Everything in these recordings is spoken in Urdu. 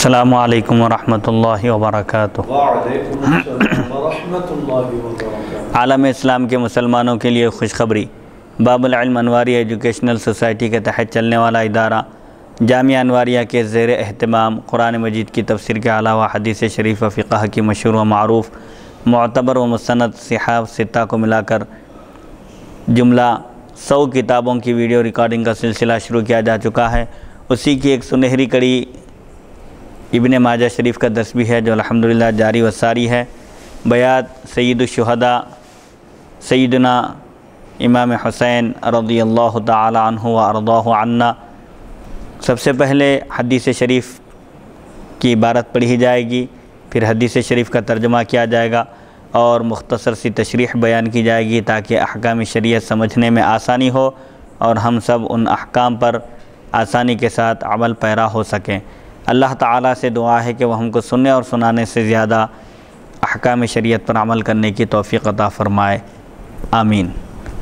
السلام علیکم ورحمۃ اللہ وبرکاتہ۔ وعلیکم السلام ورحمۃ اللہ وبرکاتہ۔ عالم اسلام کے مسلمانوں کے لیے خوشخبری۔ باب العلم انواری ایجوکیشنل سوسائٹی کے تحت چلنے والا ادارہ جامعہ انواریہ کے زیر اہتمام قرآن مجید کی تفسیر کے علاوہ حدیث شریف و فقہ کی مشہور و معروف معتبر و مستند صحاف ستہ کو ملا کر جملہ 100 کتابوں کی ویڈیو ریکارڈنگ کا سلسلہ شروع کیا جا چکا ہے۔ اسی کی ایک سنہری کڑی ابن ماجہ شریف کا درس بھی ہے جو الحمدللہ جاری و ساری ہے۔ بیعت سید الشہداء سیدنا امام حسین رضی اللہ تعالی عنہ و ارضاہ عنا۔ سب سے پہلے حدیث شریف کی عبارت پڑھی جائے گی، پھر حدیث شریف کا ترجمہ کیا جائے گا اور مختصر سی تشریح بیان کی جائے گی تاکہ احکام شریعت سمجھنے میں آسانی ہو اور ہم سب ان احکام پر آسانی کے ساتھ عمل پیرا ہو سکیں۔ اللہ تعالیٰ سے دعا ہے کہ وہ ہم کو سننے اور سنانے سے زیادہ احکام شریعت پر عمل کرنے کی توفیق عطا فرمائے، آمین۔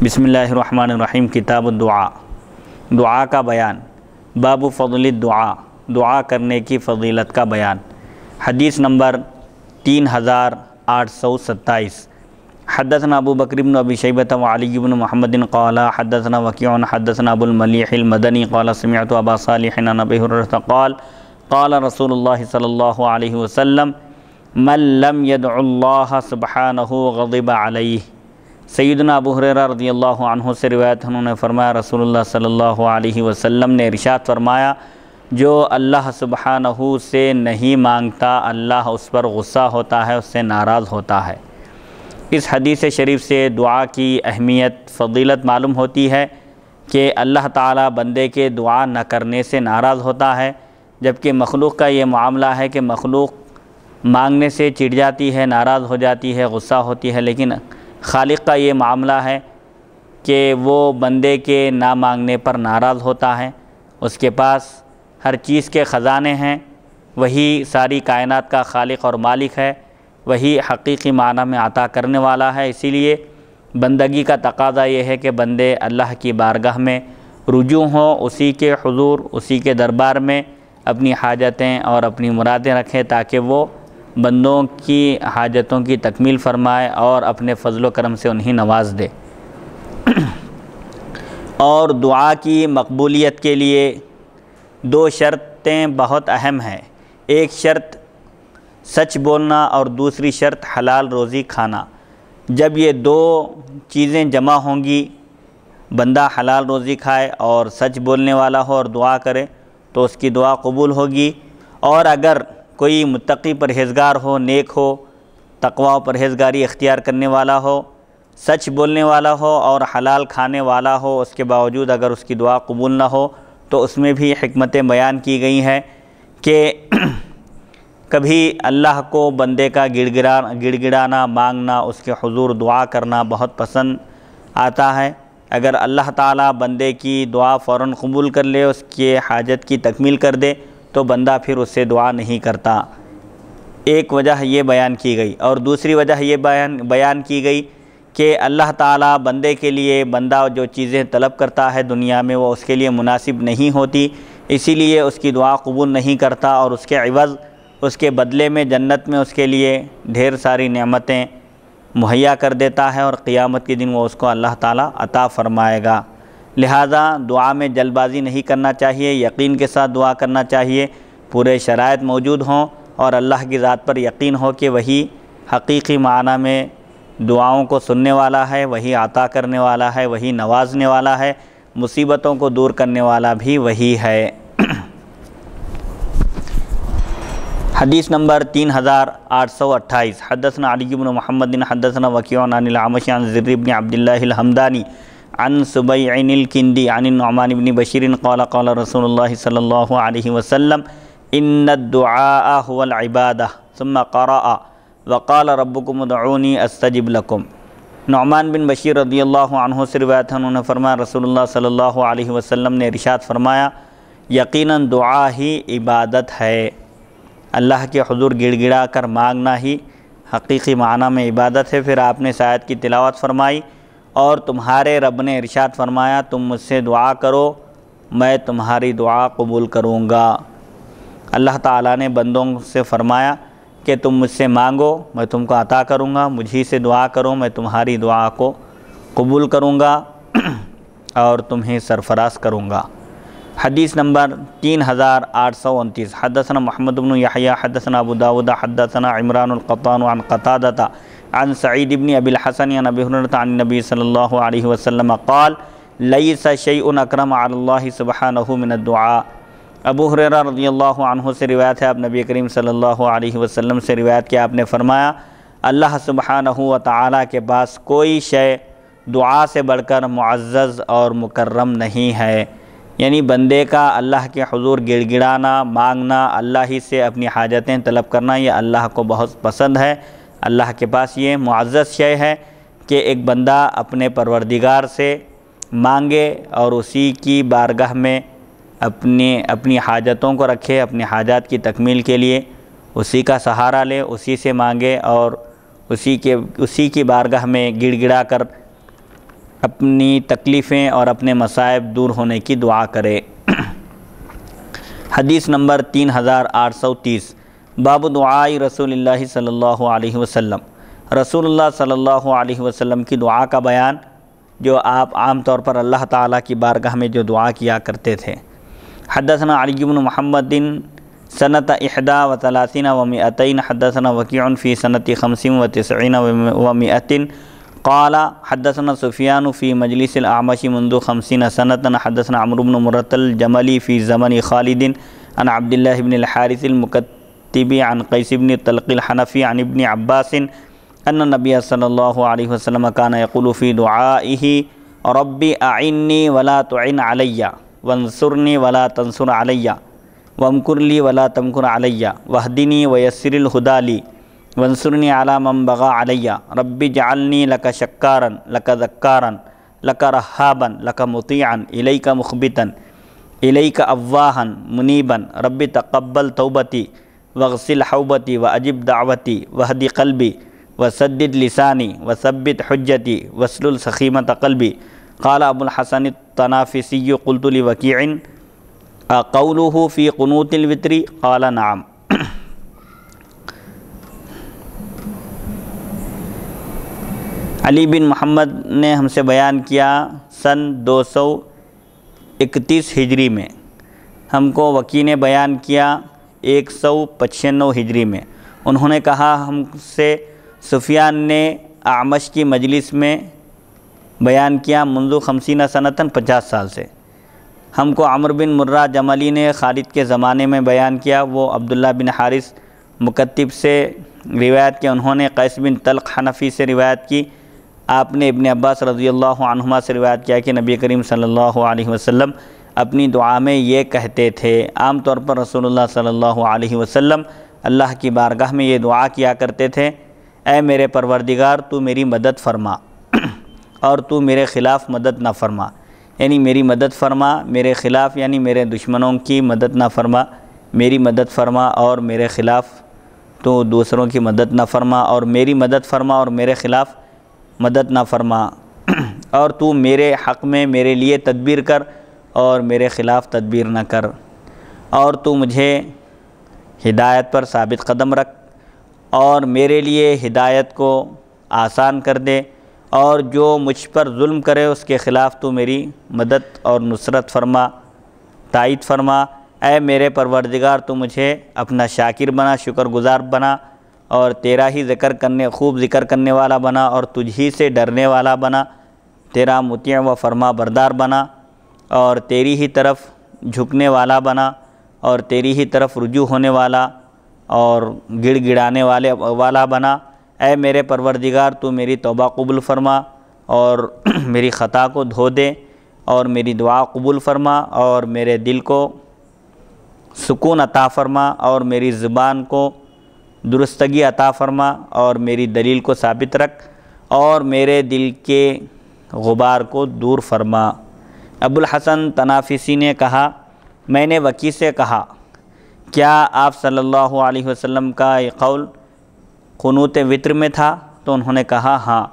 بسم اللہ الرحمن الرحیم۔ کتاب الدعاء، دعا کا بیان۔ باب فضل الدعاء، دعا کرنے کی فضیلت کا بیان۔ حدیث نمبر 3827۔ حدثنا ابو بکر بن ابی شیبۃ وعلی بن محمد قال حدثنا وکیع حدثنا ابو الملیح المدنی قال سمعت ابا صالح عن ابی ہریرہ قال قال رسول اللہ صلی اللہ علیہ وسلم من لم يدع اللہ سبحانہ غضب علیہ۔ سیدنا ابو ہریرہ رضی اللہ عنہ سے روایت انہوں نے فرمایا رسول اللہ صلی اللہ علیہ وسلم نے ارشاد فرمایا جو اللہ سبحانہ سے نہیں مانگتا اللہ اس پر غصہ ہوتا ہے، اس سے ناراض ہوتا ہے۔ اس حدیث شریف سے دعا کی اہمیت فضیلت معلوم ہوتی ہے کہ اللہ تعالیٰ بندے کے دعا نہ کرنے سے ناراض ہوتا ہے، جبکہ مخلوق کا یہ معاملہ ہے کہ مخلوق مانگنے سے چڑ جاتی ہے، ناراض ہو جاتی ہے، غصہ ہوتی ہے، لیکن خالق کا یہ معاملہ ہے کہ وہ بندے کے نہ مانگنے پر ناراض ہوتا ہے۔ اس کے پاس ہر چیز کے خزانے ہیں، وہی ساری کائنات کا خالق اور مالک ہے، وہی حقیقی معنی میں عطا کرنے والا ہے۔ اسی لیے بندگی کا تقاضا یہ ہے کہ بندے اللہ کی بارگاہ میں رجوع ہوں، اسی کے حضور، اسی کے دربار میں اپنی حاجتیں اور اپنی مرادیں رکھیں تاکہ وہ بندوں کی حاجتوں کی تکمیل فرمائے اور اپنے فضل و کرم سے انہیں نواز دے۔ اور دعا کی مقبولیت کے لیے 2 شرطیں بہت اہم ہیں۔ ایک شرط سچ بولنا اور دوسری شرط حلال روزی کھانا۔ جب یہ 2 چیزیں جمع ہوں گی، بندہ حلال روزی کھائے اور سچ بولنے والا ہو اور دعا کرے تو اس کی دعا قبول ہوگی۔ اور اگر کوئی متقی پرہیزگار ہو، نیک ہو، تقوی و پرہیزگاری اختیار کرنے والا ہو، سچ بولنے والا ہو اور حلال کھانے والا ہو، اس کے باوجود اگر اس کی دعا قبول نہ ہو تو اس میں بھی حکمتیں بیان کی گئی ہیں کہ کبھی اللہ کو بندے کا گڑ گڑانا، مانگنا، اس کے حضور دعا کرنا بہت پسند آتا ہے۔ اگر اللہ تعالیٰ بندے کی دعا فوراً قبول کر لے، اس کے حاجت کی تکمیل کر دے تو بندہ پھر اس سے دعا نہیں کرتا۔ ایک وجہ یہ بیان کی گئی، اور دوسری وجہ یہ بیان کی گئی کہ اللہ تعالیٰ بندے کے لیے بندہ جو چیزیں طلب کرتا ہے دنیا میں وہ اس کے لیے مناسب نہیں ہوتی، اسی لیے اس کی دعا قبول نہیں کرتا اور اس کے عوض، اس کے بدلے میں جنت میں اس کے لیے ڈھیر ساری نعمتیں مہیا کر دیتا ہے اور قیامت کے دن وہ اس کو اللہ تعالیٰ عطا فرمائے گا۔ لہٰذا دعا میں جلد بازی نہیں کرنا چاہیے، یقین کے ساتھ دعا کرنا چاہیے، پورے شرائط موجود ہوں اور اللہ کی ذات پر یقین ہو کہ وہی حقیقی معنی میں دعاؤں کو سننے والا ہے، وہی عطا کرنے والا ہے، وہی نوازنے والا ہے، مصیبتوں کو دور کرنے والا بھی وہی ہے۔ حدیث نمبر 3828۔ حدثنا علی بن محمد حدثنا وکیع عن الاعمش عن زر بن عبداللہ الحمدانی عن سبیع الکندی عن النعمان بن بشیر قال قال رسول اللہ صلی اللہ علیہ وسلم ان الدعاء هو العبادہ ثم قرأ وقال ربکم ادعونی استجب لکم۔ نعمان بن بشیر رضی اللہ عنہ سے روایت ہے، انہوں نے فرمایا رسول اللہ صلی اللہ علیہ وسلم نے ارشاد فرمایا یقیناً دعا ہی عبادت ہے۔ اللہ کے حضور گڑ گڑا کر مانگنا ہی حقیقی معنی میں عبادت ہے۔ پھر آپ نے اس آیت کی تلاوت فرمائی اور تمہارے رب نے ارشاد فرمایا تم مجھ سے دعا کرو میں تمہاری دعا قبول کروں گا۔ اللہ تعالیٰ نے بندوں سے فرمایا کہ تم مجھ سے مانگو میں تم کو عطا کروں گا، مجھی سے دعا کرو میں تمہاری دعا کو قبول کروں گا اور تمہیں سرفراز کروں گا۔ حدیث نمبر 3829 حدثنا محمد بن یحییٰ حدثنا ابو داود حدثنا عمران القطان عن قتادہ عن سعید بن ابی الحسن عن ابی ہریرہ عن النبی صلی اللہ علیہ وسلم قال لیس شیء اکرم علی اللہ سبحانہ من الدعاء۔ ابو ہریرہ رضی اللہ عنہ سے روایت ہے، آپ نبی کریم صلی اللہ علیہ وسلم سے روایت کیا، آپ نے فرمایا اللہ سبحانہ و تعالیٰ کے پاس کوئی شے دعا سے بڑھ کر معزز اور مکرم نہیں ہے، یعنی بندے کا اللہ کے حضور گڑ گڑانا، مانگنا، اللہ ہی سے اپنی حاجتیں طلب کرنا، یہ اللہ کو بہت پسند ہے۔ اللہ کے پاس یہ معزز شے ہے کہ ایک بندہ اپنے پروردگار سے مانگے اور اسی کی بارگاہ میں اپنی حاجتوں کو رکھے، اپنی حاجات کی تکمیل کے لیے اسی کا سہارا لے، اسی سے مانگے اور اسی کی بارگاہ میں گڑ گڑا کر اپنی تکلیفیں اور اپنے مصائب دور ہونے کی دعا کرے۔ حدیث نمبر 3830 باب دعائی رسول اللہ صلی اللہ علیہ وسلم، رسول اللہ صلی اللہ علیہ وسلم کی دعا کا بیان جو آپ عام طور پر اللہ تعالیٰ کی بارگاہ میں جو دعا کیا کرتے تھے۔ حدثنا علی بن محمد سنۃ 31 و 200 حدثنا وکیع فی سنۃ 95 و 90 و 100 قال حدثنا سفیان فی مجلس الاعمش منذ 50 سنة حدثنا عمرو بن مرة الجملی فی زمن خالد عن عبد الله بن الحارث المكتبی عن قیس بن طلق الحنفی عن ابن عباس ان النبی صلی اللہ علیہ وسلم کان یقول فی دعائه رب اعنی ولا تعن علی وانصرنی ولا تنصر علی وامکر لی ولا تمکر علی واہدنی ویسر الہدی لی وانصرنی علی من بغى علی رب اجعلنی لک شکارا لک ذکارا لک رہابا لک مطیعا الیک مخبتا الیک اواہا منیبا رب تقبل توبتی واغسل حوبتی واجب دعوتی واہد قلبی وسدد لسانی وثبت حجتی واسلل سخیمۃ قلبی۔ قال ابو الحسن التنافسی قلت لوکیع قوله فی قنوت الوتر قال نعم۔ علی بن محمد نے ہم سے بیان کیا سن 231 ہجری میں، ہم کو وکیع نے بیان کیا 195 ہجری میں۔ انہوں نے کہا ہم سے سفیان نے اعمش کی مجلس میں بیان کیا منذ 50 سنتاً 50 سال سے۔ ہم کو عمرو بن مرہ جملی نے خالد کے زمانے میں بیان کیا، وہ عبداللہ بن حارث مکتب سے روایت کی، انہوں نے قیس بن طلق حنفی سے روایت کی، آپ نے ابن عباس رضی اللہ عنہما سے روایت کیا کہ نبی کریم صلی اللہ علیہ وسلم اپنی دعا میں یہ کہتے تھے۔ عام طور پر رسول اللہ صلی اللہ علیہ وسلم اللہ کی بارگاہ میں یہ دعا کیا کرتے تھے، اے میرے پروردگار تو میری مدد فرما اور تو میرے خلاف مدد نہ فرما، یعنی میری مدد فرما، میرے خلاف یعنی میرے دشمنوں کی مدد نہ فرما، میری مدد فرما اور میرے خلاف تو دوسروں کی مدد نہ فرما، اور میری مدد فرما اور میرے خلاف مدد نہ فرما، اور تو میرے حق میں میرے لیے تدبیر کر اور میرے خلاف تدبیر نہ کر، اور تو مجھے ہدایت پر ثابت قدم رکھ اور میرے لیے ہدایت کو آسان کر دے، اور جو مجھ پر ظلم کرے اس کے خلاف تو میری مدد اور نصرت فرما، تائید فرما۔ اے میرے پروردگار تو مجھے اپنا شاکر بنا، شکر گزار بنا، اور تیرا ہی خوب ذکر کرنے والا بنا، اور تجھ ہی سے ڈرنے والا بنا، تیرا مطیع و فرما بردار بنا، اور تیری ہی طرف جھکنے والا بنا، اور تیری ہی طرف رجوع ہونے والا اور گڑ گڑانے والا بنا۔ اے میرے پروردگار تو میری توبہ قبول فرما اور میری خطا کو دھو دے، اور میری دعا قبول فرما، اور میرے دل کو سکون عطا فرما، اور میری زبان کو درستگی عطا فرما، اور میری دلیل کو ثابت رکھ، اور میرے دل کے غبار کو دور فرما۔ ابو الحسن تنافسی نے کہا میں نے وکیع سے کہا کیا آپ صلی اللہ علیہ وسلم کا یہ قول قنوت وتر میں تھا؟ تو انہوں نے کہا ہاں،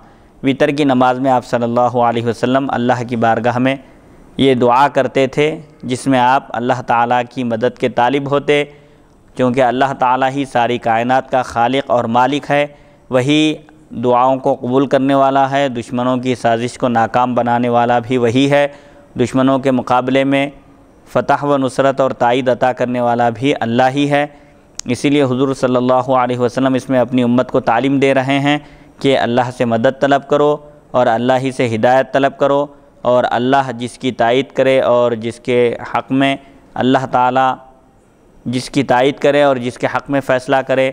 وتر کی نماز میں آپ صلی اللہ علیہ وسلم اللہ کی بارگاہ میں یہ دعا کرتے تھے جس میں آپ اللہ تعالیٰ کی مدد کے طالب ہوتے چونکہ اللہ تعالیٰ ہی ساری کائنات کا خالق اور مالک ہے، وہی دعاؤں کو قبول کرنے والا ہے، دشمنوں کی سازش کو ناکام بنانے والا بھی وہی ہے، دشمنوں کے مقابلے میں فتح و نصرت اور تائید عطا کرنے والا بھی اللہ ہی ہے۔ اسی لیے حضور صلی اللہ علیہ وسلم اس میں اپنی امت کو تعلیم دے رہے ہیں کہ اللہ سے مدد طلب کرو اور اللہ ہی سے ہدایت طلب کرو، اور اللہ جس کی تائید کرے اور جس کے حق میں اللہ تعالیٰ جس کی تائید کرے اور جس کے حق میں فیصلہ کرے،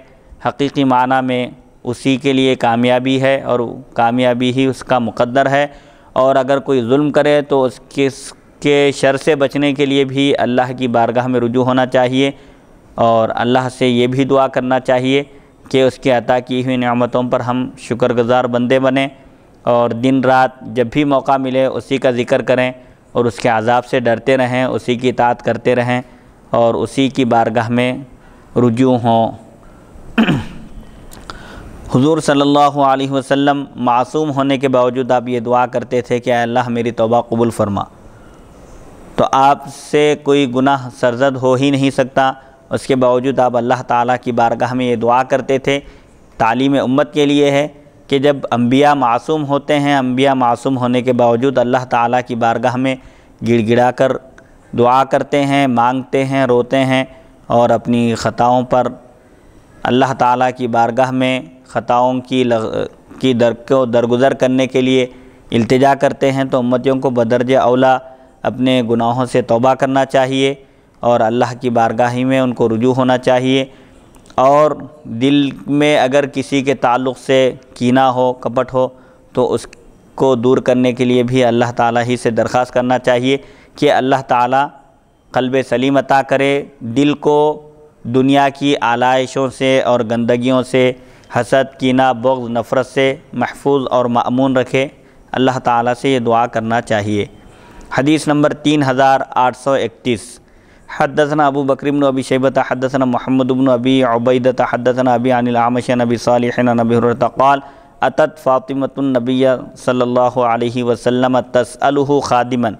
حقیقی معنی میں اسی کے لیے کامیابی ہے اور کامیابی ہی اس کا مقدر ہے۔ اور اگر کوئی ظلم کرے تو اس کے شر سے بچنے کے لیے بھی اللہ کی بارگاہ میں رجوع ہونا چاہیے، اور اللہ سے یہ بھی دعا کرنا چاہیے کہ اس کے عطا کی ہوئی نعمتوں پر ہم شکر گزار بندے بنیں، اور دن رات جب بھی موقع ملے اسی کا ذکر کریں اور اس کے عذاب سے ڈرتے رہیں، اسی کی اطاعت کرتے رہیں اور اسی کی بارگاہ میں رجوع ہوں۔ حضور صلی اللہ علیہ وسلم معصوم ہونے کے باوجود آپ یہ دعا کرتے تھے کہ اے اللہ میری توبہ قبول فرما، تو آپ سے کوئی گناہ سرزد ہو ہی نہیں سکتا، اس کے باوجود آپ اللہ تعالیٰ کی بارگاہ میں یہ دعا کرتے تھے۔ تعلیم امت کے لیے ہے کہ جب انبیاء معصوم ہوتے ہیں، انبیاء معصوم ہونے کے باوجود اللہ تعالیٰ کی بارگاہ میں گڑ گڑا کر دعا کرتے ہیں، مانگتے ہیں، روتے ہیں، اور اپنی خطاؤں پر اللہ تعالیٰ کی بارگاہ میں خطاؤں کی درگزر کرنے کے لیے التجا کرتے ہیں، تو امتیوں کو بدرجہ اولا اپنے گناہوں سے توبہ کرنا چاہیے اور اللہ کی بارگاہ میں ان کو رجوع ہونا چاہیے۔ اور دل میں اگر کسی کے تعلق سے کینہ ہو، کپٹ ہو، تو اس کو دور کرنے کے لیے بھی اللہ تعالیٰ ہی سے درخواست کرنا چاہیے کہ اللہ تعالیٰ قلب سلیم عطا کرے، دل کو دنیا کی آلائشوں سے اور گندگیوں سے، حسد، کینہ، بغض، نفرت سے محفوظ اور مأمون رکھے۔ اللہ تعالیٰ سے یہ دعا کرنا چاہیے۔ حدیث نمبر 3831، حدثنا ابو بکر بن ابی شیبۃ حدثنا محمد بن ابی عبیدۃ حدثنا ابی عن الاعمش عن ابی صالح عن ابی ہریرہ قال اتت فاطمۃ النبی صلی اللہ علیہ وسلم تسألہ خادما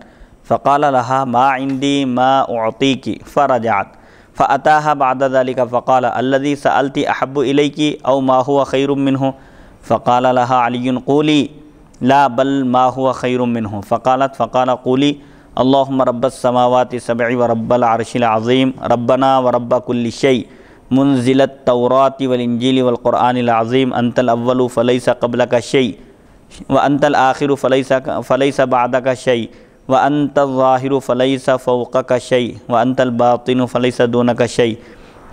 فقال لها ما عندي ما أعطيك فرجعت فأتاها بعد ذلك فقال الذي سألت أحب إليك أو ما هو خير منه فقال لها علي قولي لا بل ما هو خير منه فقال قولي اللهم رب السماوات السبع ورب العرش العظيم ربنا ورب كل شيء منزل التوراة والإنجيل والقرآن العظيم أنت الأول فليس قبلك شيء وأنت الآخر فليس بعدك شيء وأنت الظاهر فليس فوقك شيء وأنت الباطن فليس دونك شيء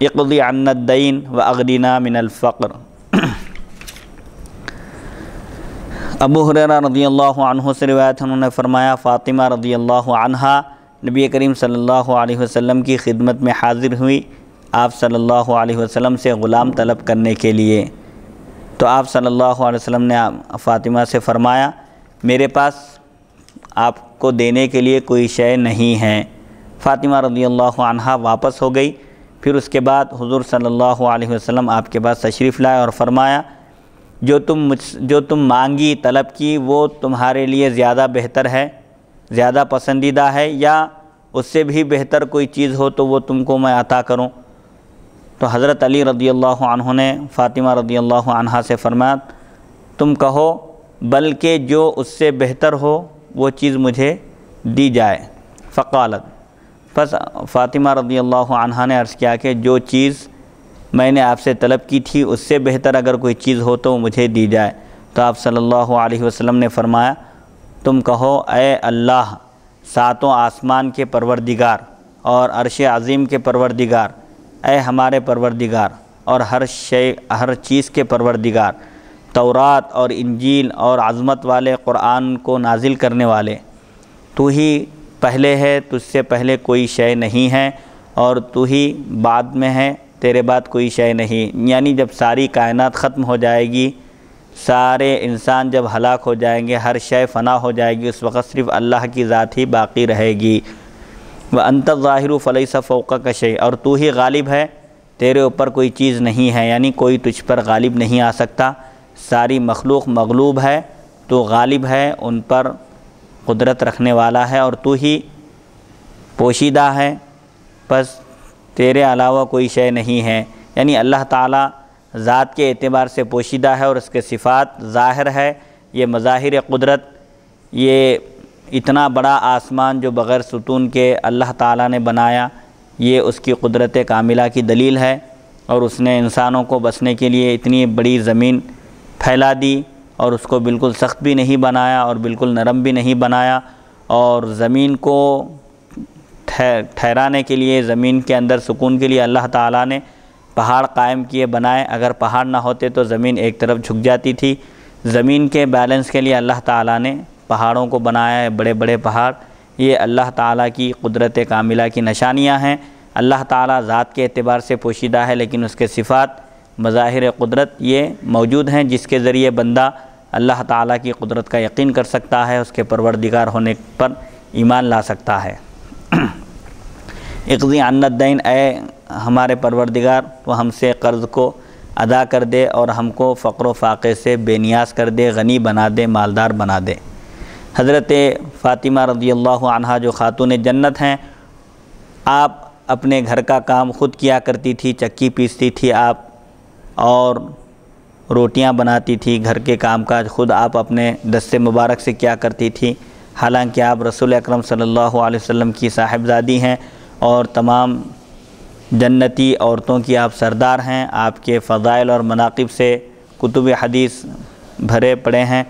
اقضي عنا الدين وأغننا من الفقر۔ ابو ہریرہ رضی اللہ عنہ سے روایت انہوں نے فرمایا، فاطمہ رضی اللہ عنہا نبی کریم صلی اللہ علیہ وسلم کی خدمت میں حاضر ہوئی آپ صلی اللہ علیہ وسلم سے غلام طلب کرنے کے لیے، تو آپ صلی اللہ علیہ وسلم نے فاطمہ سے فرمایا میرے پاس آپ کو دینے کے لیے کوئی شے نہیں ہے۔ فاطمہ رضی اللہ عنہا واپس ہو گئی۔ پھر اس کے بعد حضور صلی اللہ علیہ وسلم آپ کے پاس تشریف لائے اور فرمایا جو تم مانگی طلب کی وہ تمہارے لیے زیادہ بہتر ہے، زیادہ پسندیدہ ہے، یا اس سے بھی بہتر کوئی چیز ہو تو وہ تم کو میں عطا کروں؟ تو حضرت علی رضی اللہ عنہ نے فاطمہ رضی اللہ عنہا سے فرمایا تم کہو بلکہ جو اس سے بہتر ہو وہ چیز مجھے دی جائے۔ فقالت، پس فاطمہ رضی اللہ عنہا نے عرض کیا کہ جو چیز میں نے آپ سے طلب کی تھی اس سے بہتر اگر کوئی چیز ہو تو مجھے دی جائے۔ تو آپ صلی اللہ علیہ وسلم نے فرمایا تم کہو اے اللہ ساتوں آسمان کے پروردگار اور عرش عظیم کے پروردگار، اے ہمارے پروردگار اور ہر چیز کے پروردگار، تورات اور انجیل اور عظمت والے قرآن کو نازل کرنے والے، تو ہی پہلے ہے، تجھ سے پہلے کوئی شے نہیں ہے اور تو ہی بعد میں ہے، تیرے بعد کوئی شے نہیں۔ یعنی جب ساری کائنات ختم ہو جائے گی، سارے انسان جب ہلاک ہو جائیں گے، ہر شے فنا ہو جائے گی، اس وقت صرف اللہ کی ذات ہی باقی رہے گی۔ وَأَنْتَ الظَّاهِرُ فَلَيْسَ فَوْقَكَ شَيْءٌ، اور تو ہی غالب ہے، تیرے اوپر کوئی چیز نہیں ہے، یعنی کوئی تجھ پر غالب نہیں آ سکتا۔ ساری مخلوق مغلوب ہے، تو غالب ہے، ان پر قدرت رکھنے والا ہے، اور تو ہی پوشیدہ ہے، بس تیرے علاوہ کوئی شے نہیں ہے، یعنی اللہ تعالیٰ ذات کے اعتبار سے پوشیدہ ہے اور اس کے صفات ظاہر ہے۔ یہ مظاہر قدرت، یہ اتنا بڑا آسمان جو بغیر ستون کے اللہ تعالیٰ نے بنایا، یہ اس کی قدرت کاملہ کی دلیل ہے۔ اور اس نے انسانوں کو بسنے کے لیے اتنی بڑی زمین پھیلا دی اور اس کو بالکل سخت بھی نہیں بنایا اور بالکل نرم بھی نہیں بنایا، اور زمین کو ٹھہرانے کے لیے، زمین کے اندر سکون کے لیے اللہ تعالیٰ نے پہاڑ قائم کیے بنائے۔ اگر پہاڑ نہ ہوتے تو زمین ایک طرف جھک جاتی تھی۔ زمین کے بیلنس کے لیے اللہ تعالیٰ نے پہاڑوں کو بنایا ہے، بڑے بڑے پہاڑ۔ یہ اللہ تعالیٰ کی قدرت کاملہ کی نشانیاں ہیں۔ اللہ تعالیٰ ذات کے اعتبار سے پوشیدہ ہے، لیکن اس کے صفات مظاہر قدرت یہ موجود ہیں، جس کے ذریعے بندہ اللہ تعالیٰ کی قدرت کا یقین کر سکتا ہے، اس کے پروردگار ہونے پر ایمان لا سکتا ہے۔ اقضی عنا الدین، اے ہمارے پروردگار تو ہم سے قرض کو ادا کر دے اور ہم کو فقر و فاقے سے بے نیاز کر دے، غنی بنا دے، مالدار بنا دے۔ حضرت فاطمہ رضی اللہ عنہا جو خاتون جنت ہیں، آپ اپنے گھر کا کام خود کیا کرتی تھی، چکی پیستی تھی آپ، اور روٹیاں بناتی تھی، گھر کے کام کاج خود آپ اپنے دست مبارک سے کیا کرتی تھی۔ حالانکہ آپ رسول اکرم صلی اللہ علیہ وسلم کی صاحبزادی ہیں اور تمام جنتی عورتوں کی آپ سردار ہیں، آپ کے فضائل اور مناقب سے کتب حدیث بھرے پڑے ہیں،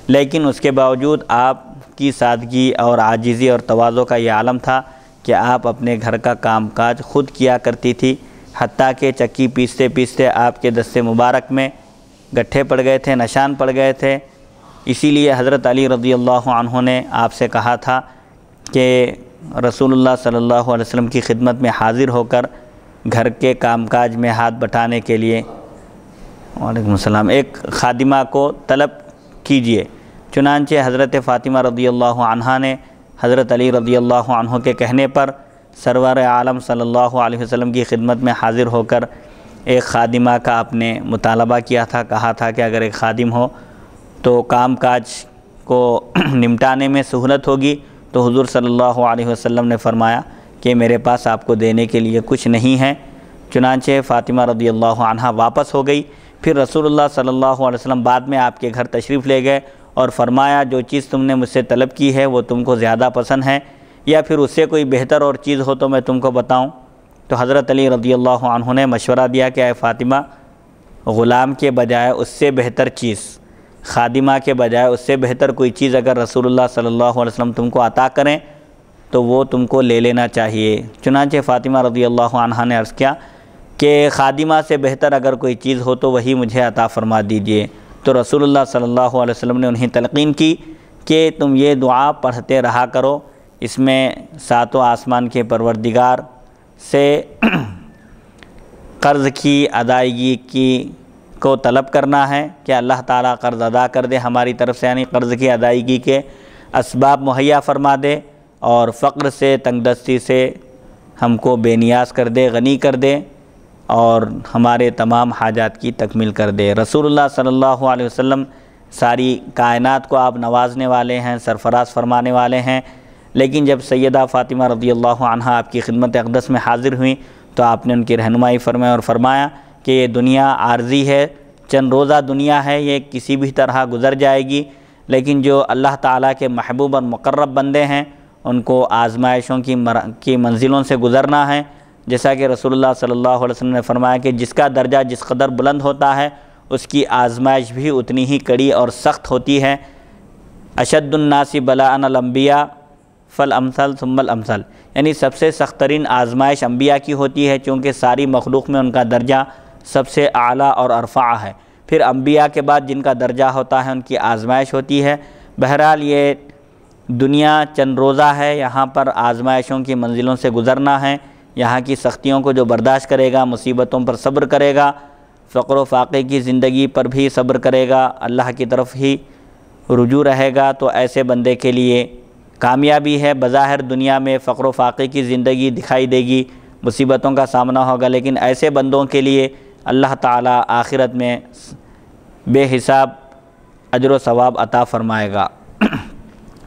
لیکن اس کے باوجود آپ کی سادگی اور عاجزی اور تواضع کا یہ عالم تھا کہ آپ اپنے گھر کا کام کاج خود کیا کرتی تھی، حتیٰ کہ چکی پیستے پیستے آپ کے دست مبارک میں گٹھے پڑ گئے تھے، نشان پڑ گئے تھے۔ اسی لیے حضرت علی رضی اللہ عنہ نے آپ سے کہا تھا کہ رسول اللہ صلی اللہ علیہ وسلم کی خدمت میں حاضر ہو کر گھر کے کام کاج میں ہاتھ بٹانے کے لیے وعلیکم السلام ایک خادمہ کو طلب کیجئے۔ چنانچہ حضرت فاطمہ رضی اللہ عنہا نے حضرت علی رضی اللہ عنہ کے کہنے پر سرور عالم صلی اللہ علیہ وسلم کی خدمت میں حاضر ہو کر ایک خادمہ کا آپ نے مطالبہ کیا تھا، کہا تھا کہ اگر ایک خادم ہو تو کام کاج کو نمٹانے میں سہولت ہوگی، تو حضور صلی اللہ علیہ وسلم نے فرمایا کہ میرے پاس آپ کو دینے کے لیے کچھ نہیں ہے۔ چنانچہ فاطمہ رضی اللہ عنہا واپس ہو گئی۔ پھر رسول اللہ صلی اللہ علیہ وسلم بعد میں آپ کے گھر تشریف لے گئے اور فرمایا جو چیز تم نے مجھ سے طلب کی ہے وہ تم کو زیادہ پسند ہے، یا پھر اس سے کوئی بہتر اور چیز ہو تو میں تم کو بتاؤں؟ تو حضرت علی رضی اللہ عنہ نے مشورہ دیا کہ اے فاطمہ، غلام کے بجائے اس سے بہتر چیز، خادمہ کے بجائے اس سے بہتر کوئی چیز اگر رسول اللہ صلی اللہ علیہ وسلم تم کو عطا کریں تو وہ تم کو لے لینا چاہیے۔ چنانچہ فاطمہ رضی اللہ عنہا نے عرض کیا کہ خادمہ سے بہتر اگر کوئی چیز ہو تو وہی مجھے عطا فرما دیجئے۔ تو رسول اللہ صلی اللہ علیہ وسلم نے انہیں تلقین کی کہ تم یہ دعا پڑھتے رہا کرو، اس میں ساتوں آسمان کے پروردگار سے قرض کی ادائیگی کو طلب کرنا ہے کہ اللہ تعالیٰ قرض ادا کر دے ہماری طرف سے، یعنی قرض کی ادائیگی کے اسباب مہیا فرما دے، اور فقر سے، تنگ دستی سے ہم کو بے نیاز کر دے، غنی کر دے، اور ہمارے تمام حاجات کی تکمیل کر دے۔ رسول اللہ صلی اللہ علیہ وسلم ساری کائنات کو آپ نوازنے والے ہیں، سرفراز فرمانے والے ہیں، لیکن جب سیدہ فاطمہ رضی اللہ عنہا آپ کی خدمت اقدس میں حاضر ہوئیں تو آپ نے ان کی رہنمائی فرمائی اور فرمایا کہ یہ دنیا عارضی ہے، چند روزہ دنیا ہے، یہ کسی بھی طرح گزر جائے گی، لیکن جو اللہ تعالیٰ کے محبوب اور مقرب بندے ہیں ان کو آزمائشوں کی منزلوں سے گزرنا ہے۔ جیسا کہ رسول اللہ صلی اللہ علیہ وسلم نے فرمایا کہ جس کا درجہ جس قدر بلند ہوتا ہے اس کی آزمائش بھی اتنی ہی کڑی اور سخت ہوتی ہے۔ اشد الناس بلاء الانبیاء فالامثل ثم الامثل، یعنی سب سے سخت ترین آزمائش انبیاء کی ہوتی ہے، چونکہ ساری مخلوق میں ان کا درجہ سب سے اعلیٰ اور ارفع ہے۔ پھر انبیاء کے بعد جن کا درجہ ہوتا ہے ان کی آزمائش ہوتی ہے۔ بہرحال یہ دنیا چند روزہ ہے، یہاں پر آزمائشوں کی منزلوں سے گزرنا ہے، یہاں کی سختیوں کو جو برداشت کرے گا، مصیبتوں پر صبر کرے گا، فقر و فاقے کی زندگی پر بھی صبر کرے گا، اللہ کی طرف ہی رجوع رہے گا، تو ایسے بندے کے لیے کامیابی ہے۔ بظاہر دنیا میں فقر و فاقے کی زندگی دکھائی دے گی، مصیبتوں کا سامنا ہوگا، لیکن ایسے بندوں کے لیے اللہ تعالیٰ آخرت میں بے حساب اجر و ثواب عطا فرمائے گا۔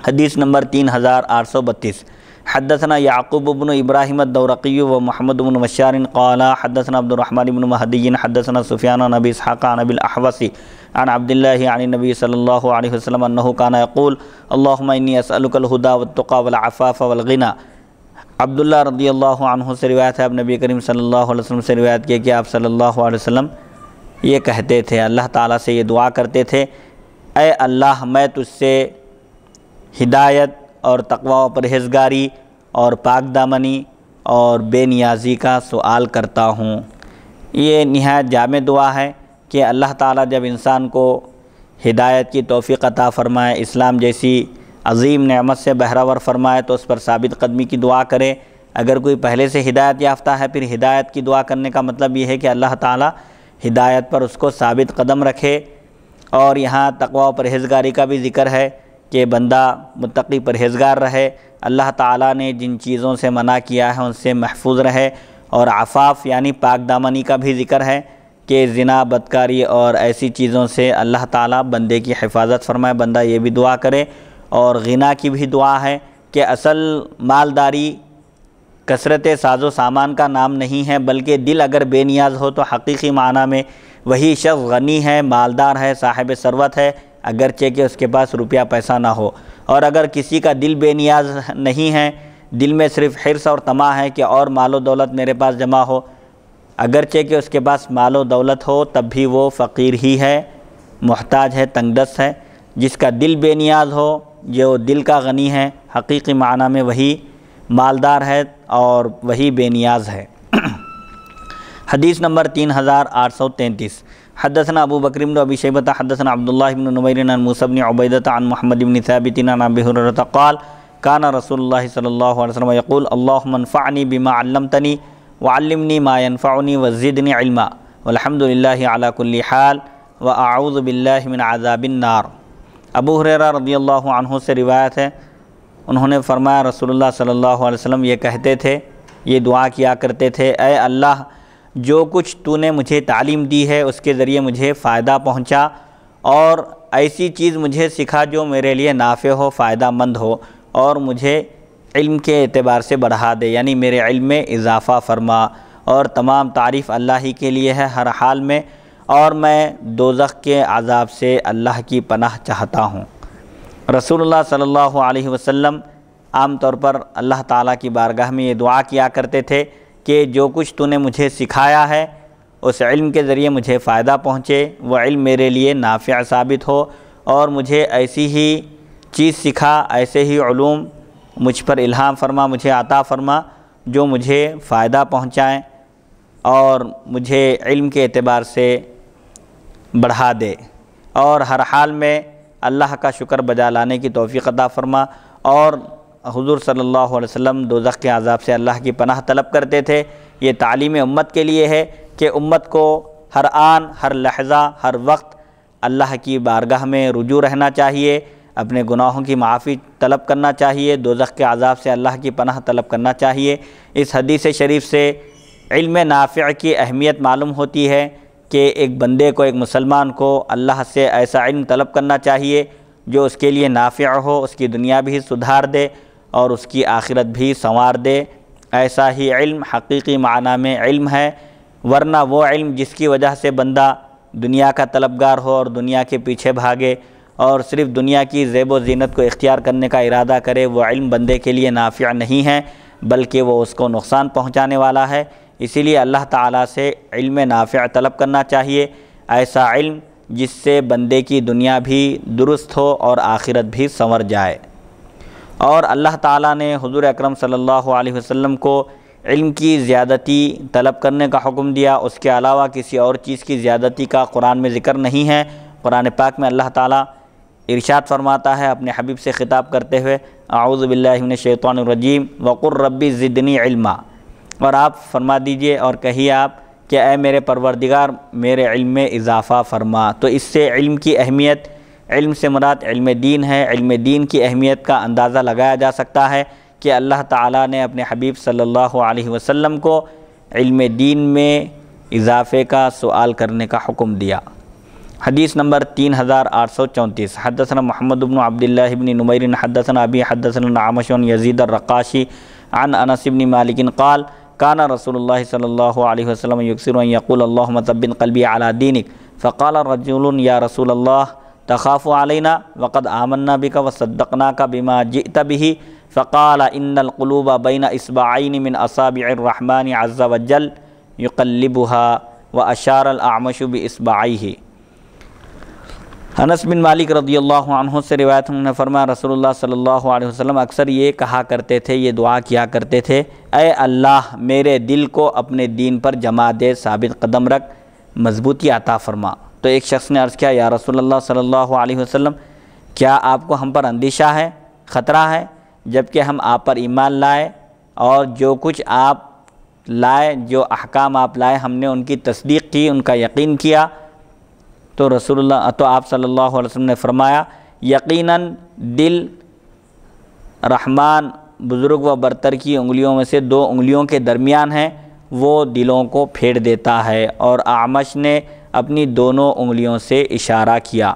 حدیث نمبر 3832، حدثنا يعقوب بن ابراہیم الدورقی و محمد بن بشار قال حدثنا عبد الرحمن بن مہدی حدثنا سفیان عن ابی اسحاق عن ابی الاحوص عن عبد الله عن النبي صلی اللہ علیہ وسلم انه كان يقول اللهم انی اسألک الہدی والتقى والعفاف والغنى۔ عبداللہ رضی اللہ عنہ سے روایت ہے، اب نبی کریم صلی اللہ علیہ وسلم سے روایت کی کہ آپ صلی اللہ علیہ وسلم یہ کہتے تھے، اللہ تعالیٰ سے یہ دعا کرتے تھے، اے اللہ میں تجھ سے ہدایت اور تقوی و پرہیزگاری اور پاک دامنی اور بے نیازی کا سوال کرتا ہوں۔ یہ نہایت جامع دعا ہے کہ اللہ تعالیٰ جب انسان کو ہدایت کی توفیق عطا فرمائے، اسلام جیسی عظیم نعمت سے بہرور فرمائے تو اس پر ثابت قدمی کی دعا کرے۔ اگر کوئی پہلے سے ہدایت یافتہ ہے، پھر ہدایت کی دعا کرنے کا مطلب یہ ہے کہ اللہ تعالیٰ ہدایت پر اس کو ثابت قدم رکھے۔ اور یہاں تقوی و پرہیزگاری کا بھی ذکر ہے کہ بندہ متقی پرہیزگار رہے، اللہ تعالیٰ نے جن چیزوں سے منع کیا ہے ان سے محفوظ رہے۔ اور عفاف یعنی پاک دامنی کا بھی ذکر ہے کہ زنا، بدکاری اور ایسی چیزوں سے اللہ تعالیٰ بندے کی حفاظت فرمائے، بندہ یہ بھی دعا کرے۔ اور غنا کی بھی دعا ہے کہ اصل مالداری کثرت ساز و سامان کا نام نہیں ہے، بلکہ دل اگر بے نیاز ہو تو حقیقی معنی میں وہی شخص غنی ہے، مالدار ہے، صاحب ثروت ہے، اگرچہ کہ اس کے پاس روپیہ پیسہ نہ ہو۔ اور اگر کسی کا دل بے نیاز نہیں ہے، دل میں صرف حرص اور طمع ہے کہ اور مال و دولت میرے پاس جمع ہو، اگرچہ کہ اس کے پاس مال و دولت ہو تب بھی وہ فقیر ہی ہے، محتاج ہے، تنگ دست ہے۔ جس کا دل بے نیاز ہو، جو دل کا غنی ہے، حقیقی معنی میں وہی مالدار ہے اور وہی بے نیاز ہے۔ حدیث نمبر 3833۔ حدثنا ابو بکر بن ابی شیبہ حدثنا عبداللہ بن نمیر عن موسیٰ بن عبیدہ عن محمد بن ثابت عن ابی ہریرہ قال کان رسول اللہ صلی اللہ علیہ وسلم یقول اللہم انفعنی بما علمتنی وعلمنی ما ينفعنی وزدنی علما والحمد للہ علی کل حال واعوذ باللہ من عذاب النار۔ ابو ہریرہ رضی اللہ عنہ سے روایت ہے، انہوں نے فرمایا رسول اللہ صلی اللہ علیہ وسلم یہ کہتے تھے، یہ دعا کیا کرتے تھے، اے اللہ جو کچھ تو نے مجھے تعلیم دی ہے اس کے ذریعے مجھے فائدہ پہنچا، اور ایسی چیز مجھے سکھا جو میرے لیے نافع ہو، فائدہ مند ہو، اور مجھے علم کے اعتبار سے بڑھا دے، یعنی میرے علم میں اضافہ فرما۔ اور تمام تعریف اللہ ہی کے لیے ہے ہر حال میں، اور میں دوزخ کے عذاب سے اللہ کی پناہ چاہتا ہوں۔ رسول اللہ صلی اللہ علیہ وسلم عام طور پر اللہ تعالیٰ کی بارگاہ میں یہ دعا کیا کرتے تھے کہ جو کچھ تو نے مجھے سکھایا ہے اس علم کے ذریعے مجھے فائدہ پہنچے، وہ علم میرے لیے نافع ثابت ہو، اور مجھے ایسی ہی چیز سکھا، ایسے ہی علوم مجھ پر الہام فرما، مجھے عطا فرما جو مجھے فائدہ پہنچائیں اور مجھے علم کے اعتبار سے بڑھا دے، اور ہر حال میں اللہ کا شکر بجا لانے کی توفیق عطا فرما۔ اور حضور صلی اللہ علیہ وسلم دوزخ کے عذاب سے اللہ کی پناہ طلب کرتے تھے۔ یہ تعلیم امت کے لیے ہے کہ امت کو ہر آن، ہر لحظہ، ہر وقت اللہ کی بارگاہ میں رجوع رہنا چاہیے، اپنے گناہوں کی معافی طلب کرنا چاہیے، دوزخ کے عذاب سے اللہ کی پناہ طلب کرنا چاہیے۔ اس حدیث شریف سے علم نافع کی اہمیت معلوم ہوتی ہے کہ ایک بندے کو، ایک مسلمان کو اللہ سے ایسا علم طلب کرنا چاہیے جو اس کے لیے نافع ہو، اس کی دنیا بھی سدھار دے اور اس کی آخرت بھی سنوار دے۔ ایسا ہی علم حقیقی معنی میں علم ہے، ورنہ وہ علم جس کی وجہ سے بندہ دنیا کا طلبگار ہو اور دنیا کے پیچھے بھاگے اور صرف دنیا کی زیب و زینت کو اختیار کرنے کا ارادہ کرے، وہ علم بندے کے لیے نافع نہیں ہے بلکہ وہ اس کو نقصان پہنچانے والا ہے۔ اسی لیے اللہ تعالیٰ سے علم نافع طلب کرنا چاہیے، ایسا علم جس سے بندے کی دنیا بھی درست ہو اور آخرت بھی سنور جائے۔ اور اللہ تعالیٰ نے حضور اکرم صلی اللہ علیہ وسلم کو علم کی زیادتی طلب کرنے کا حکم دیا، اس کے علاوہ کسی اور چیز کی زیادتی کا قرآن میں ذکر نہیں ہے۔ قرآن پاک میں اللہ تعالیٰ ارشاد فرماتا ہے اپنے حبیب سے خطاب کرتے ہوئے، اعوذ باللہ من الشیطان الرجیم وقل ربی زدنی علما، اور آپ فرما دیجئے اور کہیے آپ کہ اے میرے پروردگار میرے علم میں اضافہ فرما۔ تو اس سے علم کی اہمیت، علم سے مراد علم دین ہے، علم دین کی اہمیت کا اندازہ لگایا جا سکتا ہے کہ اللہ تعالیٰ نے اپنے حبیب صلی اللہ علیہ وسلم کو علم دین میں اضافے کا سوال کرنے کا حکم دیا۔ حدیث نمبر 3834 حدثنا محمد بن عبد الله بن نمير حدثنا ابي حدثنا الأعمش عن يزيد الرقاشي عن انس بن مالك قال كان رسول الله صلى الله عليه وسلم يكثر ان يقول اللهم ثبت قلبي على دينك فقال رجل يا رسول الله تخاف علينا وقد آمنا بك وصدقناك بما جئت به فقال ان القلوب بين اصبعين من اصابع الرحمن عز وجل يقلبها واشار الاعمش باصبعيه۔ انس بن مالک رضی اللہ عنہ سے روایت نے فرمایا رسول اللہ صلی اللہ علیہ وسلم اکثر یہ کہا کرتے تھے، یہ دعا کیا کرتے تھے، اے اللہ میرے دل کو اپنے دین پر جما دے، ثابت قدم رکھ، مضبوطی عطا فرما۔ تو ایک شخص نے عرض کیا یا رسول اللہ صلی اللہ علیہ وسلم کیا آپ کو ہم پر اندیشہ ہے، خطرہ ہے، جبکہ ہم آپ پر ایمان لائے اور جو کچھ آپ لائے، جو احکام آپ لائے ہم نے ان کی تصدیق کی، ان کا یقین کیا۔ تو آپ صلی اللہ علیہ وسلم نے فرمایا یقیناً دل رحمان بزرگ و برتر کی انگلیوں میں سے 2 انگلیوں کے درمیان ہے، وہ دلوں کو پھیر دیتا ہے۔ اور اعمش نے اپنی دونوں انگلیوں سے اشارہ کیا۔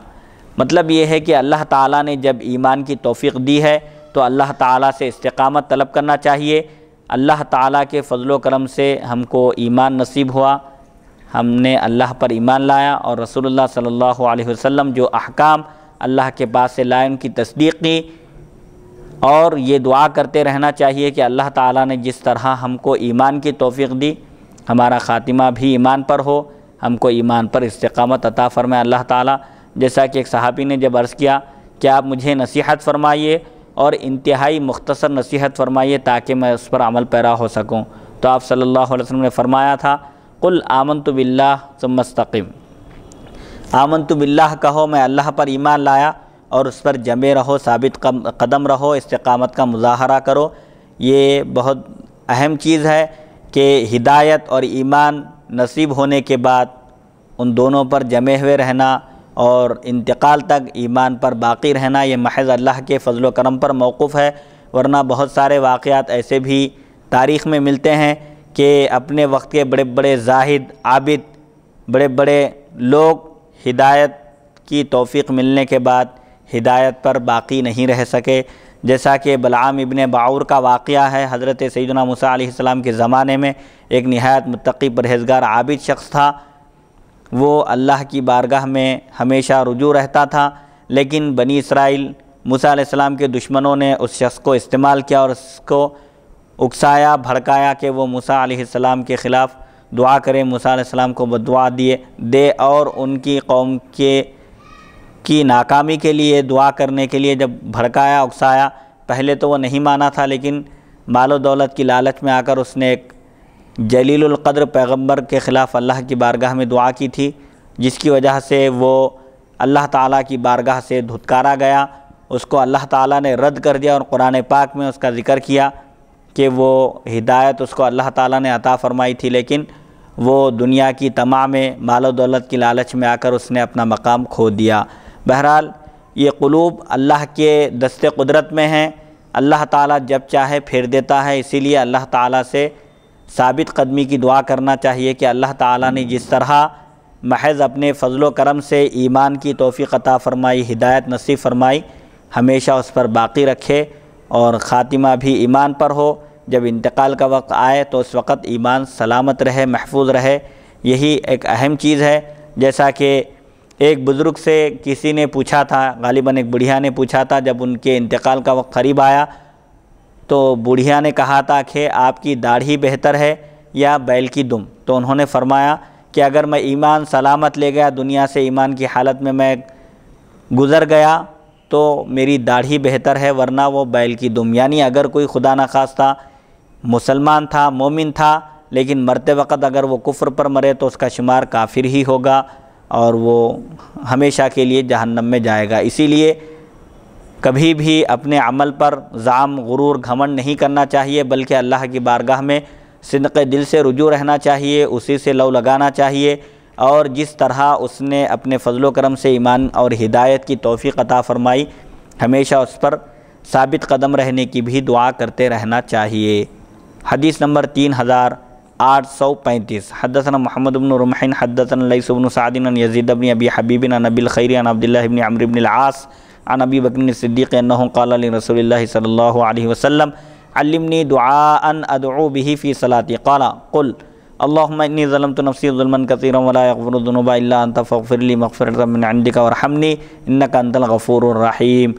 مطلب یہ ہے کہ اللہ تعالیٰ نے جب ایمان کی توفیق دی ہے تو اللہ تعالیٰ سے استقامت طلب کرنا چاہیے۔ اللہ تعالیٰ کے فضل و کرم سے ہم کو ایمان نصیب ہوا، ہم نے اللہ پر ایمان لایا اور رسول اللہ صلی اللہ علیہ وسلم جو احکام اللہ کے پاس سے لائے ان کی تصدیق کی، اور یہ دعا کرتے رہنا چاہیے کہ اللہ تعالیٰ نے جس طرح ہم کو ایمان کی توفیق دی ہمارا خاتمہ بھی ایمان پر ہو، ہم کو ایمان پر استقامت عطا فرمائے اللہ تعالیٰ۔ جیسا کہ ایک صحابی نے جب عرض کیا کہ آپ مجھے نصیحت فرمائیے اور انتہائی مختصر نصیحت فرمائیے تاکہ میں اس پر عمل پیرا ہو سکوں، تو آپ صلی اللہ علیہ وسلم نے فرمایا تھا قل آمنت باللہ ثم استقم، آمنت باللہ کہو میں اللہ پر ایمان لایا اور اس پر جمے رہو، ثابت قدم رہو، استقامت کا مظاہرہ کرو۔ یہ بہت اہم چیز ہے کہ ہدایت اور ایمان نصیب ہونے کے بعد ان دونوں پر جمے ہوئے رہنا اور انتقال تک ایمان پر باقی رہنا، یہ محض اللہ کے فضل و کرم پر موقوف ہے، ورنہ بہت سارے واقعات ایسے بھی تاریخ میں ملتے ہیں کہ اپنے وقت کے بڑے بڑے زاہد، عابد، بڑے بڑے لوگ ہدایت کی توفیق ملنے کے بعد ہدایت پر باقی نہیں رہ سکے، جیسا کہ بلعام ابن باعور کا واقعہ ہے۔ حضرت سیدنا موسیٰ علیہ السلام کے زمانے میں ایک نہایت متقی پرہیزگار عابد شخص تھا، وہ اللہ کی بارگاہ میں ہمیشہ رجوع رہتا تھا، لیکن بنی اسرائیل موسیٰ علیہ السلام کے دشمنوں نے اس شخص کو استعمال کیا اور اس کو اکسایا، بھڑکایا کہ وہ موسیٰ علیہ السلام کے خلاف دعا کرے، موسیٰ علیہ السلام کو بددعا دے اور ان کی قوم کی ناکامی کے لیے دعا کرنے کے لیے جب بھڑکایا، اکسایا، پہلے تو وہ نہیں مانا تھا، لیکن مال و دولت کی لالچ میں آ کر اس نے ایک جلیل القدر پیغمبر کے خلاف اللہ کی بارگاہ میں دعا کی تھی، جس کی وجہ سے وہ اللہ تعالیٰ کی بارگاہ سے دھتکارا گیا، اس کو اللہ تعالیٰ نے رد کر دیا، اور قرآن پاک میں اس کا ذکر کیا کہ وہ ہدایت اس کو اللہ تعالیٰ نے عطا فرمائی تھی، لیکن وہ دنیا کی تماع میں مال و دولت کی لالچ میں آ کر اس نے اپنا مقام کھو دیا۔ بہرحال یہ قلوب اللہ کے دست قدرت میں ہیں، اللہ تعالیٰ جب چاہے پھیر دیتا ہے، اسی لیے اللہ تعالیٰ سے ثابت قدمی کی دعا کرنا چاہیے کہ اللہ تعالیٰ نے جس طرح محض اپنے فضل و کرم سے ایمان کی توفیق عطا فرمائی، ہدایت نصیب فرمائی، ہمیشہ اس پر باقی رکھے اور خاتمہ بھی ایمان پر ہو۔ جب انتقال کا وقت آئے تو اس وقت ایمان سلامت رہے، محفوظ رہے، یہی ایک اہم چیز ہے۔ جیسا کہ ایک بزرگ سے کسی نے پوچھا تھا، غالباً ایک بڑھیا نے پوچھا تھا، جب ان کے انتقال کا وقت قریب آیا تو بڑھیا نے کہا تھا کہ آپ کی داڑھی بہتر ہے یا بیل کی دم؟ تو انہوں نے فرمایا کہ اگر میں ایمان سلامت لے گیا، دنیا سے ایمان کی حالت میں گزر گیا تو میری داڑھی بہتر ہے، ورنہ وہ بیل کی دم، یعنی اگر کوئی خدا نخواستہ مسلمان تھا، مومن تھا، لیکن مرتے وقت اگر وہ کفر پر مرے تو اس کا شمار کافر ہی ہوگا اور وہ ہمیشہ کے لیے جہنم میں جائے گا۔ اسی لیے کبھی بھی اپنے عمل پر زعم، غرور، گھمنڈ نہیں کرنا چاہیے، بلکہ اللہ کی بارگاہ میں صدق دل سے رجوع رہنا چاہیے، اسی سے لو لگانا چاہیے، اور جس طرح اس نے اپنے فضل و کرم سے ایمان اور ہدایت کی توفیق عطا فرمائی، ہمیشہ اس پر ثابت قدم رہنے کی بھی دعا کرتے رہنا چاہیے۔ حدیث نمبر 3000 835 حدثنا محمد بن رمح حدثنا لیث بن سعد عن یزید بن ابی حبیب عن ابی الخیر عن عبداللہ بن عمرو بن العاص عن ابی بکر الصدیق انہ قال لرسول اللہ صلی اللہ علیہ وسلم علمنی دعاء ادعو به فی صلاتی قال قل اللہم انی ظلمت نفسی ظلما کثیرا ولا یغفر الذنوب الا انت فاغفر لی مغفرۃ من عندک وارحمنی انک انت الغفور الرحیم۔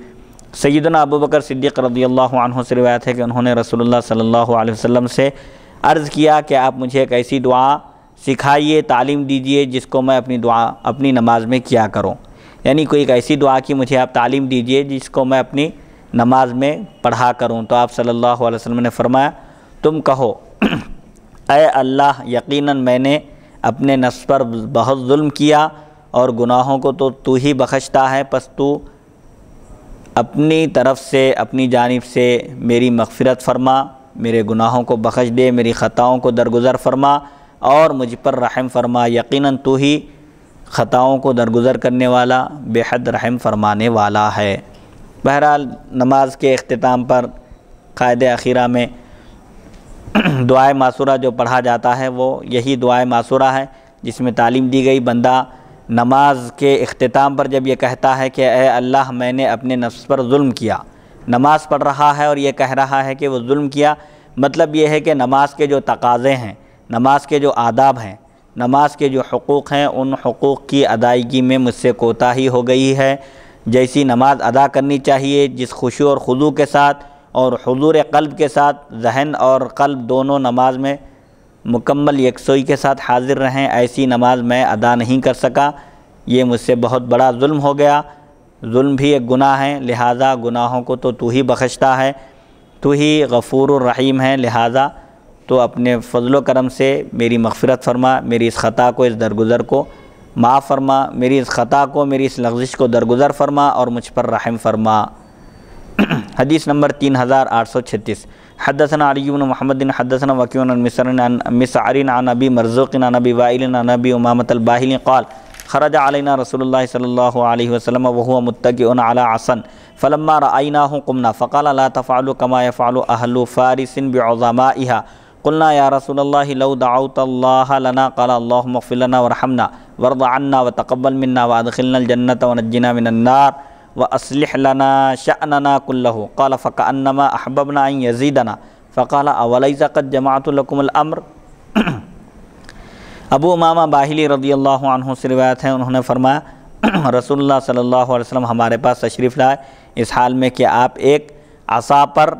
سیدنا ابو بکر صدیق رضی اللہ عنہ سے روایت ہے کہ انہوں نے رسول اللہ صلی اللہ علیہ وسلم سے عرض کیا کہ آپ مجھے ایک ایسی دعا سکھائیے، تعلیم دیجئے جس کو میں اپنی نماز میں کیا کروں، یعنی کوئی ایک ایسی دعا کی مجھے آپ تعلیم دیجئے جس کو میں اپنی نماز میں پڑھا کروں۔ تو آپ صلی اللہ علیہ وسلم نے فرمایا تم کہو اے اللہ یقیناً میں نے اپنے نفس پر بہت ظلم کیا اور گناہوں کو تو ہی بخشتا ہے، پس تو اپنی طرف سے اپنی جانب سے میری مغفرت فرما، میرے گناہوں کو بخش دے، میری خطاؤں کو درگزر فرما اور مجھ پر رحم فرما، یقیناً تو ہی خطاؤں کو درگزر کرنے والا بے حد رحم فرمانے والا ہے۔ بہرحال نماز کے اختتام پر قاعدہ اخیرہ میں دعائے معصورہ جو پڑھا جاتا ہے وہ یہی دعائے معصورہ ہے جس میں تعلیم دی گئی۔ بندہ نماز کے اختتام پر جب یہ کہتا ہے کہ اے اللہ میں نے اپنے نفس پر ظلم کیا، نماز پڑھ رہا ہے اور یہ کہہ رہا ہے کہ وہ ظلم کیا، مطلب یہ ہے کہ نماز کے جو تقاضے ہیں، نماز کے جو آداب ہیں، نماز کے جو حقوق ہیں، ان حقوق کی ادائیگی میں مجھ سے کوتاہی ہو گئی ہے۔ جیسی نماز ادا کرنی چاہیے، جس خشوع اور خضوع کے ساتھ اور حضور قلب کے ساتھ، ذہن اور قلب دونوں نماز میں مکمل یکسوئی کے ساتھ حاضر رہیں، ایسی نماز میں ادا نہیں کر سکا، یہ مجھ سے بہت بڑا ظلم ہو گیا۔ ظلم بھی ایک گناہ ہے، لہٰذا گناہوں کو تو ہی بخشتا ہے، تو ہی غفور الرحیم ہے، لہٰذا تو اپنے فضل و کرم سے میری مغفرت فرما، میری اس خطا کو، اس درگزر کو معاف فرما، میری اس خطا کو، میری اس لغزش کو درگزر فرما اور مجھ پر رحم فرما۔ حدیث نمبر 3836 حدثنا علی بن محمد حدثنا وکیع عن مسعر عن ابی مرزوق عن ابی وائل عن ابی امامۃ الباہلی قال خرج علینا رسول اللہ صلی اللہ علیہ وسلم وهو متکئ علی عصا فلما رأیناہ قمنا فقال لا تفعلوا كما يفعل اہل فارس بعظمائها قلنا یا رسول اللہ لو دعوت اللہ لنا قال اللہم اغفر لنا وارحمنا وارض عنا وتقبل منا وادخلنا الجنة ونجنا من النار وأصلح لنا شأننا كله قال فكأنما أحببنا أن يزيدنا فقال أوليس قد جمعت لكم الأمر۔ ابو امامہ باہلی رضی اللہ عنہ سے روایت ہے، انہوں نے فرمایا رسول اللہ صلی اللہ علیہ وسلم ہمارے پاس تشریف لائے اس حال میں کہ آپ ایک عصا پر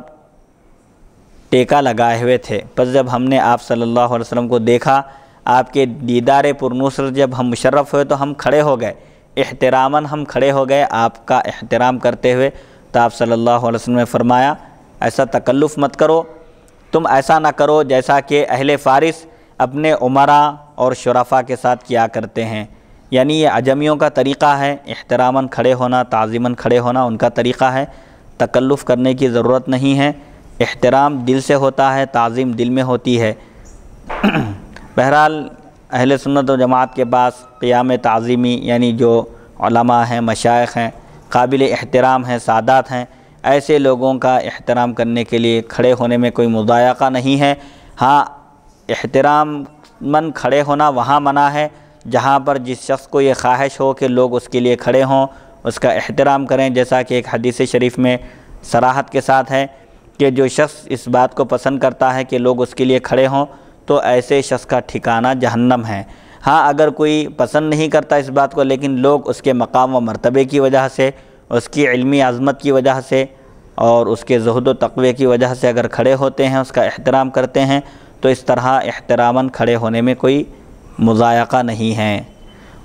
ٹیکا لگائے ہوئے تھے۔ پس جب ہم نے آپ صلی اللہ علیہ وسلم کو دیکھا، آپ کے دیدار پرنصر جب ہم مشرف ہوئے تو ہم کھڑے ہو گئے، احتراماً ہم کھڑے ہو گئے آپ کا احترام کرتے ہوئے۔ تو آپ صلی اللہ علیہ وسلم نے فرمایا ایسا تکلف مت کرو، تم ایسا نہ کرو جیسا کہ اہل فارس اپنے عمراء اور شرفاء کے ساتھ کیا کرتے ہیں، یعنی یہ عجمیوں کا طریقہ ہے، احتراماً کھڑے ہونا، تعظیماً کھڑے ہونا ان کا طریقہ ہے، تکلف کرنے کی ضرورت نہیں ہے، احترام دل سے ہوتا ہے، تعظیم دل میں ہوتی ہے۔ بہرحال اہل سنت و جماعت کے پاس قیام تعظیمی یعنی جو علماء ہیں، مشائخ ہیں، قابل احترام ہیں، سادات ہیں، ایسے لوگوں کا احترام کرنے کے لیے کھڑے ہونے میں کوئی مضائقہ نہیں ہے۔ ہاں احترام من کھڑے ہونا وہاں منع ہے جہاں پر جس شخص کو یہ خواہش ہو کہ لوگ اس کے لیے کھڑے ہوں، اس کا احترام کریں، جیسا کہ ایک حدیث شریف میں صراحت کے ساتھ ہے کہ جو شخص اس بات کو پسند کرتا ہے کہ لوگ اس کے لیے کھڑے ہوں تو ایسے شخص کا ٹھکانہ جہنم ہے۔ ہاں اگر کوئی پسند نہیں کرتا اس بات کو لیکن لوگ اس کے مقام و مرتبے کی وجہ سے، اس کی علمی عظمت کی وجہ سے اور اس کے زہد و تقوی کی وجہ سے اگر کھڑے ہوتے ہیں، اس کا احترام کرتے ہیں تو اس طرح احتراماً کھڑے ہونے میں کوئی مضائقہ نہیں ہے۔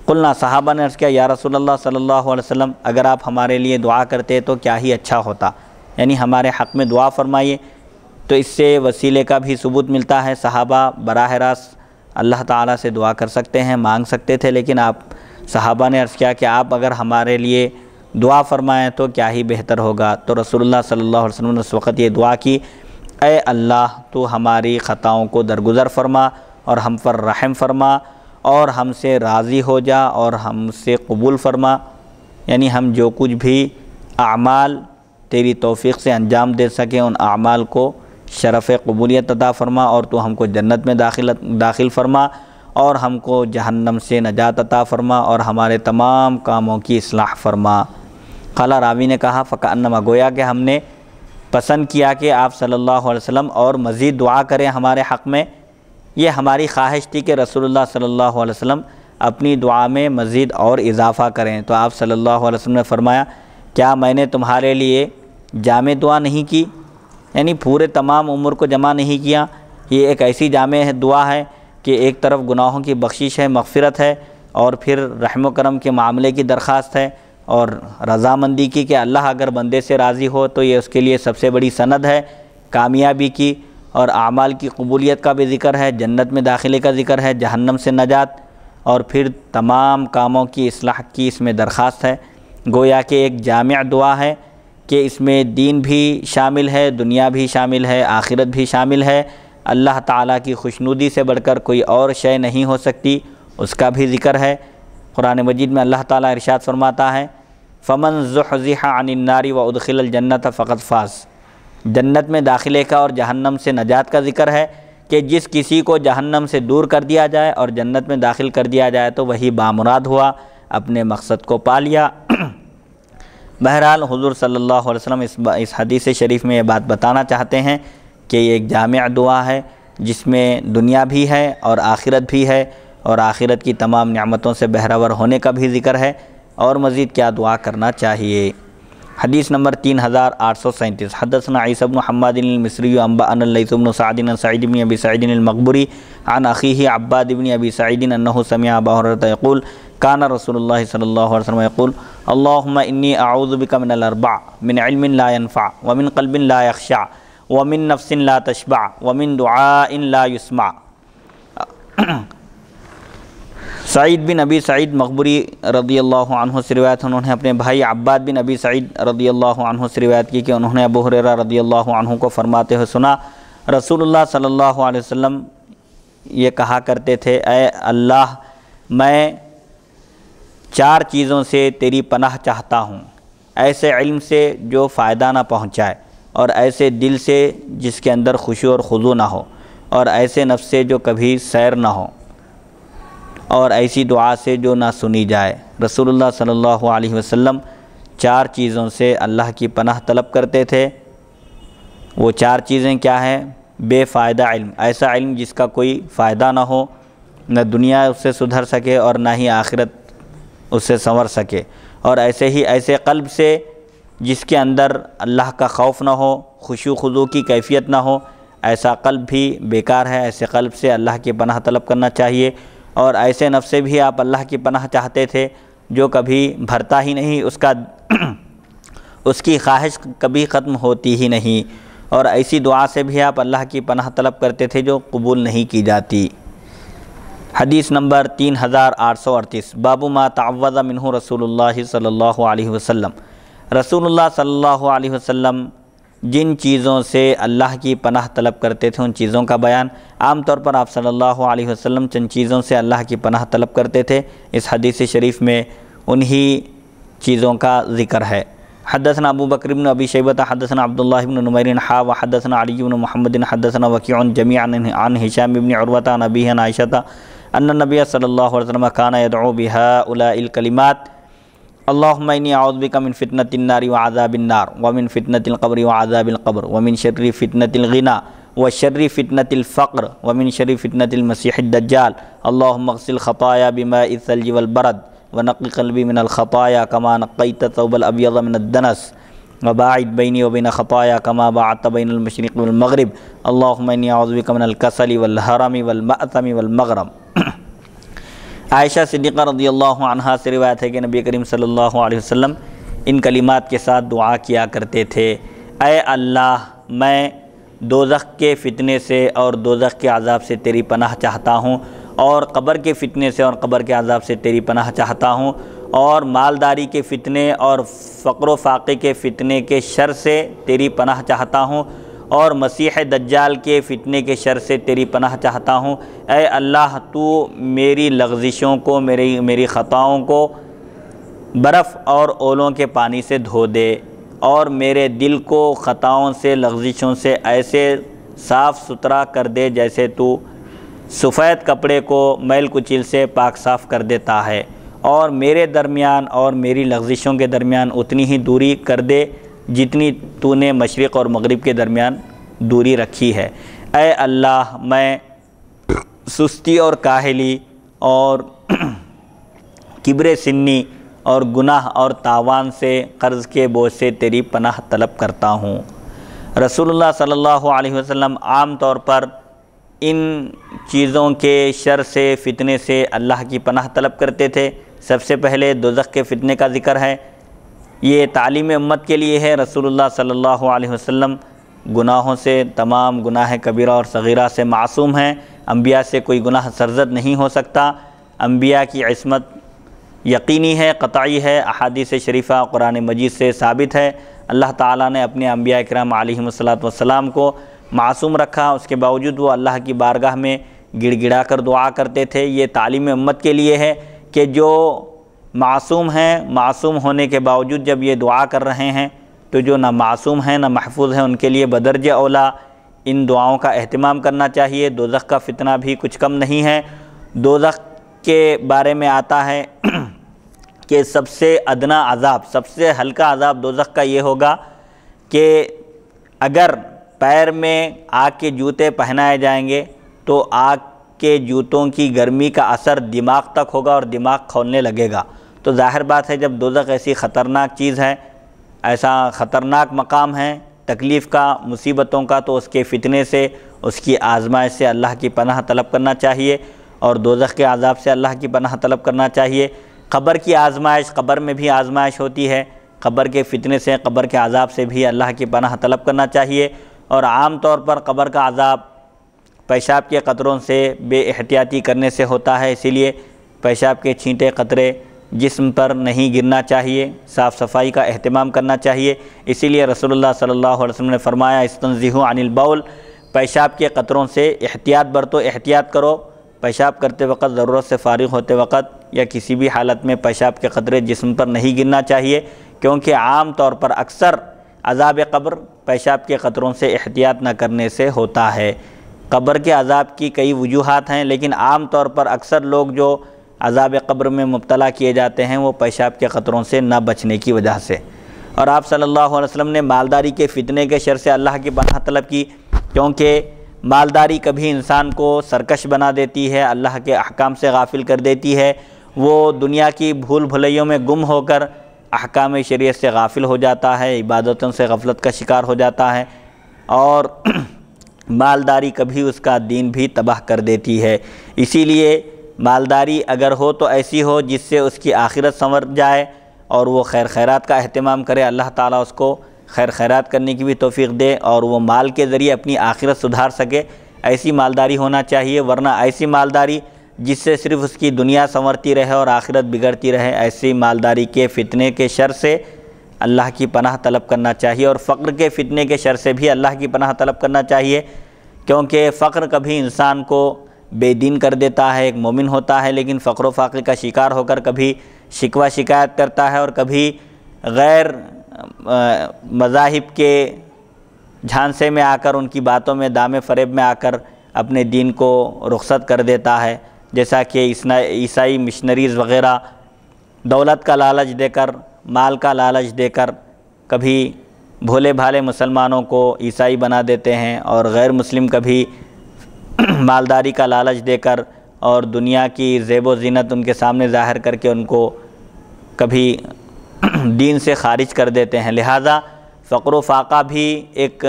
قلنا صحابہ نے عرض کیا یا رسول اللہ صلی اللہ علیہ وسلم اگر آپ ہمارے لیے دعا کرتے تو کیا ہی اچھا ہوتا، یعنی ہمارے حق میں دعا فرمائیے۔ تو اس سے وسیلے کا بھی ثبوت ملتا ہے، صحابہ براہ راست اللہ تعالیٰ سے دعا کر سکتے ہیں، مانگ سکتے تھے، لیکن صحابہ نے عرض کیا کہ آپ اگر ہمارے لیے دعا فرمائیں تو کیا ہی بہتر ہوگا۔ تو رسول اللہ صلی اللہ علیہ وسلم نے اس وقت یہ دعا کی اے اللہ تو ہماری خطاؤں کو درگزر فرما اور ہم پر رحم فرما اور ہم سے راضی ہو جا اور ہم سے قبول فرما، یعنی ہم جو کچھ بھی اعمال تیری توفیق سے انجام دے سکیں ان اعمال کو شرف قبولیت عطا فرما، اور تو ہم کو جنت میں داخل فرما، اور ہم کو جہنم سے نجات عطا فرما، اور ہمارے تمام کاموں کی اصلاح فرما۔ قال راوی نے کہا فکأنما، گویا کہ ہم نے پسند کیا کہ آپ صلی اللہ علیہ وسلم اور مزید دعا کریں ہمارے حق میں۔ یہ ہماری خواہش تھی کہ رسول اللہ صلی اللہ علیہ وسلم اپنی دعا میں مزید اور اضافہ کریں، تو آپ صلی اللہ علیہ وسلم نے فرمایا کیا میں نے تمہارے لیے جامع دعا نہیں کی، یعنی پورے تمام عمر کو جمع نہیں کیا؟ یہ ایک ایسی جامع دعا ہے کہ ایک طرف گناہوں کی بخشش ہے، مغفرت ہے، اور پھر رحم و کرم کے معاملے کی درخواست ہے، اور رضامندی کی کہ اللہ اگر بندے سے راضی ہو تو یہ اس کے لیے سب سے بڑی سند ہے کامیابی کی، اور اعمال کی قبولیت کا بھی ذکر ہے، جنت میں داخلے کا ذکر ہے، جہنم سے نجات، اور پھر تمام کاموں کی اصلاح کی اس میں درخواست ہے۔ گویا کہ ایک جامع دعا ہے کہ اس میں دین بھی شامل ہے، دنیا بھی شامل ہے، آخرت بھی شامل ہے، اللہ تعالیٰ کی خوشنودی سے بڑھ کر کوئی اور شے نہیں ہو سکتی، اس کا بھی ذکر ہے۔ قرآن مجید میں اللہ تعالیٰ ارشاد فرماتا ہے فَمَن زُحْزِحَ عَنِ النَّارِ وَأُدْخِلَ الْجَنَّةَ فَقَدْ فَازَ، جنت میں داخلے کا اور جہنم سے نجات کا ذکر ہے کہ جس کسی کو جہنم سے دور کر دیا جائے اور جنت میں داخل کر دیا جائے تو وہی بامراد ہوا، اپنے مقصد کو پا لیا۔ بہرحال حضور صلی اللہ علیہ وسلم اس حدیث شریف میں یہ بات بتانا چاہتے ہیں کہ یہ ایک جامع دعا ہے جس میں دنیا بھی ہے اور آخرت بھی ہے، اور آخرت کی تمام نعمتوں سے بہرور ہونے کا بھی ذکر ہے، اور مزید کیا دعا کرنا چاہیے۔ حدیث نمبر 3837 حدثنا عیسی بن حماد المصری انبأنا اللیث بن سعد عن سعید بن ابی سعید المقبری عن اخیہ عباد بن ابی سعید انہ سمع ابا ہریرہ یقول کان رسول اللہ صلی اللہ علیہ وسلم یقول اللہم انی اعوذ بک من الاربع من علم لا ينفع ومن قلب لا يخشع ومن نفس لا تشبع ومن دعاء لا يسمع۔ سعید بن ابی سعید مقبری رضی اللہ عنہ سے روایت، انہوں نے اپنے بھائی عباد بن ابی سعید رضی اللہ عنہ سے روایت کی کہ انہوں نے ابو ہریرہ رضی اللہ عنہ کو فرماتے ہوئے سنا رسول اللہ صلی اللہ علیہ وسلم یہ کہا کرتے تھے اے اللہ میں 4 چیزوں سے تیری پناہ چاہتا ہوں، ایسے علم سے جو فائدہ نہ پہنچائے، اور ایسے دل سے جس کے اندر خشوع اور خضوع نہ ہو، اور ایسے نفس سے جو کبھی سیر نہ ہو، اور ایسی دعا سے جو نہ سنی جائے۔ رسول اللہ صلی اللہ علیہ وسلم 4 چیزوں سے اللہ کی پناہ طلب کرتے تھے۔ وہ 4 چیزیں کیا ہیں؟ بے فائدہ علم، ایسا علم جس کا کوئی فائدہ نہ ہو، نہ دنیا اس سے سدھر سکے اور نہ ہی آخرت اس سے سنور سکے، اور ایسے قلب سے جس کے اندر اللہ کا خوف نہ ہو، خشوع خضوع کی کیفیت نہ ہو، ایسا قلب بھی بیکار ہے، ایسے قلب سے اللہ کی پناہ طلب کرنا چاہیے۔ اور ایسے نفس سے بھی آپ اللہ کی پناہ چاہتے تھے جو کبھی بھرتا ہی نہیں، اس کی خواہش کبھی ختم ہوتی ہی نہیں، اور ایسی دعا سے بھی آپ اللہ کی پناہ طلب کرتے تھے جو قبول نہیں کی جاتی۔ حدیث نمبر 3838 باب ما تعوذ منہ رسول اللہ صلی اللہ علیہ وسلم، رسول اللہ صلی اللہ علیہ وسلم جن چیزوں سے اللہ کی پناہ طلب کرتے تھے ان چیزوں کا بیان۔ عام طور پر آپ صلی اللہ علیہ وسلم چند چیزوں سے اللہ کی پناہ طلب کرتے تھے، اس حدیث شریف میں انہی چیزوں کا ذکر ہے۔ حدثنا ابو بکر بن ابی شیبہ حدثنا عبداللہ بن نمیر وحدثنا علی بن محمد حدثنا وکیع جميعا عن ہشام بن عروہ عن ابیہ عن عائشہ ان النبی صلی اللہ علیہ وسلم کان یدعو بهؤلاء الکلمات اللہم انی اعوذ بک من فتنة النار وعذاب النار ومن فتنة القبر وعذاب القبر ومن شر فتنة الغنى وشر فتنة الفقر ومن شر فتنة المسيح الدجال اللہم اغسل خطایا بماء الثلج والبرد ونقی قلبی من الخطایا کما نقیت الثوب الابیض من الدنس وباعد بینی وبین خطایا کما باعدت بین المشرق والمغرب اللہم انی اعوذ بک من الکسل والحرم والمأثم والمغرم۔ عائشہ صدیقہ رضی اللہ عنہا سے روایت ہے کہ نبی کریم صلی اللہ علیہ وسلم ان کلمات کے ساتھ دعا کیا کرتے تھے، اے اللہ میں دوزخ کے فتنے سے اور دوزخ کے عذاب سے تیری پناہ چاہتا ہوں، اور قبر کے فتنے سے اور قبر کے عذاب سے تیری پناہ چاہتا ہوں، اور مالداری کے فتنے اور فقر و فاقے کے فتنے کے شر سے تیری پناہ چاہتا ہوں، اور مسیح دجال کے فتنے کے شر سے تیری پناہ چاہتا ہوں۔ اے اللہ تو میری لغزشوں کو، میری خطاؤں کو برف اور اولوں کے پانی سے دھو دے، اور میرے دل کو خطاؤں سے، لغزشوں سے ایسے صاف ستھرا کر دے جیسے تو سفید کپڑے کو میل کچیل سے پاک صاف کر دیتا ہے، اور میرے درمیان اور میری لغزشوں کے درمیان اتنی ہی دوری کر دے جتنی تو نے مشرق اور مغرب کے درمیان دوری رکھی ہے۔ اے اللہ، میں سستی اور کاہلی اور کبر سنی اور گناہ اور تاوان سے، قرض کے بوجھ سے تیری پناہ طلب کرتا ہوں۔ رسول اللہ صلی اللہ علیہ وسلم عام طور پر ان چیزوں کے شر سے، فتنے سے اللہ کی پناہ طلب کرتے تھے۔ سب سے پہلے دوزخ کے فتنے کا ذکر ہے، یہ تعلیم امت کے لیے ہے۔ رسول اللہ صلی اللہ علیہ وسلم گناہوں سے، تمام گناہ کبیرہ اور صغیرہ سے معصوم ہیں۔ انبیاء سے کوئی گناہ سرزد نہیں ہو سکتا۔ انبیاء کی عصمت یقینی ہے، قطعی ہے، احادیث شریفہ قرآن مجید سے ثابت ہے۔ اللہ تعالیٰ نے اپنے انبیاء کرام علیہم الصلاۃ کو معصوم رکھا، اس کے باوجود وہ اللہ کی بارگاہ میں گڑ گڑا کر دعا کرتے تھے۔ یہ تعلیم امت کے لیے ہے کہ جو معصوم ہیں، معصوم ہونے کے باوجود جب یہ دعا کر رہے ہیں تو جو نہ معصوم ہیں نہ محفوظ ہیں ان کے لیے بدرجہ اولا ان دعاؤں کا اہتمام کرنا چاہیے۔ دوزخ کا فتنہ بھی کچھ کم نہیں ہے۔ دوزخ کے بارے میں آتا ہے کہ سب سے ادنا عذاب، سب سے ہلکا عذاب دوزخ کا یہ ہوگا کہ اگر پیر میں آگ کے جوتے پہنائے جائیں گے تو آگ کے جوتوں کی گرمی کا اثر دماغ تک ہوگا اور دماغ کھولنے لگے گا۔ تو ظاہر بات ہے جب دوزخ ایسی خطرناک چیز ہے، ایسا خطرناک مقام ہے تکلیف کا، مصیبتوں کا، تو اس کے فتنے سے، اس کی آزمائش سے اللہ کی پناہ طلب کرنا چاہیے، اور دوزخ کے عذاب سے اللہ کی پناہ طلب کرنا چاہیے۔ قبر کی آزمائش، قبر میں بھی آزمائش ہوتی ہے، قبر کے فتنے سے، قبر کے عذاب سے بھی اللہ کی پناہ طلب کرنا چاہیے۔ اور عام طور پر قبر کا عذاب پیشاب کے قطروں سے بے احتیاطی کرنے سے ہوتا ہے، اسی لیے پیشاب کے چھینٹے قطرے جسم پر نہیں گرنا چاہیے، صاف صفائی کا اہتمام کرنا چاہیے۔ اسی لیے رسول اللہ صلی اللہ علیہ وسلم نے فرمایا استنزہوا عن البول، پیشاب کے قطروں سے احتیاط برتو، احتیاط کرو۔ پیشاب کرتے وقت، ضرورت سے فارغ ہوتے وقت یا کسی بھی حالت میں پیشاب کے قطرے جسم پر نہیں گرنا چاہیے، کیونکہ عام طور پر اکثر عذاب قبر پیشاب کے قطروں سے احتیاط نہ کرنے سے ہوتا ہے۔ قبر کے عذاب کی کئی وجوہات ہیں، لیکن عام طور پر اکثر لوگ جو عذاب قبر میں مبتلا کیے جاتے ہیں وہ پیشاب کے قطروں سے نہ بچنے کی وجہ سے۔ اور آپ صلی اللہ علیہ وسلم نے مالداری کے فتنے کے شر سے اللہ کی پناہ طلب کی، کیونکہ مالداری کبھی انسان کو سرکش بنا دیتی ہے، اللہ کے احکام سے غافل کر دیتی ہے، وہ دنیا کی بھول بھلیوں میں گم ہو کر احکام شریعت سے غافل ہو جاتا ہے، عبادتوں سے غفلت کا شکار ہو جاتا ہے، اور مالداری کبھی اس کا دین بھی تباہ کر دیتی ہے۔ اسی لیے مالداری اگر ہو تو ایسی ہو جس سے اس کی آخرت سنور جائے اور وہ خیر خیرات کا اہتمام کرے، اللہ تعالیٰ اس کو خیر خیرات کرنے کی بھی توفیق دے اور وہ مال کے ذریعے اپنی آخرت سدھار سکے، ایسی مالداری ہونا چاہیے۔ ورنہ ایسی مالداری جس سے صرف اس کی دنیا سنورتی رہے اور آخرت بگڑتی رہے، ایسی مالداری کے فتنے کے شر سے اللہ کی پناہ طلب کرنا چاہیے، اور فقر کے فتنے کے شر سے بھی اللہ کی پناہ طلب کرنا چاہیے، کیونکہ فقر کبھی انسان کو بے دین کر دیتا ہے۔ ایک مومن ہوتا ہے لیکن فقر و فاقے کا شکار ہو کر کبھی شکوہ شکایت کرتا ہے اور کبھی غیر مذاہب کے جھانسے میں آ کر، ان کی باتوں میں دام فریب میں آ کر اپنے دین کو رخصت کر دیتا ہے، جیسا کہ عیسائی مشنریز وغیرہ دولت کا لالچ دے کر، مال کا لالچ دے کر کبھی بھولے بھالے مسلمانوں کو عیسائی بنا دیتے ہیں، اور غیر مسلم کبھی مالداری کا لالچ دے کر اور دنیا کی زیب و زینت ان کے سامنے ظاہر کر کے ان کو کبھی دین سے خارج کر دیتے ہیں۔ لہٰذا فقر و فاقہ بھی ایک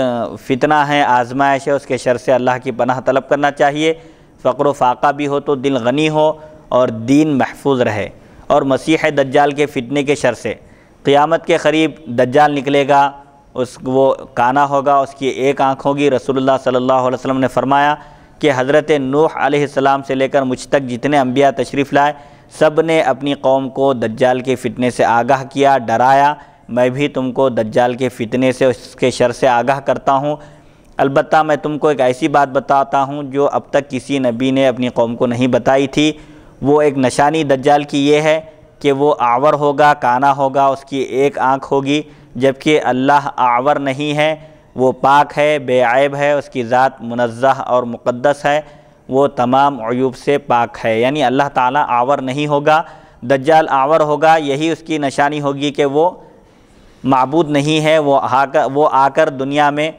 فتنہ ہے، آزمائش ہے، اس کے شر سے اللہ کی پناہ طلب کرنا چاہیے۔ فقر و فاقہ بھی ہو تو دل غنی ہو اور دین محفوظ رہے۔ اور مسیح دجال کے فتنے کے شر سے، قیامت کے قریب دجال نکلے گا، وہ کانا ہوگا، اس کی ایک آنکھ ہوگی۔ رسول اللہ صلی اللہ علیہ وسلم نے فرمایا کہ حضرت نوح علیہ السلام سے لے کر مجھ تک جتنے انبیاء تشریف لائے، سب نے اپنی قوم کو دجال کے فتنے سے آگاہ کیا، ڈرایا۔ میں بھی تم کو دجال کے فتنے سے، اس کے شر سے آگاہ کرتا ہوں۔ البتہ میں تم کو ایک ایسی بات بتاتا ہوں جو اب تک کسی نبی نے اپنی قوم کو نہیں بتائی تھی۔ وہ ایک نشانی دجال کی یہ ہے کہ وہ اعور ہوگا، کانا ہوگا، اس کی ایک آنکھ ہوگی، جبکہ اللہ اعور نہیں ہے، وہ پاک ہے، بے عیب ہے، اس کی ذات منزہ اور مقدس ہے، وہ تمام عیوب سے پاک ہے۔ یعنی اللہ تعالیٰ آور نہیں ہوگا، دجال آور ہوگا، یہی اس کی نشانی ہوگی کہ وہ معبود نہیں ہے۔ وہ آ کر دنیا میں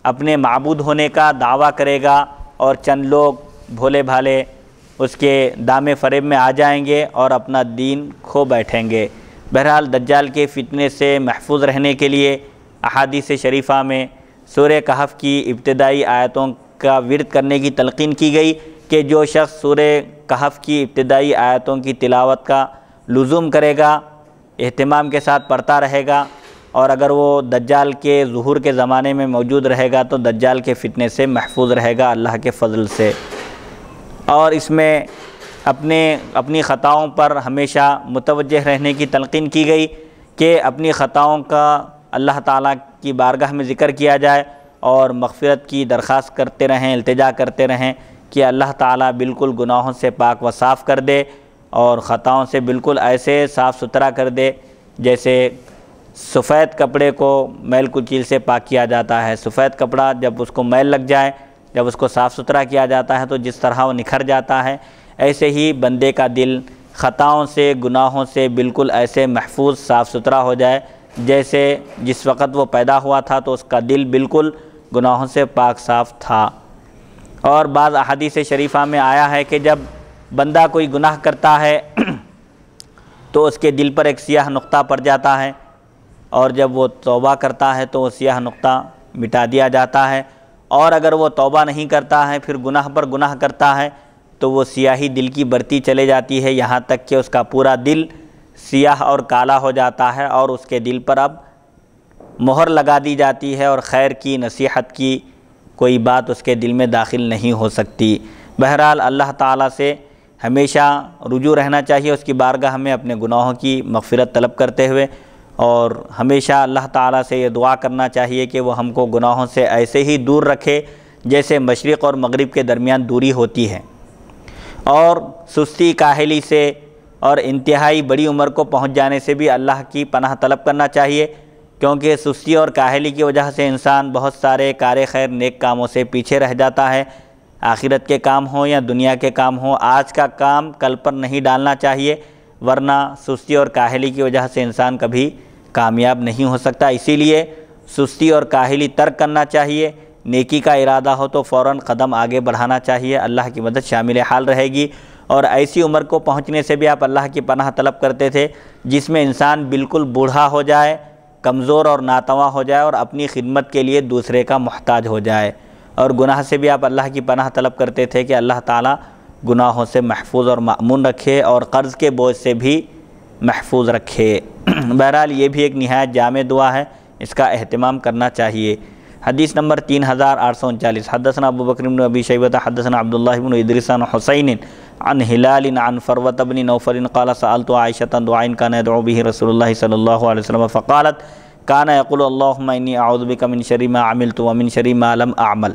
اپنے معبود ہونے کا دعویٰ کرے گا اور چند لوگ بھولے بھالے اس کے دام فریب میں آ جائیں گے اور اپنا دین کھو بیٹھیں گے۔ بہرحال دجال کے فتنے سے محفوظ رہنے کے لیے احادیث شریفہ میں سورہ کہف کی ابتدائی آیتوں کا ورد کرنے کی تلقین کی گئی کہ جو شخص سورہ کہف کی ابتدائی آیتوں کی تلاوت کا لزوم کرے گا، اہتمام کے ساتھ پڑھتا رہے گا، اور اگر وہ دجال کے ظہور کے زمانے میں موجود رہے گا تو دجال کے فتنے سے محفوظ رہے گا اللہ کے فضل سے۔ اور اس میں اپنی خطاؤں پر ہمیشہ متوجہ رہنے کی تلقین کی گئی کہ اپنی خطاؤں کا اللہ تعالیٰ کی بارگاہ میں ذکر کیا جائے اور مغفرت کی درخواست کرتے رہیں، التجا کرتے رہیں کہ اللہ تعالیٰ بالکل گناہوں سے پاک و صاف کر دے اور خطاؤں سے بالکل ایسے صاف ستھرا کر دے جیسے سفید کپڑے کو میل کچیل سے پاک کیا جاتا ہے۔ سفید کپڑا جب اس کو میل لگ جائے، جب اس کو صاف ستھرا کیا جاتا ہے تو جس طرح وہ نکھر جاتا ہے، ایسے ہی بندے کا دل خطاؤں سے، گناہوں سے بالکل ایسے محفوظ صاف ستھرا ہو جائے جیسے جس وقت وہ پیدا ہوا تھا تو اس کا دل بالکل گناہوں سے پاک صاف تھا۔ اور بعض احادیث شریفہ میں آیا ہے کہ جب بندہ کوئی گناہ کرتا ہے تو اس کے دل پر ایک سیاہ نقطہ پڑ جاتا ہے، اور جب وہ توبہ کرتا ہے تو وہ سیاہ نقطہ مٹا دیا جاتا ہے، اور اگر وہ توبہ نہیں کرتا ہے، پھر گناہ پر گناہ کرتا ہے تو وہ سیاہی دل کی بڑھتی چلے جاتی ہے یہاں تک کہ اس کا پورا دل سیاہ اور کالا ہو جاتا ہے، اور اس کے دل پر اب مہر لگا دی جاتی ہے اور خیر کی، نصیحت کی کوئی بات اس کے دل میں داخل نہیں ہو سکتی۔ بہرحال اللہ تعالیٰ سے ہمیشہ رجوع رہنا چاہیے، اس کی بارگاہ میں اپنے گناہوں کی مغفرت طلب کرتے ہوئے، اور ہمیشہ اللہ تعالیٰ سے یہ دعا کرنا چاہیے کہ وہ ہم کو گناہوں سے ایسے ہی دور رکھے جیسے مشرق اور مغرب کے درمیان دوری ہوتی ہے۔ اور سستی، کاہلی سے اور انتہائی بڑی عمر کو پہنچ جانے سے بھی اللہ کی پناہ طلب کرنا چاہیے، کیونکہ سستی اور کاہلی کی وجہ سے انسان بہت سارے کار خیر نیک کاموں سے پیچھے رہ جاتا ہے۔ آخرت کے کام ہوں یا دنیا کے کام ہوں، آج کا کام کل پر نہیں ڈالنا چاہیے، ورنہ سستی اور کاہلی کی وجہ سے انسان کبھی کامیاب نہیں ہو سکتا۔ اسی لیے سستی اور کاہلی ترک کرنا چاہیے، نیکی کا ارادہ ہو تو فوراً قدم آگے بڑھانا چاہیے، اللہ کی مدد شامل حال رہے گی۔ اور ایسی عمر کو پہنچنے سے بھی آپ اللہ کی پناہ طلب کرتے تھے جس میں انسان بالکل بوڑھا ہو جائے، کمزور اور ناتواں ہو جائے اور اپنی خدمت کے لیے دوسرے کا محتاج ہو جائے۔ اور گناہ سے بھی آپ اللہ کی پناہ طلب کرتے تھے کہ اللہ تعالیٰ گناہوں سے محفوظ اور مأمون رکھے اور قرض کے بوجھ سے بھی محفوظ رکھے۔ بہرحال یہ بھی ایک نہایت جامع دعا ہے، اس کا اہتمام کرنا چاہیے۔ حدیث نمبر 3839، حدثنا ابو بکر بن ابی شیبہ حدثنا عبداللہ بن ادریس عن حسین عن ہلال عن فروة بن نوفل قال سألت عائشة عن دعاء كان يدعو به رسول الله صلی اللہ علیہ وسلم فقالت كان يقول اللهم انی اعوذ بك من شر ما عملت ومن شر ما لم اعمل۔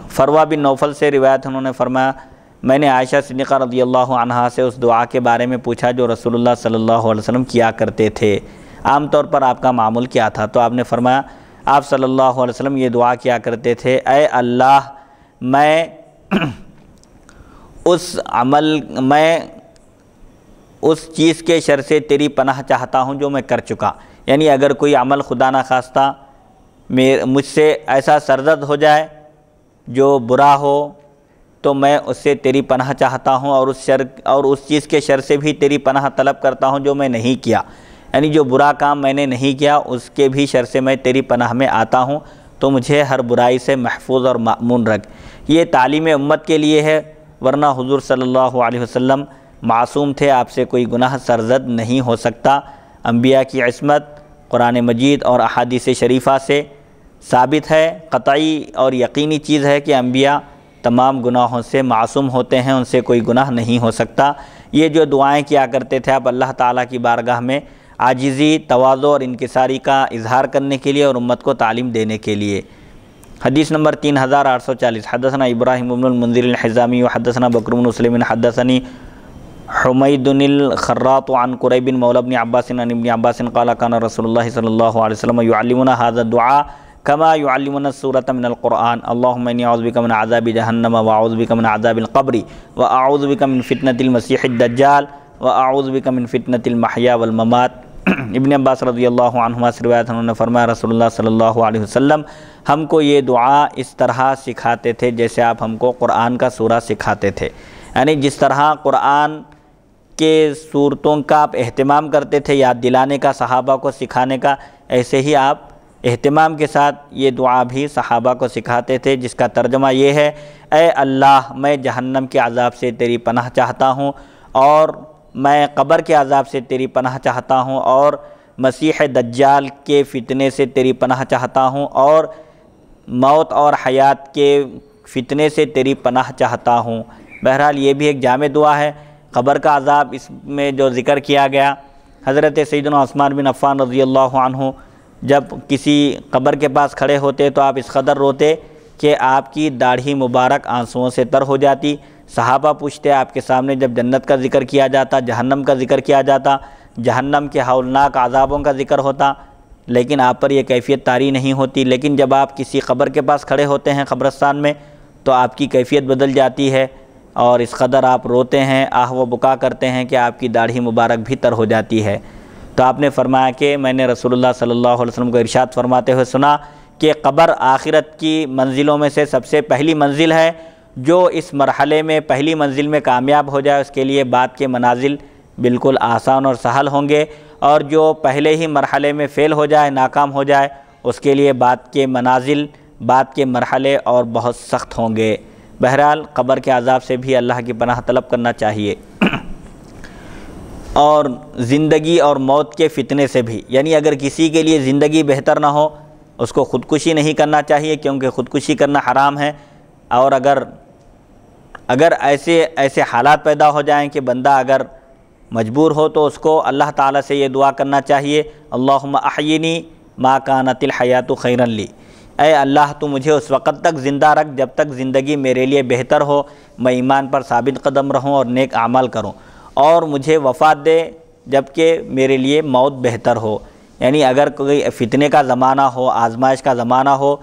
فروہ بن نوفل سے روایت انہوں نے فرمایا میں نے عائشہ صدیقہ رضی اللہ عنہا سے اس دعا کے بارے میں پوچھا جو رسول اللہ صلی اللہ علیہ وسلم کیا کرتے تھے، عام طور پر آپ کا معمول کیا تھا؟ تو آپ نے فرمایا آپ صلی اللہ علیہ وسلم یہ دعا کیا کرتے تھے، اے اللہ میں اس چیز کے شر سے تیری پناہ چاہتا ہوں جو میں کر چکا، یعنی اگر کوئی عمل خدا نخواستہ مجھ سے ایسا سرزد ہو جائے جو برا ہو تو میں اس سے تیری پناہ چاہتا ہوں، اور اس چیز کے شر سے بھی تیری پناہ طلب کرتا ہوں جو میں نہیں کیا، یعنی جو برا کام میں نے نہیں کیا اس کے بھی شر سے میں تیری پناہ میں آتا ہوں، تو مجھے ہر برائی سے محفوظ اور مأمون رکھ۔ یہ تعلیم امت کے لیے ہے، ورنہ حضور صلی اللہ علیہ وسلم معصوم تھے، آپ سے کوئی گناہ سرزد نہیں ہو سکتا۔ انبیاء کی عصمت قرآن مجید اور احادیث شریفہ سے ثابت ہے، قطعی اور یقینی چیز ہے کہ انبیاء تمام گناہوں سے معصوم ہوتے ہیں، ان سے کوئی گناہ نہیں ہو سکتا۔ یہ جو دعائیں کیا کرتے تھے آپ اللہ تعالیٰ کی بارگاہ میں عاجزی، تواضع اور انکساری کا اظہار کرنے کے لیے اور امت کو تعلیم دینے کے لیے۔ حدیث نمبر 3840، حدثنا ابراہیم بن المنذر الحزامی وحدثنا بکر بن مسلم حدثنی حمید الخراط عن قریب مولا ابن عباس عن ابن عباس قال كان رسول الله صلی اللہ علیہ وسلم يعلمنا هذا الدعاء كما يعلمنا السورة من القرآن اللهم إني أعوذ بك من عذاب جهنم وأعوذ بك من عذاب القبر وأعوذ بك من فتنة المسيح الدجال وأعوذ بك من فتنة المحيا والممات۔ ابن عباس رضی اللہ عنہما سے روایت انہوں نے فرمایا رسول اللہ صلی اللہ علیہ وسلم ہم کو یہ دعا اس طرح سکھاتے تھے جیسے آپ ہم کو قرآن کا سورہ سکھاتے تھے، یعنی جس طرح قرآن کے سورتوں کا آپ اہتمام کرتے تھے یاد دلانے کا، صحابہ کو سکھانے کا، ایسے ہی آپ اہتمام کے ساتھ یہ دعا بھی صحابہ کو سکھاتے تھے، جس کا ترجمہ یہ ہے: اے اللہ میں جہنم کے عذاب سے تیری پناہ چاہتا ہوں، اور میں قبر کے عذاب سے تیری پناہ چاہتا ہوں، اور مسیح دجال کے فتنے سے تیری پناہ چاہتا ہوں، اور موت اور حیات کے فتنے سے تیری پناہ چاہتا ہوں۔ بہرحال یہ بھی ایک جامع دعا ہے۔ قبر کا عذاب اس میں جو ذکر کیا گیا، حضرت سیدنا عثمان بن عفان رضی اللہ عنہ جب کسی قبر کے پاس کھڑے ہوتے تو آپ اس قدر روتے کہ آپ کی داڑھی مبارک آنسوؤں سے تر ہو جاتی۔ صحابہ پوچھتے آپ کے سامنے جب جنت کا ذکر کیا جاتا، جہنم کا ذکر کیا جاتا، جہنم کے ہولناک عذابوں کا ذکر ہوتا، لیکن آپ پر یہ کیفیت طاری نہیں ہوتی، لیکن جب آپ کسی قبر کے پاس کھڑے ہوتے ہیں قبرستان میں تو آپ کی کیفیت بدل جاتی ہے، اور اس قدر آپ روتے ہیں، آہ و بکا کرتے ہیں کہ آپ کی داڑھی مبارک بھی تر ہو جاتی ہے۔ تو آپ نے فرمایا کہ میں نے رسول اللہ صلی اللہ علیہ وسلم کو ارشاد فرماتے ہوئے سنا کہ قبر آخرت کی منزلوں میں سے سب سے پہلی منزل ہے، جو اس مرحلے میں پہلی منزل میں کامیاب ہو جائے اس کے لیے بعد کے منازل بالکل آسان اور سہل ہوں گے، اور جو پہلے ہی مرحلے میں فیل ہو جائے، ناکام ہو جائے، اس کے لیے بعد کے منازل، بعد کے مرحلے اور بہت سخت ہوں گے۔ بہرحال قبر کے عذاب سے بھی اللہ کی پناہ طلب کرنا چاہیے، اور زندگی اور موت کے فتنے سے بھی، یعنی اگر کسی کے لیے زندگی بہتر نہ ہو اس کو خودکشی نہیں کرنا چاہیے، کیونکہ خودکشی کرنا حرام ہے، اور اگر ایسے حالات پیدا ہو جائیں کہ بندہ اگر مجبور ہو تو اس کو اللہ تعالیٰ سے یہ دعا کرنا چاہیے: اللہم احیینی ما کانت الحیات خیرا لی، اے اللہ تو مجھے اس وقت تک زندہ رکھ جب تک زندگی میرے لیے بہتر ہو، میں ایمان پر ثابت قدم رہوں اور نیک اعمال کروں، اور مجھے وفات دے جب کہ میرے لیے موت بہتر ہو۔ یعنی اگر کوئی فتنے کا زمانہ ہو، آزمائش کا زمانہ ہو،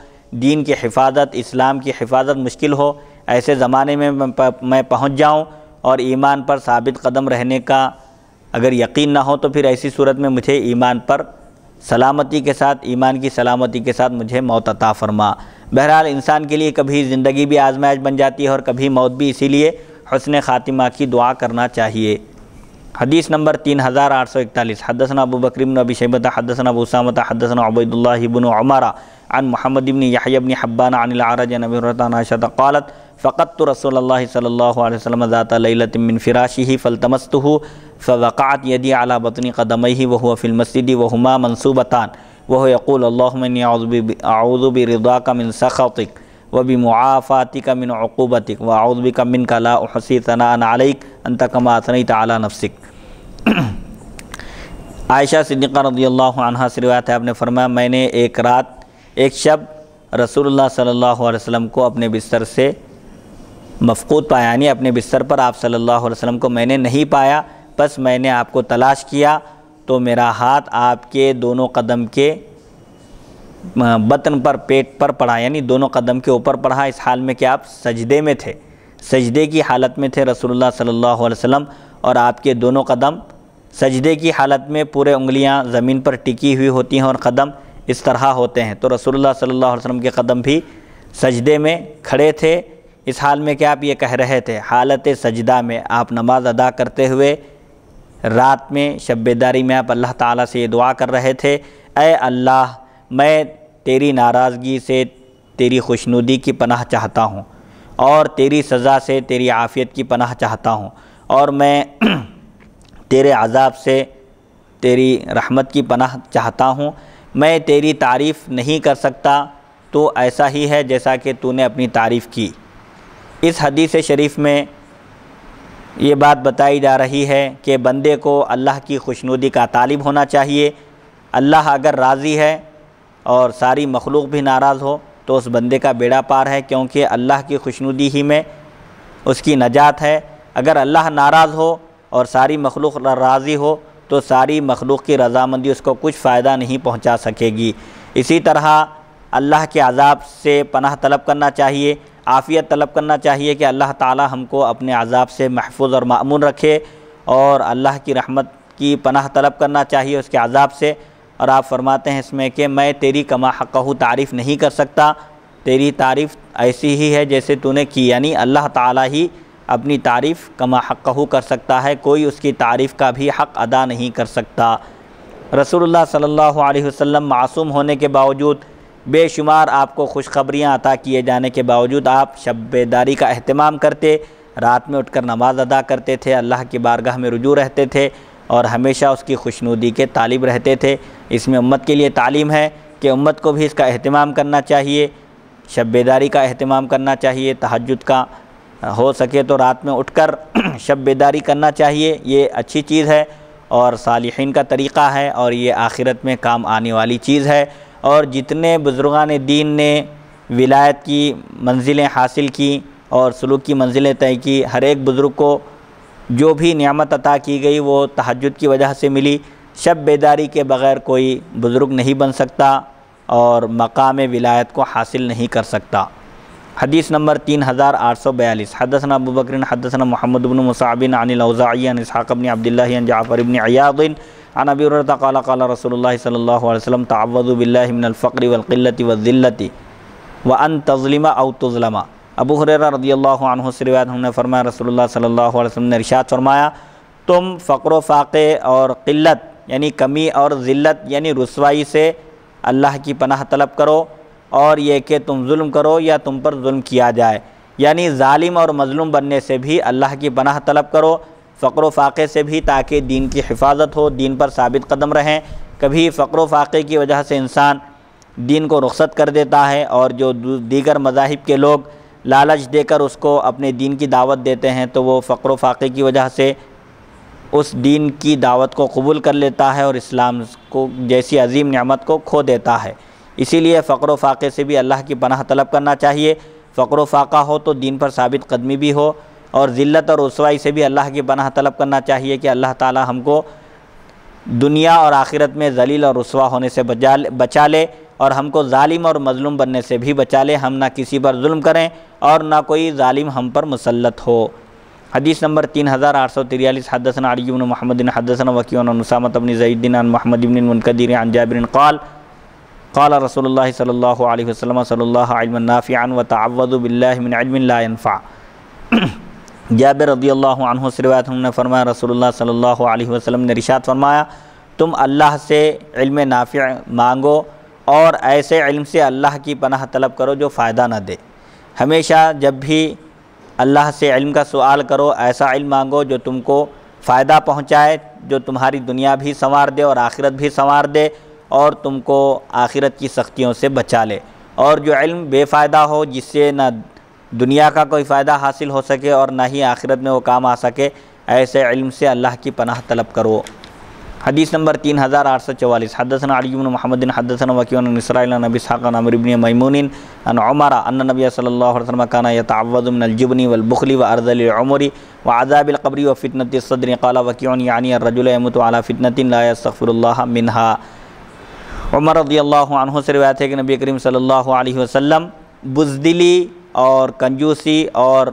دین کی حفاظت، اسلام کی حفاظت مشکل ہو، ایسے زمانے میں میں پہنچ جاؤں اور ایمان پر ثابت قدم رہنے کا اگر یقین نہ ہو تو پھر ایسی صورت میں مجھے ایمان پر سلامتی کے ساتھ، ایمان کی سلامتی کے ساتھ مجھے موت عطا فرما۔ بہرحال انسان کے لیے کبھی زندگی بھی آزمائش بن جاتی ہے اور کبھی موت بھی، اسی لیے حسن خاتمہ کی دعا کرنا چاہیے۔ حدیث نمبر 3841، حدثنا ابو بکر بن ابی شیبہ حدثنا ابو اسامہ حدثنا عبید اللہ بن عمر عن محمد بن یحیی بن حبان عن الاعرج عن ابی ہریرہ عن عائشہ قالت فقدت رسول اللہ صلی اللہ علیہ وسلم ذات لیلۃ من فراشہ فالتمسته فوقعت یدی علی بطن قدمیہ وهو فی المسجد وهما منصوبتان وهو يقول اللهم انی اعوذ برضاک من سخطک وبمعافاتک من عقوبتک واعوذ بک منک لا احصی ثناء علیک انت کما اثنیت علی نفسک۔ عائشہ صدیقہ رضی اللہ عنہا سے روایت ہے، آپ نے فرمایا میں نے ایک شب رسول اللہ صلی اللہ علیہ وسلم کو اپنے بستر سے مفقود پایا، یعنی اپنے بستر پر آپ صلی اللہ علیہ وسلم کو میں نے نہیں پایا، بس میں نے آپ کو تلاش کیا تو میرا ہاتھ آپ کے دونوں قدم کے بطن پر، پیٹ پر پڑا، یعنی دونوں قدم کے اوپر پڑا، اس حال میں کہ آپ سجدے میں تھے، سجدے کی حالت میں تھے رسول اللہ صلی اللہ علیہ وسلم، اور آپ کے دونوں قدم سجدے کی حالت میں پورے انگلیاں زمین پر ٹکی ہوئی ہوتی ہیں اور قدم اس طرح ہوتے ہیں، تو رسول اللہ صلی اللہ علیہ وسلم کے قدم بھی سجدے میں کھڑے تھے، اس حال میں کہ آپ یہ کہہ رہے تھے، حالت سجدہ میں آپ نماز ادا کرتے ہوئے رات میں شب بیداری میں آپ اللہ تعالیٰ سے یہ دعا کر رہے تھے: اے اللہ میں تیری ناراضگی سے تیری خوشنودی کی پناہ چاہتا ہوں، اور تیری سزا سے تیری عافیت کی پناہ چاہتا ہوں، اور میں تیرے عذاب سے تیری رحمت کی پناہ چاہتا ہوں، میں تیری تعریف نہیں کر سکتا، تو ایسا ہی ہے جیسا کہ تو نے اپنی تعریف کی۔ اس حدیث شریف میں یہ بات بتائی جا رہی ہے کہ بندے کو اللہ کی خوشنودی کا طالب ہونا چاہیے۔ اللہ اگر راضی ہے اور ساری مخلوق بھی ناراض ہو تو اس بندے کا بیڑا پار ہے، کیونکہ اللہ کی خوشنودی ہی میں اس کی نجات ہے۔ اگر اللہ ناراض ہو اور ساری مخلوق راضی ہو تو ساری مخلوق کی رضامندی اس کو کچھ فائدہ نہیں پہنچا سکے گی۔ اسی طرح اللہ کے عذاب سے پناہ طلب کرنا چاہیے، عافیت طلب کرنا چاہیے کہ اللہ تعالی ہم کو اپنے عذاب سے محفوظ اور مأمون رکھے، اور اللہ کی رحمت کی پناہ طلب کرنا چاہیے اس کے عذاب سے۔ اور آپ فرماتے ہیں اس میں کہ میں تیری کما حقہ تعریف نہیں کر سکتا، تیری تعریف ایسی ہی ہے جیسے تو نے کی، یعنی اللہ تعالی ہی اپنی تعریف کما حقہ کر سکتا ہے، کوئی اس کی تعریف کا بھی حق ادا نہیں کر سکتا۔ رسول اللہ صلی اللہ علیہ وسلم معصوم ہونے کے باوجود، بے شمار آپ کو خوشخبریاں عطا کیے جانے کے باوجود آپ شب بیداری کا اہتمام کرتے، رات میں اٹھ کر نماز ادا کرتے تھے، اللہ کی بارگاہ میں رجوع رہتے تھے اور ہمیشہ اس کی خوشنودی کے طالب رہتے تھے۔ اس میں امت کے لیے تعلیم ہے کہ امت کو بھی اس کا اہتمام کرنا چاہیے، شب بیداری کا اہتمام کرنا چاہیے، تہجد کا ہو سکے تو رات میں اٹھ کر شب بیداری کرنا چاہیے، یہ اچھی چیز ہے اور صالحین کا طریقہ ہے، اور یہ آخرت میں کام آنے والی چیز ہے۔ اور جتنے بزرگان دین نے ولایت کی منزلیں حاصل کی اور سلوک کی منزلیں طے کی، ہر ایک بزرگ کو جو بھی نعمت عطا کی گئی وہ تہجد کی وجہ سے ملی۔ شب بیداری کے بغیر کوئی بزرگ نہیں بن سکتا اور مقام ولایت کو حاصل نہیں کر سکتا۔ حدیث نمبر 3842، حدثنا ابو بکر حدثنا محمد بن مصعب عن الاوزاعی عن اسحاق بن عبداللہ عن جعفر بن عیاض عن ابی ہریرہ قال قال رسول اللہ صلی اللہ علیہ وسلم تعوذوا باللہ من الفقر والقلۃ والذلۃ وان تظلم او تظلم۔ ابو ہریرہ رضی اللہ عنہ سے روایت ہم نے فرمایا رسول اللہ صلی اللہ علیہ وسلم نے ارشاد فرمایا، تم فقر و فاقے اور قلت یعنی کمی اور ذلت یعنی رسوائی سے اللہ کی پناہ طلب کرو، اور یہ کہ تم ظلم کرو یا تم پر ظلم کیا جائے، یعنی ظالم اور مظلوم بننے سے بھی اللہ کی پناہ طلب کرو، فقر و فاقے سے بھی، تاکہ دین کی حفاظت ہو، دین پر ثابت قدم رہیں۔ کبھی فقر و فاقے کی وجہ سے انسان دین کو رخصت کر دیتا ہے، اور جو دیگر مذاہب کے لوگ لالچ دے کر اس کو اپنے دین کی دعوت دیتے ہیں تو وہ فقر و فاقے کی وجہ سے اس دین کی دعوت کو قبول کر لیتا ہے اور اسلام کو جیسی عظیم نعمت کو کھو دیتا ہے۔ اسی لیے فقر و فاقے سے بھی اللہ کی پناہ طلب کرنا چاہیے، فقر و فاقہ ہو تو دین پر ثابت قدمی بھی ہو، اور ذلت اور رسوائی سے بھی اللہ کی پناہ طلب کرنا چاہیے کہ اللہ تعالی ہم کو دنیا اور آخرت میں ذلیل اور رسوا ہونے سے بچا لے، اور ہم کو ظالم اور مظلوم بننے سے بھی بچا لے، ہم نہ کسی پر ظلم کریں اور نہ کوئی ظالم ہم پر مسلط ہو۔ حدیث نمبر 3843، حدثنا علی بن محمد حدثنا وکیع عن اسامہ بن زید عن محمد بن المنکدر عن جابر قال قال رسول اللہ صلی اللہ علیہ وسلم صلی اللہ علما نافعا وتعوذوا باللہ من علم لا ينفع۔ جابر رضی اللہ عنہ سے روایت ہم نے فرمایا رسول اللہ صلی اللہ علیہ وسلم نے ارشاد فرمایا، تم اللہ سے علم نافع مانگو اور ایسے علم سے اللہ کی پناہ طلب کرو جو فائدہ نہ دے۔ ہمیشہ جب بھی اللہ سے علم کا سوال کرو، ایسا علم مانگو جو تم کو فائدہ پہنچائے، جو تمہاری دنیا بھی سنوار دے اور آخرت بھی سنوار دے، اور تم کو آخرت کی سختیوں سے بچا لے۔ اور جو علم بے فائدہ ہو، جس سے نہ دنیا کا کوئی فائدہ حاصل ہو سکے اور نہ ہی آخرت میں وہ کام آ سکے، ایسے علم سے اللہ کی پناہ طلب کرو۔ حدیث نمبر 3844، حدثنا علی بن محمد حدثنا وکیع عن اسرائیل عن ابی اسحاق عن عمرو بن میمون عن عمر ان النبی صلی اللہ علیہ وسلم کان یتعوذ من الجبن والبخل وارذل العمر وعذاب القبر وفتنة الصدر قال وکیع یعنی الرجل يموت على فتنة لا يستغفر اللہ منها۔ عمر رضی اللہ عنہ سے روایت ہے کہ نبی کریم صلی اللہ علیہ وسلم بزدلی اور کنجوسی اور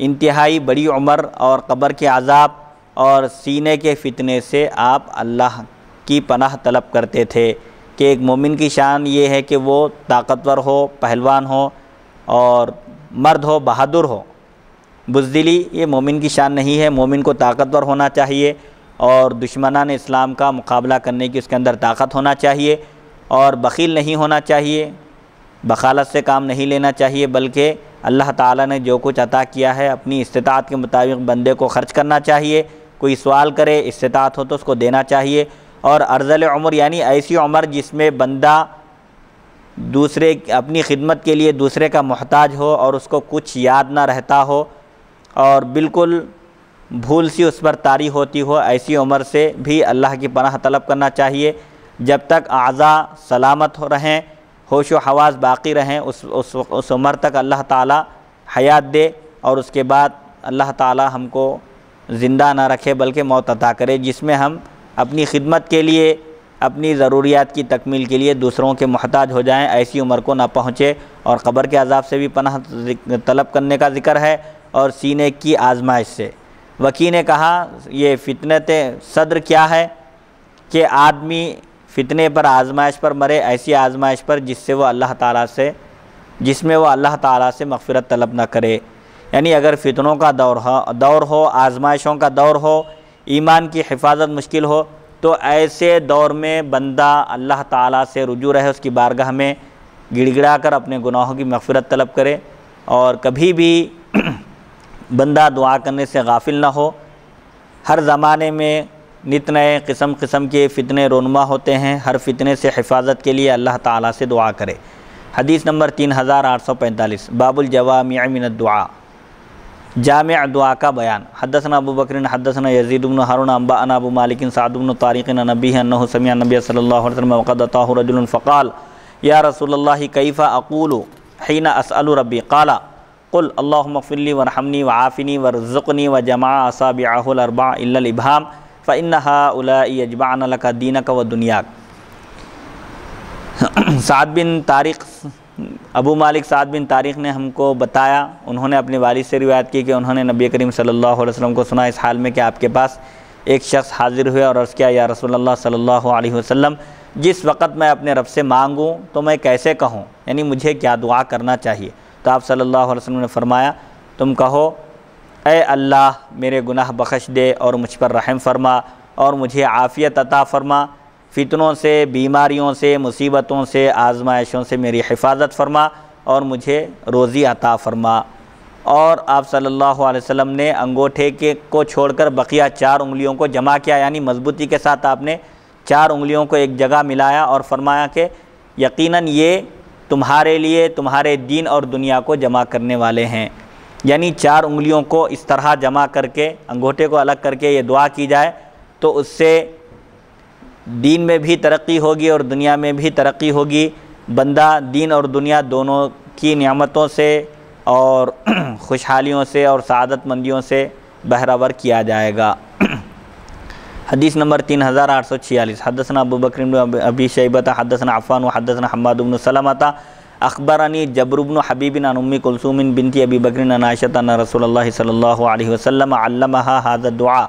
انتہائی بڑی عمر اور قبر کے عذاب اور سینے کے فتنے سے آپ اللہ کی پناہ طلب کرتے تھے کہ ایک مومن کی شان یہ ہے کہ وہ طاقتور ہو، پہلوان ہو اور مرد ہو، بہادر ہو۔ بزدلی یہ مومن کی شان نہیں ہے، مومن کو طاقتور ہونا چاہیے اور دشمنان اسلام کا مقابلہ کرنے کی اس کے اندر طاقت ہونا چاہیے، اور بخیل نہیں ہونا چاہیے، بخالت سے کام نہیں لینا چاہیے، بلکہ اللہ تعالیٰ نے جو کچھ عطا کیا ہے اپنی استطاعت کے مطابق بندے کو خرچ کرنا چاہیے۔ کوئی سوال کرے، استطاعت ہو تو اس کو دینا چاہیے۔ اور ارذل عمر یعنی ایسی عمر جس میں بندہ دوسرے اپنی خدمت کے لیے دوسرے کا محتاج ہو اور اس کو کچھ یاد نہ رہتا ہو اور بالکل بھول سی اس پر طاری ہوتی ہو، ایسی عمر سے بھی اللہ کی پناہ طلب کرنا چاہیے۔ جب تک اعضاء سلامت رہیں، ہوش و حواس باقی رہیں، اس عمر تک اللہ تعالیٰ حیات دے، اور اس کے بعد اللہ تعالیٰ ہم کو زندہ نہ رکھے بلکہ موت عطا کرے، جس میں ہم اپنی خدمت کے لیے اپنی ضروریات کی تکمیل کے لیے دوسروں کے محتاج ہو جائیں، ایسی عمر کو نہ پہنچے، اور قبر کے عذاب سے بھی پناہ طلب کرنے کا ذکر ہے، اور سینے کی آزمائش سے۔ وکی نے کہا یہ فتنت صدر کیا ہے کہ آدمی فتنے پر، آزمائش پر مرے، ایسی آزمائش پر جس میں وہ اللہ تعالیٰ سے مغفرت طلب نہ کرے۔ یعنی اگر فتنوں کا دور ہو، آزمائشوں کا دور ہو، ایمان کی حفاظت مشکل ہو، تو ایسے دور میں بندہ اللہ تعالیٰ سے رجوع رہے، اس کی بارگاہ میں گڑ گڑا کر اپنے گناہوں کی مغفرت طلب کرے، اور کبھی بھی بندہ دعا کرنے سے غافل نہ ہو۔ ہر زمانے میں نت نئے قسم کے فتنے رونما ہوتے ہیں، ہر فتنے سے حفاظت کے لیے اللہ تعالیٰ سے دعا کرے۔ حدیث نمبر 3845، باب الجوامع من الدعاء، جامع دعا کا بیان۔ حدثنا ابو بکر حدثنا یزید بن ہارون انبانا ابو مالک سعد بن طارق عن ابیہ انہ سمع النبی صلی اللہ علیہ وسلم وقد اتاه رجل فقال یا رسول اللہ کیف اقول حین اسأل ربی قال قل اللهم اغفر لي وارحمني وعافني وارزقني وجمع اصابعه الاربع الا الابهام فان هؤلاء يجمعن لك دينك ودنياك۔ سعد بن طارق، ابو مالک سعد بن طارق نے ہم کو بتایا، انہوں نے اپنے والد سے روایت کی کہ انہوں نے نبی کریم صلی اللہ علیہ وسلم کو سنا اس حال میں کہ آپ کے پاس ایک شخص حاضر ہوئے اور عرض کیا، یا رسول اللہ صلی اللہ علیہ وسلم جس وقت میں اپنے رب سے مانگوں تو میں کیسے کہوں، یعنی مجھے کیا دعا کرنا چاہیے؟ تو آپ صلی اللہ علیہ وسلم نے فرمایا، تم کہو اے اللہ میرے گناہ بخش دے اور مجھ پر رحم فرما اور مجھے عافیت عطا فرما، فتنوں سے، بیماریوں سے، مصیبتوں سے، آزمائشوں سے میری حفاظت فرما اور مجھے روزی عطا فرما۔ اور آپ صلی اللہ علیہ وسلم نے انگوٹھے کو چھوڑ کر بقیہ 4 انگلیوں کو جمع کیا، یعنی مضبوطی کے ساتھ آپ نے 4 انگلیوں کو ایک جگہ ملایا اور فرمایا کہ یقیناً یہ تمہارے لیے تمہارے دین اور دنیا کو جمع کرنے والے ہیں۔ یعنی 4 انگلیوں کو اس طرح جمع کر کے، انگوٹھے کو الگ کر کے یہ دعا کی جائے تو اس سے دین میں بھی ترقی ہوگی اور دنیا میں بھی ترقی ہوگی، بندہ دین اور دنیا دونوں کی نعمتوں سے اور خوشحالیوں سے اور سعادت مندیوں سے بہرہور کیا جائے گا۔ حدیث نمبر 3846، حدثنا ابو بکر بن ابی شیبہ حدثنا عفان وحدثنا حماد بن سلمۃ اخبرنی جبر بن حبیب عن ام کلثوم بنت ابی بکر عن عائشہ ان رسول اللہ صلی اللہ علیہ وسلم علمها هذا الدعاء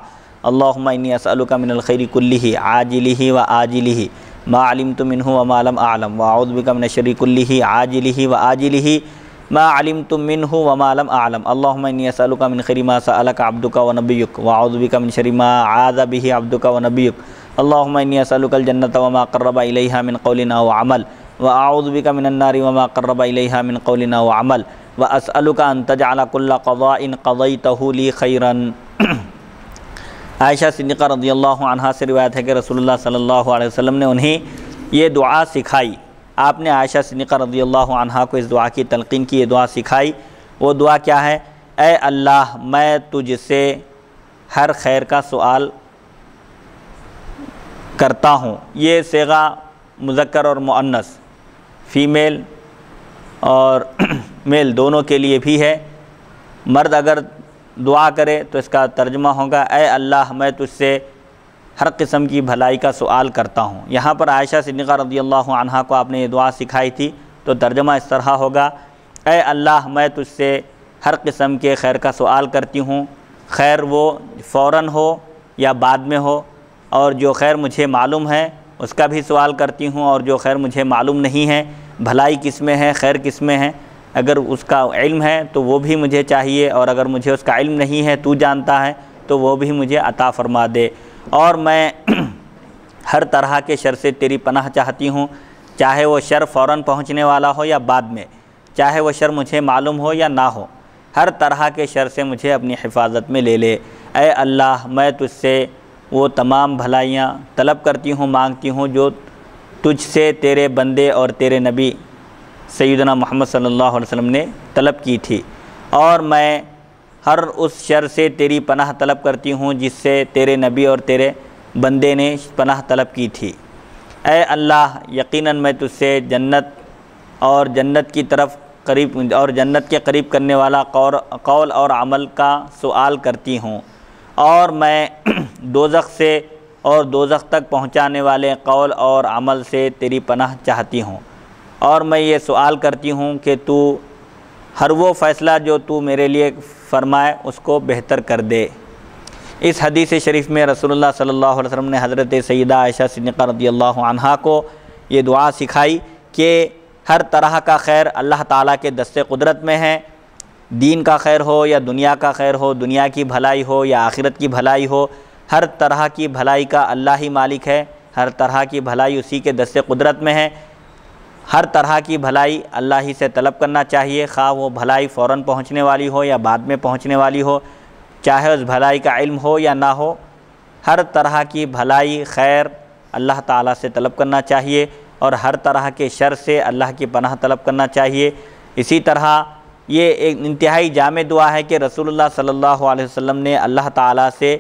اللهم انی اسألک من الخیر کلہ عاجلہ وآجلہ ما علمت منہ وما لم اعلم واعوذ بک من الشر کلہ عاجلہ وآجلہ ما علمت منہ وما لم اعلم اللهم انی اسألک من خیر ما سألک عبدک ونبیک واعوذ بک من شر ما عاذ به عبدک ونبیک اللهم انی اسألک الجنۃ وما قرب الیہا من قول او عمل واعوذ بک من النار وما قرب الیہا من قول او عمل واسألک ان تجعل کل قضاء قضیتہ لی خیرا۔ عائشہ صدیقہ رضی اللہ عنہا سے روایت ہے کہ رسول اللہ صلی اللہ علیہ وسلم نے انہیں یہ دعا سکھائی۔ آپ نے عائشہ صدیقہ رضی اللہ عنہا کو اس دعا کی تلقین کی، یہ دعا سکھائی۔ وہ دعا کیا ہے؟ اے اللہ میں تجھ سے ہر خیر کا سوال کرتا ہوں۔ یہ صیغہ مذکر اور مؤنث، فیمیل اور میل دونوں کے لیے بھی ہے۔ مرد اگر دعا کرے تو اس کا ترجمہ ہوگا اے اللہ میں تجھ سے ہر قسم کی بھلائی کا سوال کرتا ہوں۔ یہاں پر عائشہ صدیقہ رضی اللہ عنہا کو آپ نے یہ دعا سکھائی تھی، تو ترجمہ اس طرح ہوگا اے اللہ میں تجھ سے ہر قسم کے خیر کا سوال کرتی ہوں، خیر وہ فوراً ہو یا بعد میں ہو، اور جو خیر مجھے معلوم ہے اس کا بھی سوال کرتی ہوں، اور جو خیر مجھے معلوم نہیں ہے، بھلائی کس میں ہے، خیر کس میں ہے، اگر اس کا علم ہے تو وہ بھی مجھے چاہیے، اور اگر مجھے اس کا علم نہیں ہے تو جانتا ہے تو وہ بھی مجھے عطا فرما دے۔ اور میں ہر طرح کے شر سے تیری پناہ چاہتی ہوں، چاہے وہ شر فوراً پہنچنے والا ہو یا بعد میں، چاہے وہ شر مجھے معلوم ہو یا نہ ہو، ہر طرح کے شر سے مجھے اپنی حفاظت میں لے لے۔ اے اللہ میں تجھ سے وہ تمام بھلائیاں طلب کرتی ہوں، مانگتی ہوں جو تجھ سے تیرے بندے اور تیرے نبی سیدنا محمد صلی اللہ علیہ وسلم نے طلب کی تھی، اور میں ہر اس شر سے تیری پناہ طلب کرتی ہوں جس سے تیرے نبی اور تیرے بندے نے پناہ طلب کی تھی۔ اے اللہ یقیناً میں تجھ سے جنت اور جنت کی طرف قریب اور جنت کے قریب کرنے والا قول اور عمل کا سوال کرتی ہوں، اور میں دوزخ سے اور دوزخ تک پہنچانے والے قول اور عمل سے تیری پناہ چاہتی ہوں، اور میں یہ سوال کرتی ہوں کہ تو ہر وہ فیصلہ جو تو میرے لیے فرمائے اس کو بہتر کر دے۔ اس حدیث شریف میں رسول اللہ صلی اللہ علیہ وسلم نے حضرت سیدہ عائشہ صدیقہ رضی اللہ عنہا کو یہ دعا سکھائی کہ ہر طرح کا خیر اللہ تعالیٰ کے دست قدرت میں ہے، دین کا خیر ہو یا دنیا کا خیر ہو، دنیا کی بھلائی ہو یا آخرت کی بھلائی ہو، ہر طرح کی بھلائی کا اللہ ہی مالک ہے، ہر طرح کی بھلائی اسی کے دست قدرت میں ہے، ہر طرح کی بھلائی اللہ ہی سے طلب کرنا چاہیے، خواہ وہ بھلائی فوراً پہنچنے والی ہو یا بعد میں پہنچنے والی ہو، چاہے اس بھلائی کا علم ہو یا نہ ہو، ہر طرح کی بھلائی خیر اللہ تعالیٰ سے طلب کرنا چاہیے، اور ہر طرح کے شر سے اللہ کی پناہ طلب کرنا چاہیے۔ اسی طرح یہ ایک انتہائی جامع دعا ہے کہ رسول اللہ صلی اللہ علیہ وسلم نے اللہ تعالیٰ سے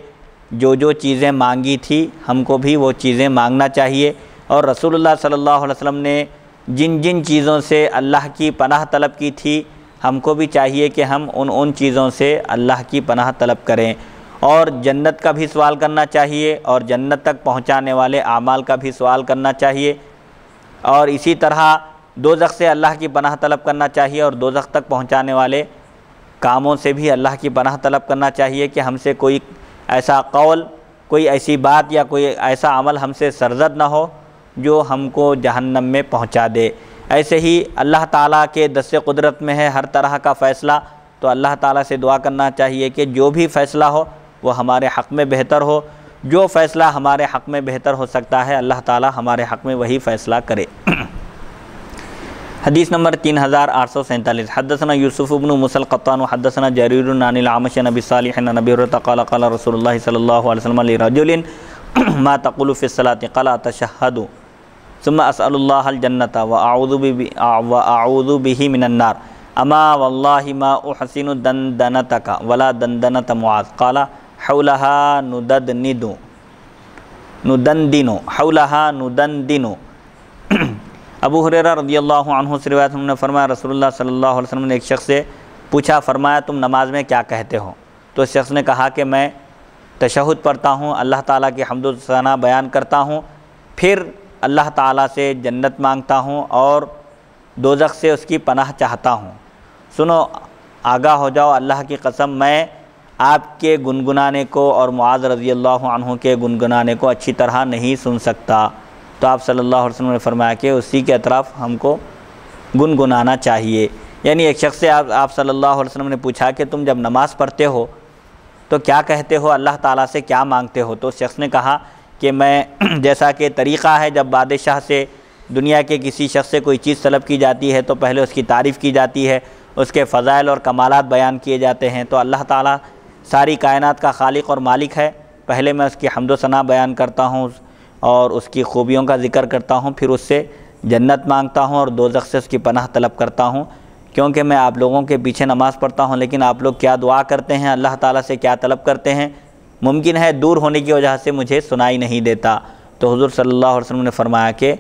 جو جو چیزیں مانگی تھی ہم کو بھی وہ چیزیں مانگنا چاہیے، اور رسول اللہ صلی اللہ علیہ وسلم نے جن جن چیزوں سے اللہ کی پناہ طلب کی تھی ہم کو بھی چاہیے کہ ہم ان چیزوں سے اللہ کی پناہ طلب کریں، اور جنت کا بھی سوال کرنا چاہیے، اور جنت تک پہنچانے والے اعمال کا بھی سوال کرنا چاہیے، اور اسی طرح دوزخ سے اللہ کی پناہ طلب کرنا چاہیے، اور دوزخ تک پہنچانے والے کاموں سے بھی اللہ کی پناہ طلب کرنا چاہیے کہ ہم سے کوئی ایسا قول، کوئی ایسی بات یا کوئی ایسا عمل ہم سے سرزد نہ ہو جو ہم کو جہنم میں پہنچا دے۔ ایسے ہی اللہ تعالیٰ کے دست قدرت میں ہے ہر طرح کا فیصلہ، تو اللہ تعالیٰ سے دعا کرنا چاہیے کہ جو بھی فیصلہ ہو وہ ہمارے حق میں بہتر ہو، جو فیصلہ ہمارے حق میں بہتر ہو سکتا ہے اللہ تعالیٰ ہمارے حق میں وہی فیصلہ کرے۔ حدیث نمبر 3847 حدثنا یوسف بن موسى القطان حدثنا جرير عن الأعمش عن ابي صالح عن ابي هريرة قال قال رسول الله صلى الله عليه وسلم لرجل ما تقول في الصلاة قال أتشهد ثم أسأل الله الجنة وأعوذ به من النار أما والله ما أحسن دندنتك ولا دندنة معاذ قال حولها ندندن حولها ندندن۔ ابو ہریرہ رضی اللہ عنہ سے روایت نے فرمایا رسول اللہ صلی اللہ علیہ وسلم نے ایک شخص سے پوچھا، فرمایا تم نماز میں کیا کہتے ہو؟ تو اس شخص نے کہا کہ میں تشہد پڑھتا ہوں، اللہ تعالیٰ کی حمد و ثنا بیان کرتا ہوں، پھر اللہ تعالیٰ سے جنت مانگتا ہوں اور دوزخ سے اس کی پناہ چاہتا ہوں۔ سنو، آگاہ ہو جاؤ، اللہ کی قسم میں آپ کے گنگنانے کو اور معاذ رضی اللہ عنہ کے گنگنانے کو اچھی طرح نہیں سن سکتا۔ تو آپ صلی اللہ علیہ وسلم نے فرمایا کہ اسی کے اطراف ہم کو گنگنانا چاہیے۔ یعنی ایک شخص سے آپ صلی اللہ علیہ وسلم نے پوچھا کہ تم جب نماز پڑھتے ہو تو کیا کہتے ہو، اللہ تعالیٰ سے کیا مانگتے ہو؟ تو اس شخص نے کہا کہ میں جیسا کہ طریقہ ہے جب بادشاہ سے دنیا کے کسی شخص سے کوئی چیز طلب کی جاتی ہے تو پہلے اس کی تعریف کی جاتی ہے، اس کے فضائل اور کمالات بیان کیے جاتے ہیں، تو اللہ تعالیٰ ساری کائنات کا خالق اور مالک ہے، پہلے میں اس کی حمد و ثنا بیان کرتا ہوں اور اس کی خوبیوں کا ذکر کرتا ہوں، پھر اس سے جنت مانگتا ہوں اور دوزخ سے اس کی پناہ طلب کرتا ہوں، کیونکہ میں آپ لوگوں کے پیچھے نماز پڑھتا ہوں لیکن آپ لوگ کیا دعا کرتے ہیں، اللہ تعالیٰ سے کیا طلب کرتے ہیں، ممکن ہے دور ہونے کی وجہ سے مجھے سنائی نہیں دیتا۔ تو حضور صلی اللہ علیہ وسلم نے فرمایا کہ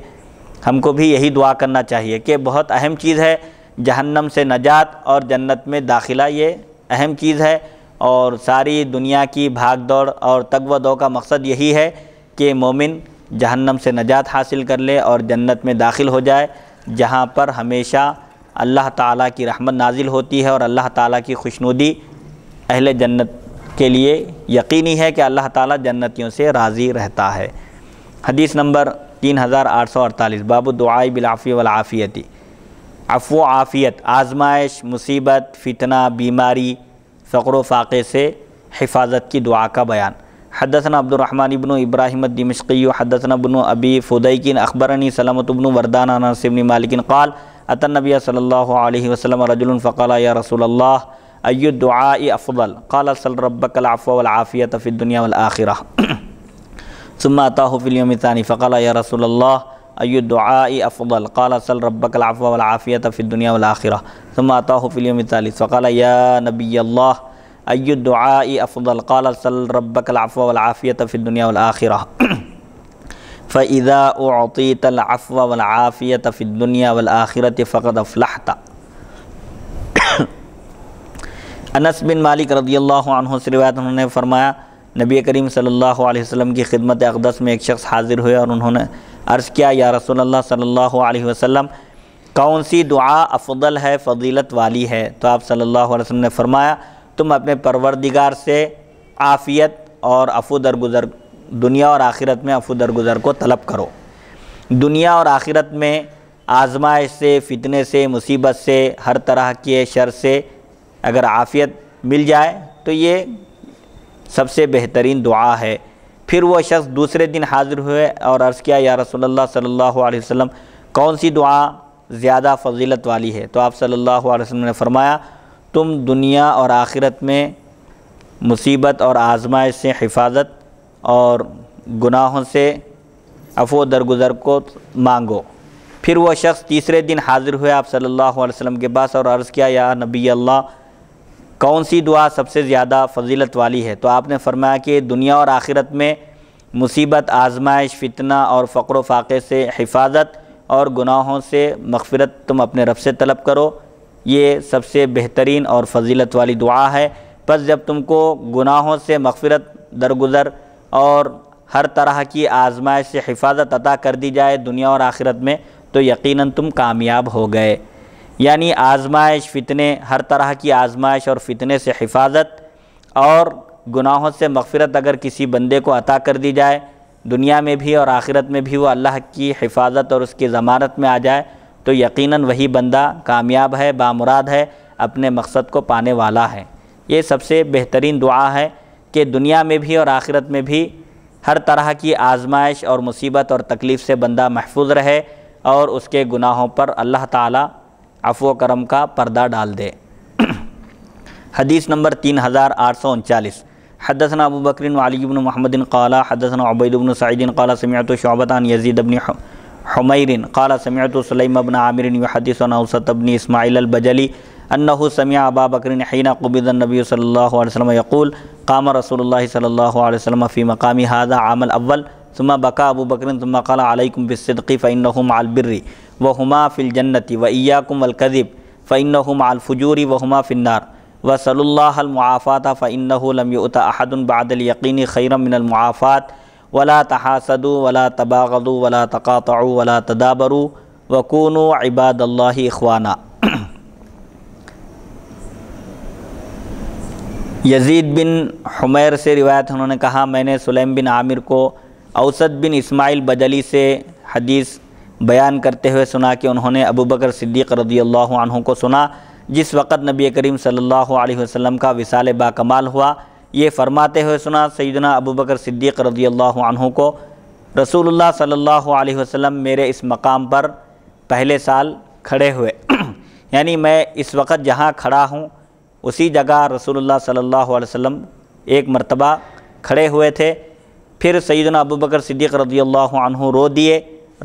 ہم کو بھی یہی دعا کرنا چاہیے کہ بہت اہم چیز ہے، جہنم سے نجات اور جنت میں داخلہ یہ اہم چیز ہے، اور ساری دنیا کی بھاگ دوڑ اور تگ و دو کا مقصد یہی ہے کہ مومن جہنم سے نجات حاصل کر لے اور جنت میں داخل ہو جائے، جہاں پر ہمیشہ اللہ تعالیٰ کی رحمت نازل ہوتی ہے اور اللہ تعالیٰ کی خوشنودی اہل جنت کے لیے یقینی ہے کہ اللہ تعالیٰ جنتیوں سے راضی رہتا ہے۔ حدیث نمبر 3848 باب الدعاء بالعفو والعافیت۔ عفو و عافیت، آزمائش، مصیبت، فتنہ، بیماری، فقر و فاقے سے حفاظت کی دعا کا بیان۔ حدثنا عبد الرحمن بن ابراہیم الدمشقی حدثنا ابن ابی فدیک اخبرنی سلمۃ بن وردان عن انس بن مالک قال اتى النبي صلی اللہ علیہ وسلم رجل فقال یا رسول اللہ ای الدعاء افضل قال سل ربک العفو والعافیۃ فی الدنیا والآخرہ ثم اتاه في اليوم الثاني فقال یا رسول اللہ ای الدعاء افضل قال سل ربک العفو والعافیۃ فی الدنیا والآخرہ ثم اتاه في اليوم الثالث فقال یا نبی اللہ ای الدعاء افضل قال سل ربک العفو والعافیۃ فی الدنیا والآخرہ فَإِذَا أُعْطِيتَ الْعَفْوَ وَالْعَافِيَةَ فِي الدُّنْيَا وَالْآخِرَةِ فَقَدْ أَفْلَحْتَ۔ انس بن مالک رضی اللہ عنہ سے روایت انہوں نے فرمایا نبی کریم صلی اللہ علیہ وسلم کی خدمت اقدس میں ایک شخص حاضر ہوئے اور انہوں نے عرض کیا یا رسول اللہ صلی اللہ علیہ وسلم کون سی دعا افضل ہے، فضیلت والی ہے؟ تو آپ صلی اللہ علیہ وسلم نے فرمایا تم اپنے پروردگار سے عافیت اور عفو درگزر، دنیا اور آخرت میں عفو درگزر کو طلب کرو۔ دنیا اور آخرت میں آزمائش سے، فتنے سے، مصیبت سے، ہر طرح کے شر سے اگر عافیت مل جائے تو یہ سب سے بہترین دعا ہے۔ پھر وہ شخص دوسرے دن حاضر ہوئے اور عرض کیا یا رسول اللہ صلی اللہ علیہ وسلم کون سی دعا زیادہ فضیلت والی ہے؟ تو آپ صلی اللہ علیہ وسلم نے فرمایا تم دنیا اور آخرت میں مصیبت اور آزمائش سے حفاظت اور گناہوں سے عفو درگزر کو مانگو۔ پھر وہ شخص تیسرے دن حاضر ہوئے آپ صلی اللہ علیہ وسلم کے پاس اور عرض کیا یا نبی اللہ کون سی دعا سب سے زیادہ فضیلت والی ہے؟ تو آپ نے فرمایا کہ دنیا اور آخرت میں مصیبت، آزمائش، فتنہ اور فقر و فاقے سے حفاظت اور گناہوں سے مغفرت تم اپنے رب سے طلب کرو، یہ سب سے بہترین اور فضیلت والی دعا ہے۔ پس جب تم کو گناہوں سے مغفرت، درگزر اور ہر طرح کی آزمائش سے حفاظت عطا کر دی جائے دنیا اور آخرت میں تو یقیناً تم کامیاب ہو گئے۔ یعنی آزمائش، فتنے، ہر طرح کی آزمائش اور فتنے سے حفاظت اور گناہوں سے مغفرت اگر کسی بندے کو عطا کر دی جائے دنیا میں بھی اور آخرت میں بھی وہ اللہ کی حفاظت اور اس کی ضمانت میں آ جائے تو یقیناً وہی بندہ کامیاب ہے، بامراد ہے، اپنے مقصد کو پانے والا ہے۔ یہ سب سے بہترین دعا ہے کہ دنیا میں بھی اور آخرت میں بھی ہر طرح کی آزمائش اور مصیبت اور تکلیف سے بندہ محفوظ رہے اور اس کے گناہوں پر اللہ تعالی عفو و کرم کا پردہ ڈال دے۔ حدیث نمبر 3839 حدثنا ابو بکر وعلی بن محمد قال حدثنا عبید بن سعید قال سمعت شعبۃ عن یزید بن حمیر قال سمعت سلیم بن عامر يحدث عن اوسط بن اسماعیل البجلی انه سمع ابا بکر حين قبض النبي صلی اللہ علیہ وسلم يقول قام رسول اللہ صلی اللہ علیہ وسلم في مقام هذا عام الاول ثم بكى ابو بکر ثم قال عليكم بالصدق فانه مع البر وهما في الجنة واياكم والكذب فانه مع الفجور وهما في النار وصلى الله المعافاة فإنه لم يؤت أحد بعد اليقين خيرا من المعافاة ولا تحاسدوا ولا تباغضوا ولا تقاطعوا ولا تدابروا وكونوا عباد الله إخوانا۔ یزید بن حمیر سے روایت انہوں نے کہا میں نے سلیم بن عامر کو اوسط بن اسماعیل بجلی سے حدیث بیان کرتے ہوئے سنا کہ انہوں نے ابو بکر صدیق رضی اللہ عنہ کو سنا جس وقت نبی کریم صلی اللہ علیہ وسلم کا وصال با کمال ہوا، یہ فرماتے ہوئے سنا سیدنا ابو بکر صدیق رضی اللہ عنہ کو رسول اللہ صلی اللہ علیہ وسلم میرے اس مقام پر پہلے سال کھڑے ہوئے یعنی میں اس وقت جہاں کھڑا ہوں اسی جگہ رسول اللہ صلی اللہ علیہ وسلم ایک مرتبہ کھڑے ہوئے تھے۔ پھر سیدنا ابو بکر صدیق رضی اللہ عنہ رو دیے،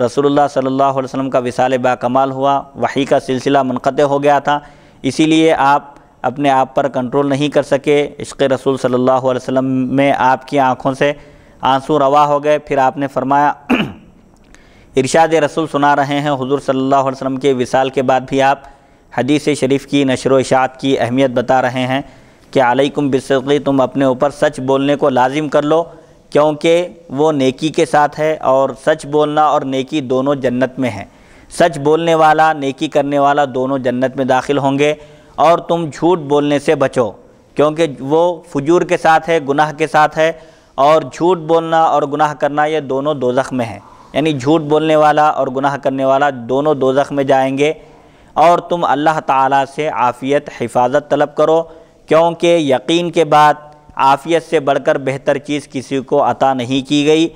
رسول اللہ صلی اللہ علیہ وسلم کا وصال با کمال ہوا، وحی کا سلسلہ منقطع ہو گیا تھا، اسی لیے آپ اپنے آپ پر کنٹرول نہیں کر سکے، عشق رسول صلی اللہ علیہ وسلم میں آپ کی آنکھوں سے آنسو روا ہو گئے۔ پھر آپ نے فرمایا ارشاد رسول سنا رہے ہیں، حضور صلی اللہ علیہ وسلم کے وصال کے بعد بھی آپ حدیث شریف کی نشر و اشاعت کی اہمیت بتا رہے ہیں کہ علیکم بالصدق، تم اپنے اوپر سچ بولنے کو لازم کر لو کیونکہ وہ نیکی کے ساتھ ہے اور سچ بولنا اور نیکی دونوں جنت میں ہیں۔ سچ بولنے والا، نیکی کرنے والا دونوں جنت میں داخل ہوں گے، اور تم جھوٹ بولنے سے بچو کیونکہ وہ فجور کے ساتھ ہے، گناہ کے ساتھ ہے، اور جھوٹ بولنا اور گناہ کرنا یہ دونوں دوزخ میں ہیں، یعنی جھوٹ بولنے والا اور گناہ کرنے والا دونوں دوزخ میں جائیں گے۔ اور تم اللہ تعالیٰ سے عافیت، حفاظت طلب کرو کیونکہ یقین کے بعد عافیت سے بڑھ کر بہتر چیز کسی کو عطا نہیں کی گئی۔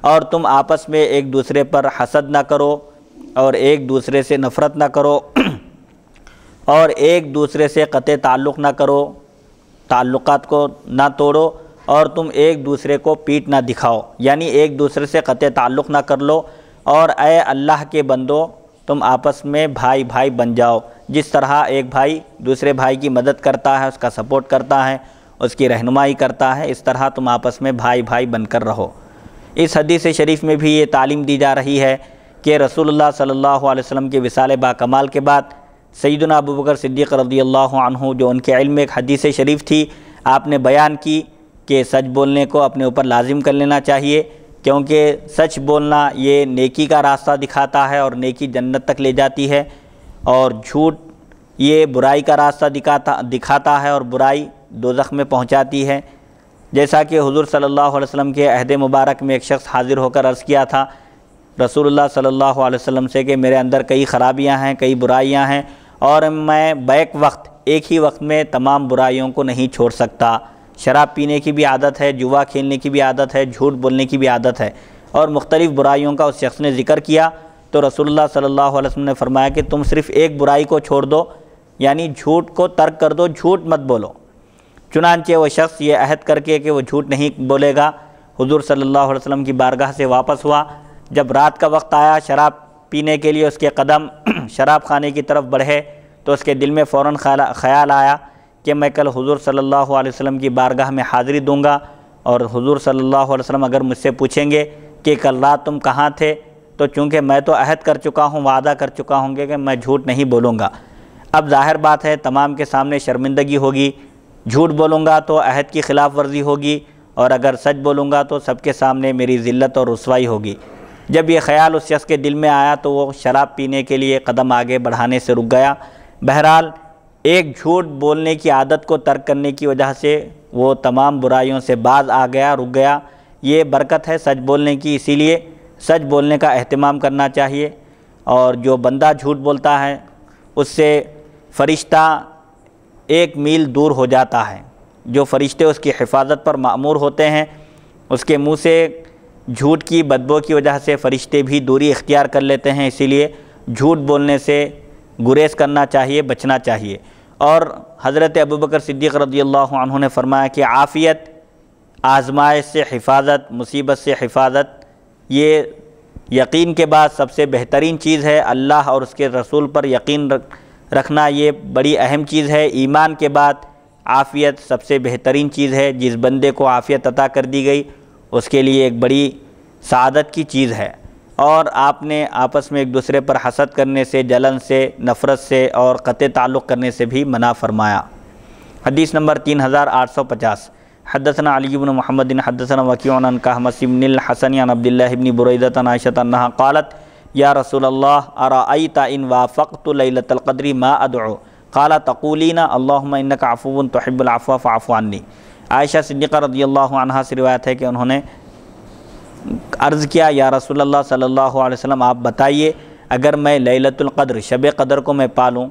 اور تم آپس میں ایک دوسرے پر حسد نہ کرو اور ایک دوسرے سے نفرت نہ کرو اور ایک دوسرے سے قطع تعلق نہ کرو، تعلقات کو نہ توڑو، اور تم ایک دوسرے کو پیٹ نہ دکھاؤ، یعنی ایک دوسرے سے قطع تعلق نہ کر لو۔ اور اے اللہ کے بندو، تم آپس میں بھائی بھائی بن جاؤ، جس طرح ایک بھائی دوسرے بھائی کی مدد کرتا ہے، اس کا سپورٹ کرتا ہے، اس کی رہنمائی کرتا ہے، اس طرح تم آپس میں بھائی بھائی بن کر رہو۔ اس حدیث شریف میں بھی یہ تعلیم دی جا رہی ہے کہ رسول اللہ صلی اللہ علیہ وسلم کے وصال با کمال کے بعد سیدنا ابو بکر صدیق رضی اللہ عنہ، جو ان کے علم میں ایک حدیث شریف تھی، آپ نے بیان کی کہ سچ بولنے کو اپنے اوپر لازم کر لینا چاہیے، کیونکہ سچ بولنا یہ نیکی کا راستہ دکھاتا ہے اور نیکی جنت تک لے جاتی ہے، اور جھوٹ یہ برائی کا راستہ دکھاتا ہے اور برائی دوزخ میں پہنچاتی ہے۔ جیسا کہ حضور صلی اللہ علیہ وسلم کے عہد مبارک میں ایک شخص حاضر ہو کر عرض کیا تھا رسول اللہ صلی اللہ علیہ وسلم سے کہ میرے اندر کئی خرابیاں ہیں، کئی برائیاں ہیں، اور میں بیک وقت ایک ہی وقت میں تمام برائیوں کو نہیں چھوڑ سکتا۔ شراب پینے کی بھی عادت ہے، جوا کھیلنے کی بھی عادت ہے، جھوٹ بولنے کی بھی عادت ہے، اور مختلف برائیوں کا اس شخص نے ذکر کیا تو رسول اللہ صلی اللہ علیہ وسلم نے فرمایا کہ تم صرف ایک برائی کو چھوڑ دو، یعنی جھوٹ کو ترک کر دو، جھوٹ مت بولو۔ چنانچہ وہ شخص یہ عہد کر کے کہ وہ جھوٹ نہیں بولے گا حضور صلی اللہ علیہ وسلم کی بارگاہ سے واپس ہوا۔ جب رات کا وقت آیا شراب پینے کے لیے اس کے قدم شراب خانے کی طرف بڑھے تو اس کے دل میں فوراً خیال آیا کہ میں کل حضور صلی اللہ علیہ وسلم کی بارگاہ میں حاضری دوں گا، اور حضور صلی اللہ علیہ وسلم اگر مجھ سے پوچھیں گے کہ کل رات تم کہاں تھے، تو چونکہ میں تو عہد کر چکا ہوں، وعدہ کر چکا ہوں کہ میں جھوٹ نہیں بولوں گا۔ اب ظاہر بات ہے تمام کے سامنے شرمندگی ہوگی، جھوٹ بولوں گا تو عہد کی خلاف ورزی ہوگی، اور اگر سچ بولوں گا تو سب کے سامنے میری ذلت اور رسوائی ہوگی۔ جب یہ خیال اس شخص کے دل میں آیا تو وہ شراب پینے کے لیے قدم آگے بڑھانے سے رک گیا۔ بہرحال ایک جھوٹ بولنے کی عادت کو ترک کرنے کی وجہ سے وہ تمام برائیوں سے باز آ گیا، رک گیا۔ یہ برکت ہے سچ بولنے کی، اسی لیے سچ بولنے کا اہتمام کرنا چاہیے، اور جو بندہ جھوٹ بولتا ہے اس سے فرشتہ 1 میل دور ہو جاتا ہے۔ جو فرشتے اس کی حفاظت پر مأمور ہوتے ہیں اس کے منہ سے جھوٹ کی بدبو کی وجہ سے فرشتے بھی دوری اختیار کر لیتے ہیں، اسی لیے جھوٹ بولنے سے گریز کرنا چاہیے، بچنا چاہیے۔ اور حضرت ابوبکر صدیق رضی اللہ عنہ نے فرمایا کہ عافیت، آزمائش سے حفاظت، مصیبت سے حفاظت، یہ یقین کے بعد سب سے بہترین چیز ہے۔ اللہ اور اس کے رسول پر یقین رکھنا یہ بڑی اہم چیز ہے۔ ایمان کے بعد عافیت سب سے بہترین چیز ہے۔ جس بندے کو عافیت عطا کر دی گئی اس کے لیے ایک بڑی سعادت کی چیز ہے۔ اور آپ نے آپس میں ایک دوسرے پر حسد کرنے سے، جلن سے، نفرت سے اور قطع تعلق کرنے سے بھی منع فرمایا۔ حدیث نمبر 3850۔ حدثنا علی بن محمد حدثنا وکیع عن کہمس بن الحسن عن عبداللہ بن بریدہ عن عائشہ انہا قالت یا رسول اللہ ارأیت ان وافقت لیلۃ القدر ما ادعو قال تقولین اللہم انک عفو تحب العفو فاعف عنی۔ عائشہ صدیقہ رضی اللہ عنہا سے روایت ہے کہ انہوں نے عرض کیا یا رسول اللہ صلی اللہ علیہ وسلم آپ بتائیے اگر میں لیلۃ القدر شب قدر کو میں پالوں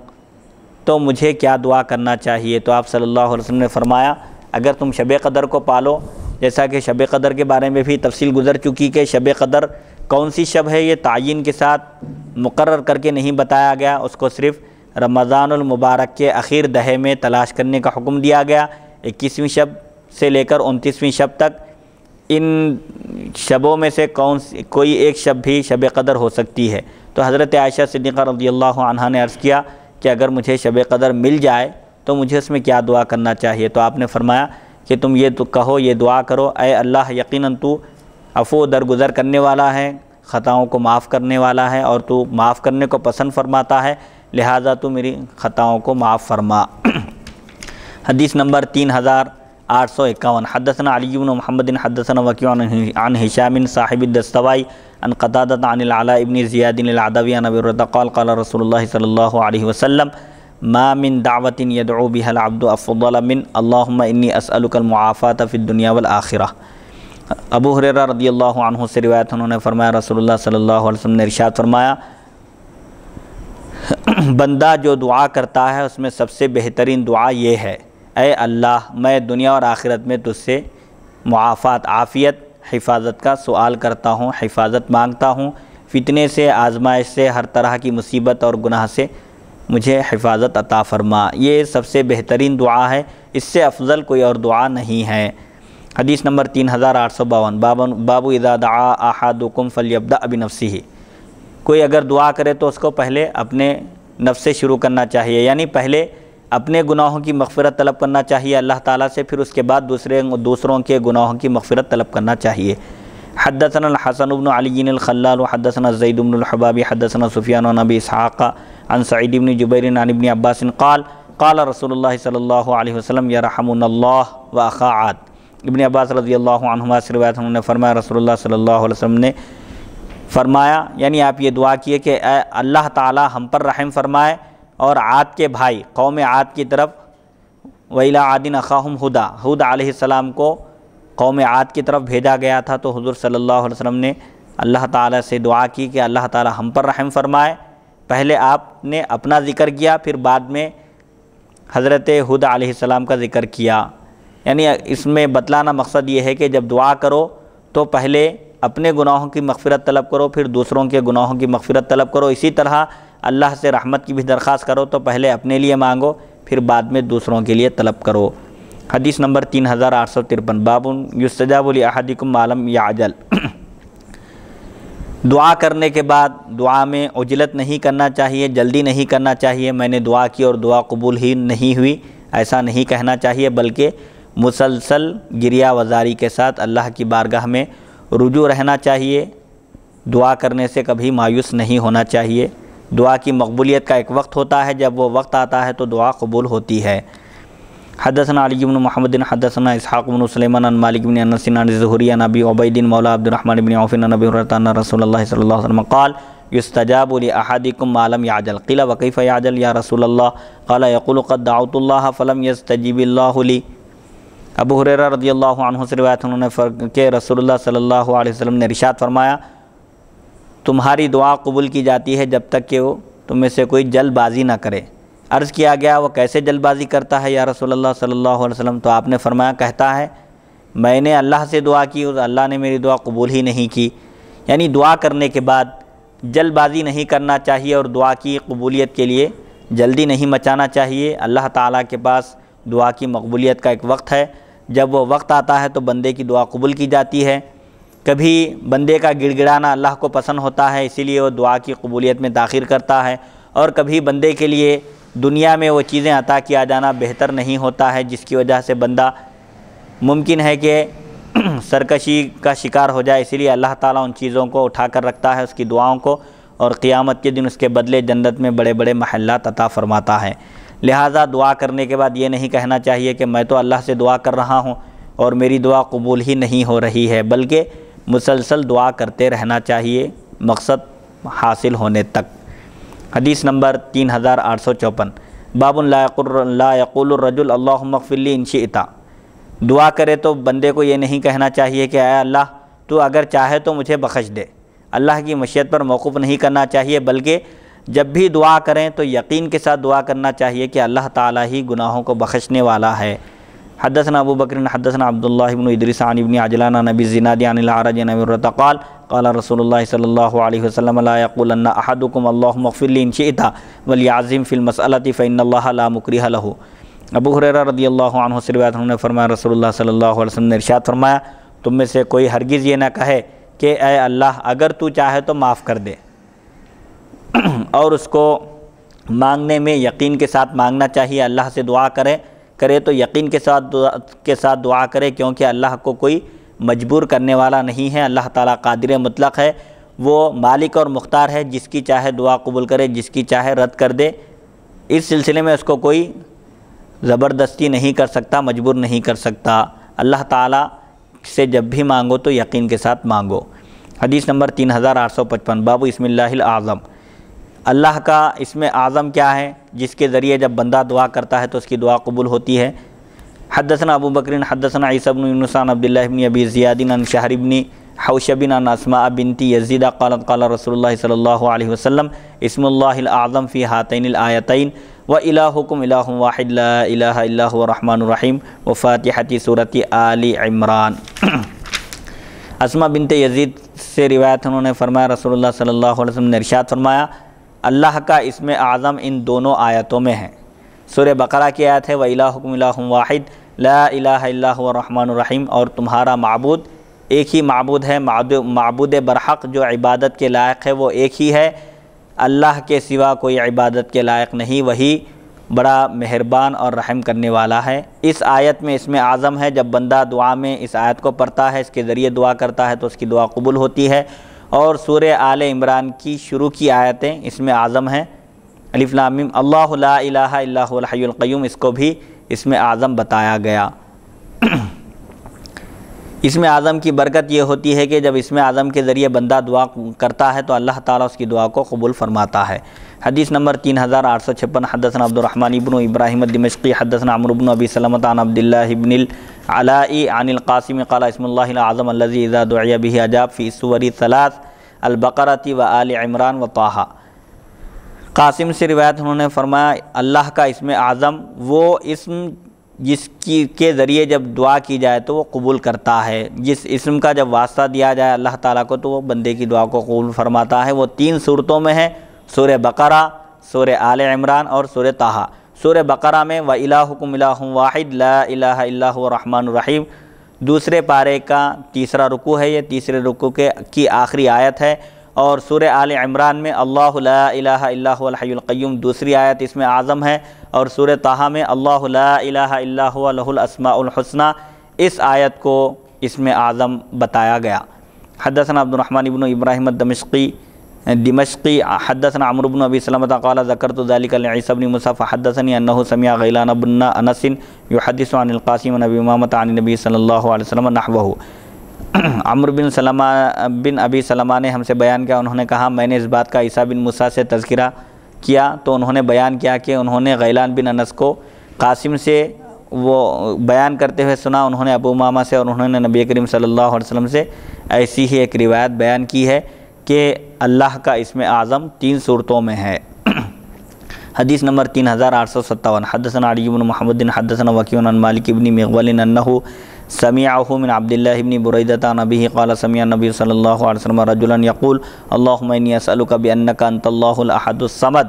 تو مجھے کیا دعا کرنا چاہیے؟ تو آپ صلی اللہ علیہ وسلم نے فرمایا اگر تم شب قدر کو پالو، جیسا کہ شب قدر کے بارے میں بھی تفصیل گزر چکی کہ شب قدر کون سی شب ہے یہ تعین کے ساتھ مقرر کر کے نہیں بتایا گیا، اس کو صرف رمضان المبارک کے اخیر دہے میں تلاش کرنے کا حکم دیا گیا۔ 21ویں شب سے لے کر 29ویں شب تک ان شبوں میں سے کوئی ایک شب بھی شب قدر ہو سکتی ہے۔ تو حضرت عائشہ صدیقہ رضی اللہ عنہا نے عرض کیا کہ اگر مجھے شب قدر مل جائے تو مجھے اس میں کیا دعا کرنا چاہیے؟ تو آپ نے فرمایا کہ تم یہ تو کہو، یہ دعا کرو، اے اللہ یقیناً تو عفو درگزر کرنے والا ہے، خطاؤں کو معاف کرنے والا ہے، اور تو معاف کرنے کو پسند فرماتا ہے، لہٰذا تو میری خطاؤں کو معاف فرما۔ حدیث نمبر 3851۔ حدثنا علی بن محمد حدثنا وکیع عن ہشام صاحب الدستوائی عن قتادہ عن العلاء بن زیاد العدوی عن ابی ہریرہ قال قال رسول اللہ صلی اللہ علیہ وسلم ما من دعوت يدعو بها العبد افضل من اللہم انی اسألک المعافاة فی الدنیا والآخرہ۔ ابو ہریرہ رضی اللہ عنہ سے روایت انہوں نے فرمایا رسول اللہ صلی اللہ علیہ وسلم نے ارشاد فرمایا بندہ جو دعا کرتا ہے اس میں سب سے بہترین دعا یہ ہے اے اللہ میں دنیا اور آخرت میں تجھ سے معافات، عافیت، حفاظت کا سوال کرتا ہوں، حفاظت مانگتا ہوں، فتنے سے، آزمائش سے، ہر طرح کی مصیبت اور گناہ سے مجھے حفاظت عطا فرما۔ یہ سب سے بہترین دعا ہے، اس سے افضل کوئی اور دعا نہیں ہے۔ حدیث نمبر 3852۔ باب اذا دعا احدکم فلیبدأ بنفسہ۔ کوئی اگر دعا کرے تو اس کو پہلے اپنے نفس سے شروع کرنا چاہیے، یعنی پہلے اپنے گناہوں کی مغفرت طلب کرنا چاہیے اللہ تعالیٰ سے، پھر اس کے بعد دوسروں کے گناہوں کی مغفرت طلب کرنا چاہیے۔ حدثنا الحسن بن علی الخلال حدثنا زید بن الحباب حدثنا سفیان عن ابی اسحاق عن سعید بن جبیر عن ابن عباس قال قال رسول اللہ صلی اللہ علیہ وسلم یرحمنا اللہ واخا عاد۔ ابن عباس رضی اللہ عنہما سے روایت انہوں نے فرمایا رسول اللہ صلی اللہ علیہ وسلم نے فرمایا، یعنی آپ یہ دعا کیے کہ اے اللہ تعالی ہم پر رحم فرمائے اور عاد کے بھائی قوم عاد کی طرف، وَإِلَىٰ عَادٍ أَخَاهُمْ هُودًا، ہود علیہ السلام کو قوم عاد کی طرف بھیجا گیا تھا، تو حضور صلی اللہ علیہ وسلم نے اللہ تعالیٰ سے دعا کی کہ اللہ تعالیٰ ہم پر رحم فرمائے۔ پہلے آپ نے اپنا ذکر کیا، پھر بعد میں حضرت ہود علیہ السلام کا ذکر کیا۔ یعنی اس میں بتلانا مقصد یہ ہے کہ جب دعا کرو تو پہلے اپنے گناہوں کی مغفرت طلب کرو، پھر دوسروں کے گناہوں کی مغفرت طلب کرو۔ اسی طرح اللہ سے رحمت کی بھی درخواست کرو تو پہلے اپنے لیے مانگو، پھر بعد میں دوسروں کے لیے طلب کرو۔ حدیث نمبر 3853، باب یستجاب لأحدکم ما لم یعجل۔ دعا کرنے کے بعد دعا میں عجلت نہیں کرنا چاہیے، جلدی نہیں کرنا چاہیے، میں نے دعا کی اور دعا قبول ہی نہیں ہوئی، ایسا نہیں کہنا چاہیے، بلکہ مسلسل گریہ وزاری کے ساتھ اللہ کی بارگاہ میں رجوع رہنا چاہیے۔ دعا کرنے سے کبھی مایوس نہیں ہونا چاہیے۔ دعا کی مقبولیت کا ایک وقت ہوتا ہے، جب وہ وقت آتا ہے تو دعا قبول ہوتی ہے۔ حدثنا علی بن محمد حدثنا اسحاق بن سلیمان عن مالک بن انس عن الزہری عن ابی عبید مولا عبد الرحمن بن عوف عن ابی ہریرہ ان رسول اللہ صلی اللہ علیہ وسلم قال یستجاب لأحدکم ما لم یعجل قیل وکیف یعجل یا رسول اللہ قال یقول قد دعوت اللہ فلم یستجب اللہ لی۔ ابو ہریرہ رضی اللہ عنہ سے روایت انہوں نے کہ رسول اللہ صلی اللہ علیہ وسلم نے ارشاد فرمایا، تمہاری دعا قبول کی جاتی ہے جب تک کہ وہ تم میں سے کوئی جلد بازی نہ کرے۔ عرض کیا گیا وہ کیسے جلد بازی کرتا ہے یا رسول اللہ صلی اللہ علیہ وسلم؟ تو آپ نے فرمایا کہتا ہے میں نے اللہ سے دعا کی اور اللہ نے میری دعا قبول ہی نہیں کی۔ یعنی دعا کرنے کے بعد جلد بازی نہیں کرنا چاہیے اور دعا کی قبولیت کے لیے جلدی نہیں مچانا چاہیے۔ اللہ تعالیٰ کے پاس دعا کی مقبولیت کا ایک وقت ہے، جب وہ وقت آتا ہے تو بندے کی دعا قبول کی جاتی ہے۔ کبھی بندے کا گڑ گڑانا اللہ کو پسند ہوتا ہے، اسی لیے وہ دعا کی قبولیت میں تاخیر کرتا ہے، اور کبھی بندے کے لیے دنیا میں وہ چیزیں عطا کیا جانا بہتر نہیں ہوتا ہے، جس کی وجہ سے بندہ ممکن ہے کہ سرکشی کا شکار ہو جائے۔ اسی لیے اللہ تعالیٰ ان چیزوں کو اٹھا کر رکھتا ہے، اس کی دعاؤں کو، اور قیامت کے دن اس کے بدلے جنت میں بڑے بڑے محلات عطا فرماتا ہے۔ لہٰذا دعا کرنے کے بعد یہ نہیں کہنا چاہیے کہ میں تو اللہ سے دعا کر رہا ہوں اور میری دعا قبول ہی نہیں ہو رہی ہے، بلکہ مسلسل دعا کرتے رہنا چاہیے مقصد حاصل ہونے تک۔ حدیث نمبر 3854، باب لا یقول الرجل اللہم اغفر لی ان شئت۔ دعا کرے تو بندے کو یہ نہیں کہنا چاہیے کہ اے اللہ تو اگر چاہے تو مجھے بخش دے۔ اللہ کی مشیت پر موقوف نہیں کرنا چاہیے، بلکہ جب بھی دعا کریں تو یقین کے ساتھ دعا کرنا چاہیے کہ اللہ تعالیٰ ہی گناہوں کو بخشنے والا ہے۔ حدثنا ابو بکر حدثنا عبداللہ بن ادریس عن ابن عجلان عن ابی الزناد عن الاعرج عن ابی ہریرہ قال قال رسول اللہ صلی اللہ علیہ وسلم لا یقولن احدکم اللہم اغفر لی ان شئت ولیعزم فی المسألۃ فإن اللہ لا مکرہ لہ۔ ابو ہریرہ رضی اللہ عنہ سے روایت انہوں نے فرمایا رسول اللہ صلی اللہ علیہ وسلم نے ارشاد فرمایا تم میں سے کوئی ہرگز یہ نہ کہے کہ اے اللہ اگر تو چاہے تو معاف کر دے، اور اس کو مانگنے میں یقین کے ساتھ مانگنا چاہیے۔ اللہ سے دعا کرے تو یقین کے ساتھ دعا کرے، کیونکہ اللہ کو کوئی مجبور کرنے والا نہیں ہے۔ اللہ تعالیٰ قادر مطلق ہے، وہ مالک اور مختار ہے، جس کی چاہے دعا قبول کرے، جس کی چاہے رد کر دے۔ اس سلسلے میں اس کو کوئی زبردستی نہیں کر سکتا، مجبور نہیں کر سکتا۔ اللہ تعالیٰ سے جب بھی مانگو تو یقین کے ساتھ مانگو۔ حدیث نمبر 3855، باب اسم اللہ الاعظم۔ اللہ کا اسم اعظم کیا ہے جس کے ذریعے جب بندہ دعا کرتا ہے تو اس کی دعا قبول ہوتی ہے؟ حدثنا ابو بکر حدثنا عیسی بن یونس عن عبداللہ بن ابی زیاد عن شہر بن حوشب عن اسماء بنت یزید قالت قال رسول اللہ صلی اللہ علیہ وسلم اسم اللہ الاعظم فی ہاتین الآیتین وإلہکم الہ واحد لا الہ الا هو الرحمن الرحیم وفاتحۃ سورۃ آل عمران۔ اسماء بنت یزید سے روایت انہوں نے فرمایا رسول اللہ صلی اللہ علیہ وسلم نے ارشاد فرمایا اللہ کا اسم اعظم ان دونوں آیتوں میں ہے۔ سورہ بقرہ کی آیت ہے وَإِلَٰهُكُمْ إِلَٰهٌ وَاحِدٌ لَا إِلَٰهَ إِلَّا هُوَ الرَّحْمَٰنُ الرَّحِيمُ، اور تمہارا معبود ایک ہی معبود ہے، معبود برحق جو عبادت کے لائق ہے وہ ایک ہی ہے، اللہ کے سوا کوئی عبادت کے لائق نہیں، وہی بڑا مہربان اور رحم کرنے والا ہے۔ اس آیت میں اسم اعظم ہے، جب بندہ دعا میں اس آیت کو پڑھتا ہے، اس کے ذریعے دعا کرتا ہے تو اس کی دعا قبول ہوتی ہے۔ اور سورہ آل عمران کی شروع کی آیتیں اسم اعظم ہیں، الف لام میم اللہ لا الہ الا هو الحی القیوم، اس کو بھی اسم اعظم بتایا گیا۔ اسم اعظم کی برکت یہ ہوتی ہے کہ جب اسم اعظم کے ذریعے بندہ دعا کرتا ہے تو اللہ تعالیٰ اس کی دعا کو قبول فرماتا ہے۔ حدیث نمبر 3856، حدثنا عبد الرحمن بن ابراہیم الدمشقی حدثنا عمرو بن ابی سلمۃ عن عبد اللہ بن العلاء عن القاسم قال اسم اللہ الاعظم الذي اذا دعی به اجاب فی السور الثلاث البقرۃ و آل عمران و طٰہٰ۔ قاسم سے روایت انہوں نے فرمایا اللہ کا اسم اعظم وہ اسم جس کے ذریعے جب دعا کی جائے تو وہ قبول کرتا ہے، جس اسم کا جب واسطہ دیا جائے اللہ تعالیٰ کو تو وہ بندے کی دعا کو قبول فرماتا ہے۔ وہ 3 صورتوں میں ہے، سورہ بقرہ، سورہ آل عمران اور سورہ طٰہٰ۔ سورہ بقرہ میں وَإِلَٰهُكُمْ إِلَٰهٌ وَاحِدٌ لَا إِلَٰهَ إِلَّا هُوَ الرَّحْمَٰنُ الرَّحِيمُ، دوسرے پارے کا تیسرا رکوع ہے، یہ تیسرے رکوع کی آخری آیت ہے۔ اور سورہ آل عمران میں اللہ لا الہ الا هو الحی القیوم دوسری آیت اس میں اعظم ہے، اور سورہ طٰہٰ میں اللہ لا الہ الا هو لہ الاسماء الحسنی اس آیت کو اس میں اعظم بتایا گیا۔ حدثنا عبد الرحمن بن ابراہیم الدمشقی حدثنا عمرو بن ابی سلمۃ قال ذکرت ذلك لعیسی بن موسیٰ فحدثنی انہ سمع غیلان بن انس یحدث عن القاسم بن ابی امامۃ عن النبی صلی اللہ علیہ وسلم نحوہ۔ عمرو بن ابی سلمہ نے ہم سے بیان کیا، انہوں نے کہا میں نے اس بات کا عیسیٰ بن موسیٰ سے تذکرہ کیا تو انہوں نے بیان کیا کہ انہوں نے غیلان بن انس کو قاسم سے وہ بیان کرتے ہوئے سنا، انہوں نے ابو امامہ سے اور انہوں نے نبی کریم صلی اللہ علیہ وسلم سے ایسی ہی ایک روایت بیان کی ہے کہ اللہ کا اسم اعظم 3 صورتوں میں ہے۔ حدیث نمبر 3857، حدثنا علی بن محمد حدثنا وکیع عن مالک بن مغول انہ سمعہ من عبد اللہ بن بریدۃ عن ابیہ قال سمع النبی صلی اللہ علیہ وسلم رجلا یقول اللہم انی اسألک بانک انت اللہ الاحد الصمد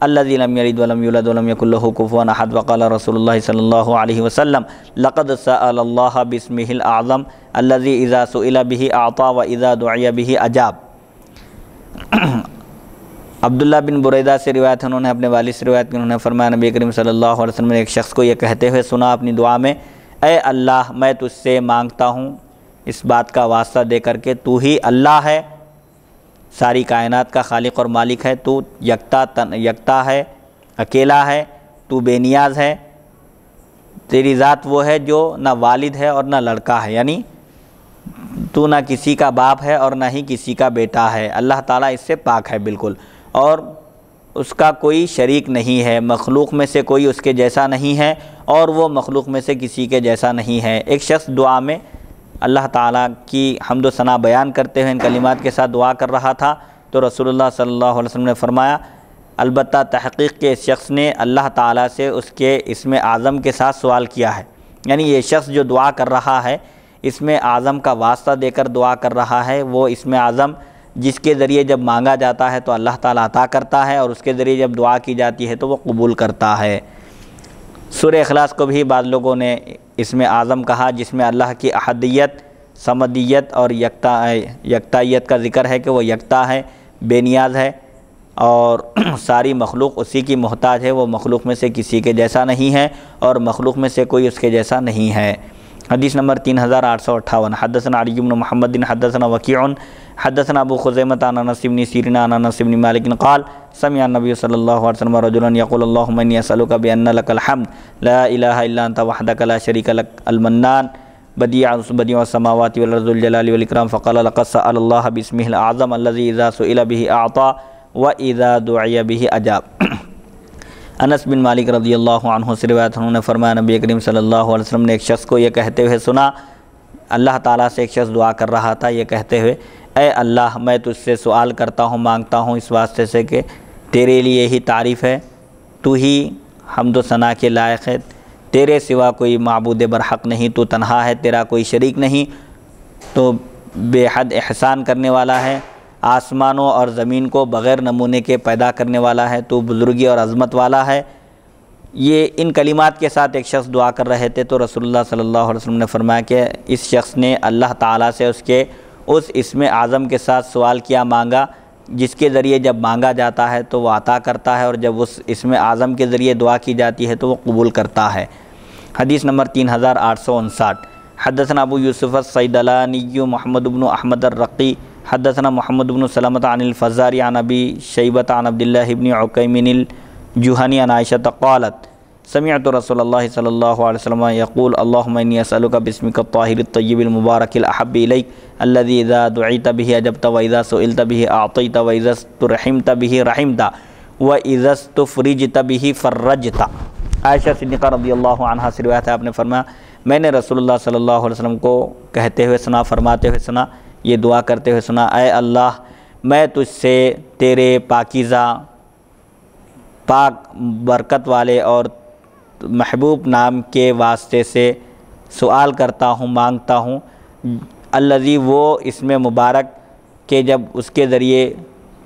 الذی لم یلد ولم یولد ولم یکن لہ کفوا احد وقال رسول اللہ صلی اللہ علیہ وسلم لقد سأل اللہ باسمہ الاعظم الذی اذا سئل به اعطى واذا دعی به اجاب۔ عبداللہ بن بریدہ سے روایت ہے، انہوں نے اپنے والد سے روایت کی، انہوں نے فرمایا نبی کریم صلی اللہ علیہ وسلم نے ایک شخص کو یہ کہتے ہوئے سنا اپنی دعا میں اے اللہ میں تجھ سے مانگتا ہوں اس بات کا واسطہ دے کر کے تو ہی اللہ ہے، ساری کائنات کا خالق اور مالک ہے، تو یکتا ہے، اکیلا ہے، تو بے نیاز ہے، تیری ذات وہ ہے جو نہ والد ہے اور نہ لڑکا ہے، یعنی تو نہ کسی کا باپ ہے اور نہ ہی کسی کا بیٹا ہے، اللہ تعالیٰ اس سے پاک ہے بالکل، اور اس کا کوئی شریک نہیں ہے، مخلوق میں سے کوئی اس کے جیسا نہیں ہے اور وہ مخلوق میں سے کسی کے جیسا نہیں ہے۔ ایک شخص دعا میں اللہ تعالیٰ کی حمد و ثنا بیان کرتے ہوئے ان کلمات کے ساتھ دعا کر رہا تھا تو رسول اللہ صلی اللہ علیہ وسلم نے فرمایا البتہ تحقیق کے اس شخص نے اللہ تعالیٰ سے اس کے اسم اعظم کے ساتھ سوال کیا ہے، یعنی یہ شخص جو دعا کر رہا ہے اسم اعظم کا واسطہ دے کر دعا کر رہا ہے، وہ اسم اعظم جس کے ذریعے جب مانگا جاتا ہے تو اللہ تعالیٰ عطا کرتا ہے اور اس کے ذریعے جب دعا کی جاتی ہے تو وہ قبول کرتا ہے۔ سورہ اخلاص کو بھی بعض لوگوں نے اسم اعظم کہا جس میں اللہ کی احدیت، صمدیت اور یکتائیت کا ذکر ہے کہ وہ یکتا ہے، بے نیاز ہے اور ساری مخلوق اسی کی محتاج ہے، وہ مخلوق میں سے کسی کے جیسا نہیں ہے اور مخلوق میں سے کوئی اس کے جیسا نہیں ہے۔ حدیث نمبر 3858، حدثنا علی بن محمد حدثنا وکیع حدثنا ابو خزیمۃ عن انس بن سیرین عن انس بن مالک قال سمع النبی صلی اللہ علیہ وسلم رجلا یقول اللہم انی اسألک بان لک الحمد لا الہ الا انت وحدک لا شریک لک المنان بدیع السماوات والارض ذو الجلال والاکرام فقال لقد سأل اللہ باسمہ الاعظم الذی اذا سئل به اعطى واذا دعی به اجاب۔ انس بن مالک رضی اللہ عنہ سے روایت انہوں نے فرمایا نبی کریم صلی اللہ علیہ وسلم نے ایک شخص کو یہ کہتے ہوئے سنا، اللہ تعالیٰ سے ایک شخص دعا کر رہا تھا یہ کہتے ہوئے اے اللہ میں تجھ سے سوال کرتا ہوں مانگتا ہوں اس واسطے سے کہ تیرے لیے ہی تعریف ہے، تو ہی حمد و ثنا کے لائق ہے، تیرے سوا کوئی معبود برحق نہیں، تو تنہا ہے، تیرا کوئی شریک نہیں، تو بے حد احسان کرنے والا ہے، آسمانوں اور زمین کو بغیر نمونے کے پیدا کرنے والا ہے، تو بزرگی اور عظمت والا ہے۔ یہ ان کلمات کے ساتھ ایک شخص دعا کر رہے تھے تو رسول اللہ صلی اللہ علیہ وسلم نے فرمایا کہ اس شخص نے اللہ تعالیٰ سے اس اسم اعظم کے ساتھ سوال کیا، مانگا، جس کے ذریعے جب مانگا جاتا ہے تو وہ عطا کرتا ہے اور جب اس اسم اعظم کے ذریعے دعا کی جاتی ہے تو وہ قبول کرتا ہے۔ حدیث نمبر 3859، حدثنا ابو یوسف الصیدلانی محمد بن احمد الرقی حدثنا محمد بن سلمۃ عن الفزاری عن ابی شیبۃ عن عبد اللہ بن عکیم الجہنی عن عائشہ قالت سمعت رسول اللہ صلی اللہ علیہ وسلم یقول اللہم انی اسألک باسمک الطاہر الطیب المبارک الاحب الیک الذی اذا دعیت به اجبت واذا سئلت به اعطیت واذا استرحمت به رحمت واذا استفرجت به فرجت۔ عائشہ صدیقہ رضی اللہ عنہا سے روایت ہے، آپ نے فرمایا میں نے رسول اللہ صلی اللہ علیہ وسلم کو کہتے ہوئے سنا، فرماتے ہوئے سنا، یہ دعا کرتے ہوئے سنا، اے اللہ میں تجھ سے تیرے پاکیزہ، پاک برکت والے اور محبوب نام کے واسطے سے سوال کرتا ہوں، مانگتا ہوں، الذی وہ اسم مبارک کہ جب اس کے ذریعے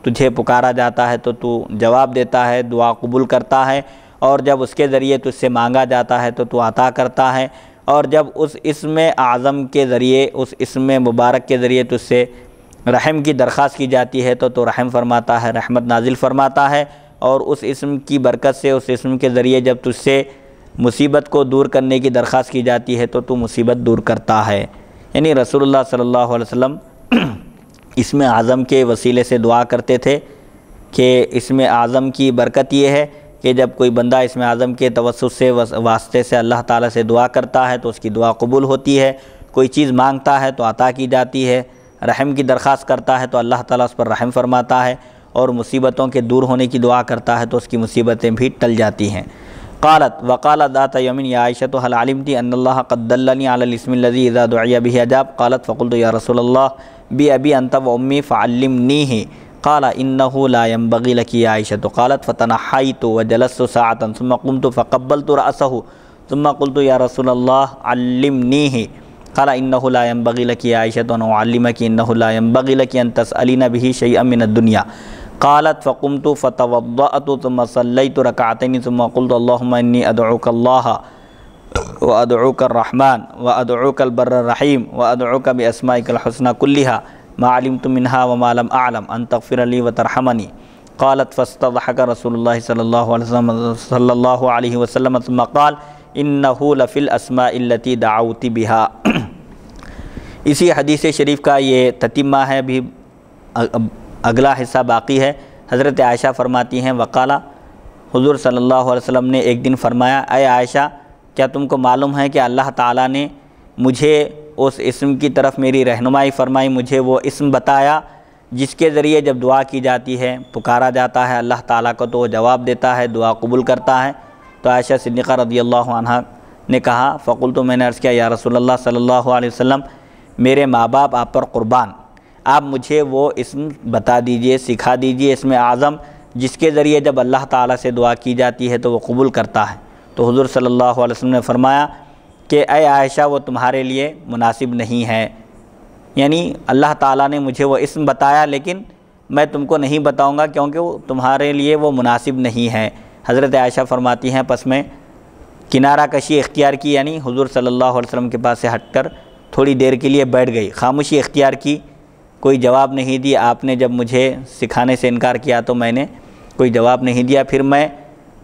تجھے پکارا جاتا ہے تو تو جواب دیتا ہے، دعا قبول کرتا ہے، اور جب اس کے ذریعے تجھ سے مانگا جاتا ہے تو تو عطا کرتا ہے، اور جب اس اسم اعظم کے ذریعے، اس اسم مبارک کے ذریعے تجھ سے رحم کی درخواست کی جاتی ہے تو تو رحم فرماتا ہے، رحمت نازل فرماتا ہے، اور اس اسم کی برکت سے، اس اسم کے ذریعے جب تجھ سے مصیبت کو دور کرنے کی درخواست کی جاتی ہے تو تو مصیبت دور کرتا ہے۔ یعنی رسول اللہ صلی اللہ علیہ وسلم اسم اعظم کے وسیلے سے دعا کرتے تھے کہ اسم اعظم کی برکت یہ ہے کہ جب کوئی بندہ اسم اعظم کے توسط سے، واسطے سے اللہ تعالیٰ سے دعا کرتا ہے تو اس کی دعا قبول ہوتی ہے، کوئی چیز مانگتا ہے تو عطا کی جاتی ہے، رحم کی درخواست کرتا ہے تو اللہ تعالیٰ اس پر رحم فرماتا ہے، اور مصیبتوں کے دور ہونے کی دعا کرتا ہے تو اس کی مصیبتیں بھی ٹل جاتی ہیں۔ قالت وقال ذات یوم یا عائشۃ هل علمت ان اللہ قد دلنی علی الاسم الذی اذا دعی به اجاب؟ قالت فقلت یا رسول اللہ بأبی انت وأمی فعلمنیہ، قال انه لا ينبغي لك يا عائشة، قالت فتنحيت وجلست ساعة ثم قمت فقبلت رأسه ثم قلت يا رسول الله علمنيه، قال انه لا ينبغي لك يا عائشة ان اعلمك انه لا ينبغي لك ان تسألين به شيئا من الدنيا، قالت فقمت فتوضأت ثم صليت ركعتين ثم قلت اللهم اني ادعوك الله وادعوك الرحمن وادعوك البر الرحيم وادعوك باسمائك الحسنى كلها ما علمت منها وما لم اعلم ان تغفر لي وترحمني، قالت فاستضحك رسول الله صلى الله عليه وسلم ثم قال انه لفي الاسماء التي دعوت بها۔ اسی حدیث شریف کا یہ تتمہ ہے، بھی اگلا حصہ باقی ہے۔ حضرت عائشہ فرماتی ہیں وقالا، حضور صلی اللہ علیہ وسلم نے ایک دن فرمایا اے عائشہ کیا تم کو معلوم ہے کہ اللہ تعالیٰ نے مجھے اس اسم کی طرف میری رہنمائی فرمائی، مجھے وہ اسم بتایا جس کے ذریعے جب دعا کی جاتی ہے، پکارا جاتا ہے اللہ تعالیٰ کو تو وہ جواب دیتا ہے، دعا قبول کرتا ہے۔ تو عائشہ صدیقہ رضی اللہ عنہا نے کہا فقلت، تو میں نے عرض کیا یا رسول اللہ صلی اللہ علیہ وسلم میرے ماں باپ آپ پر قربان، آپ مجھے وہ اسم بتا دیجئے، سکھا دیجئے، اسم اعظم جس کے ذریعے جب اللہ تعالیٰ سے دعا کی جاتی ہے تو وہ قبول کرتا ہے۔ تو حضور صلی اللہ علیہ وسلم نے فرمایا کہ اے عائشہ وہ تمہارے لیے مناسب نہیں ہے، یعنی اللہ تعالیٰ نے مجھے وہ اسم بتایا لیکن میں تم کو نہیں بتاؤں گا کیونکہ وہ تمہارے لیے وہ مناسب نہیں ہے۔ حضرت عائشہ فرماتی ہیں پس میں کنارہ کشی اختیار کی، یعنی حضور صلی اللہ علیہ وسلم کے پاس سے ہٹ کر تھوڑی دیر کے لیے بیٹھ گئی، خاموشی اختیار کی، کوئی جواب نہیں دی۔ آپ نے جب مجھے سکھانے سے انکار کیا تو میں نے کوئی جواب نہیں دیا، پھر میں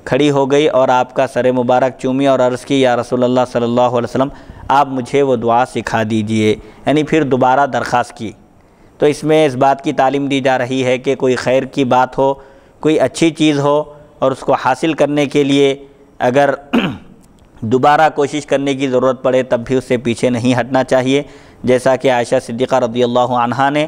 کھڑی ہو گئی اور آپ کا سر مبارک چومی اور عرض کی یا رسول اللہ صلی اللہ علیہ وسلم آپ مجھے وہ دعا سکھا دیجئے، یعنی پھر دوبارہ درخواست کی۔ تو اس میں اس بات کی تعلیم دی جا رہی ہے کہ کوئی خیر کی بات ہو، کوئی اچھی چیز ہو اور اس کو حاصل کرنے کے لیے اگر دوبارہ کوشش کرنے کی ضرورت پڑے تب بھی اس سے پیچھے نہیں ہٹنا چاہیے، جیسا کہ عائشہ صدیقہ رضی اللہ عنہا نے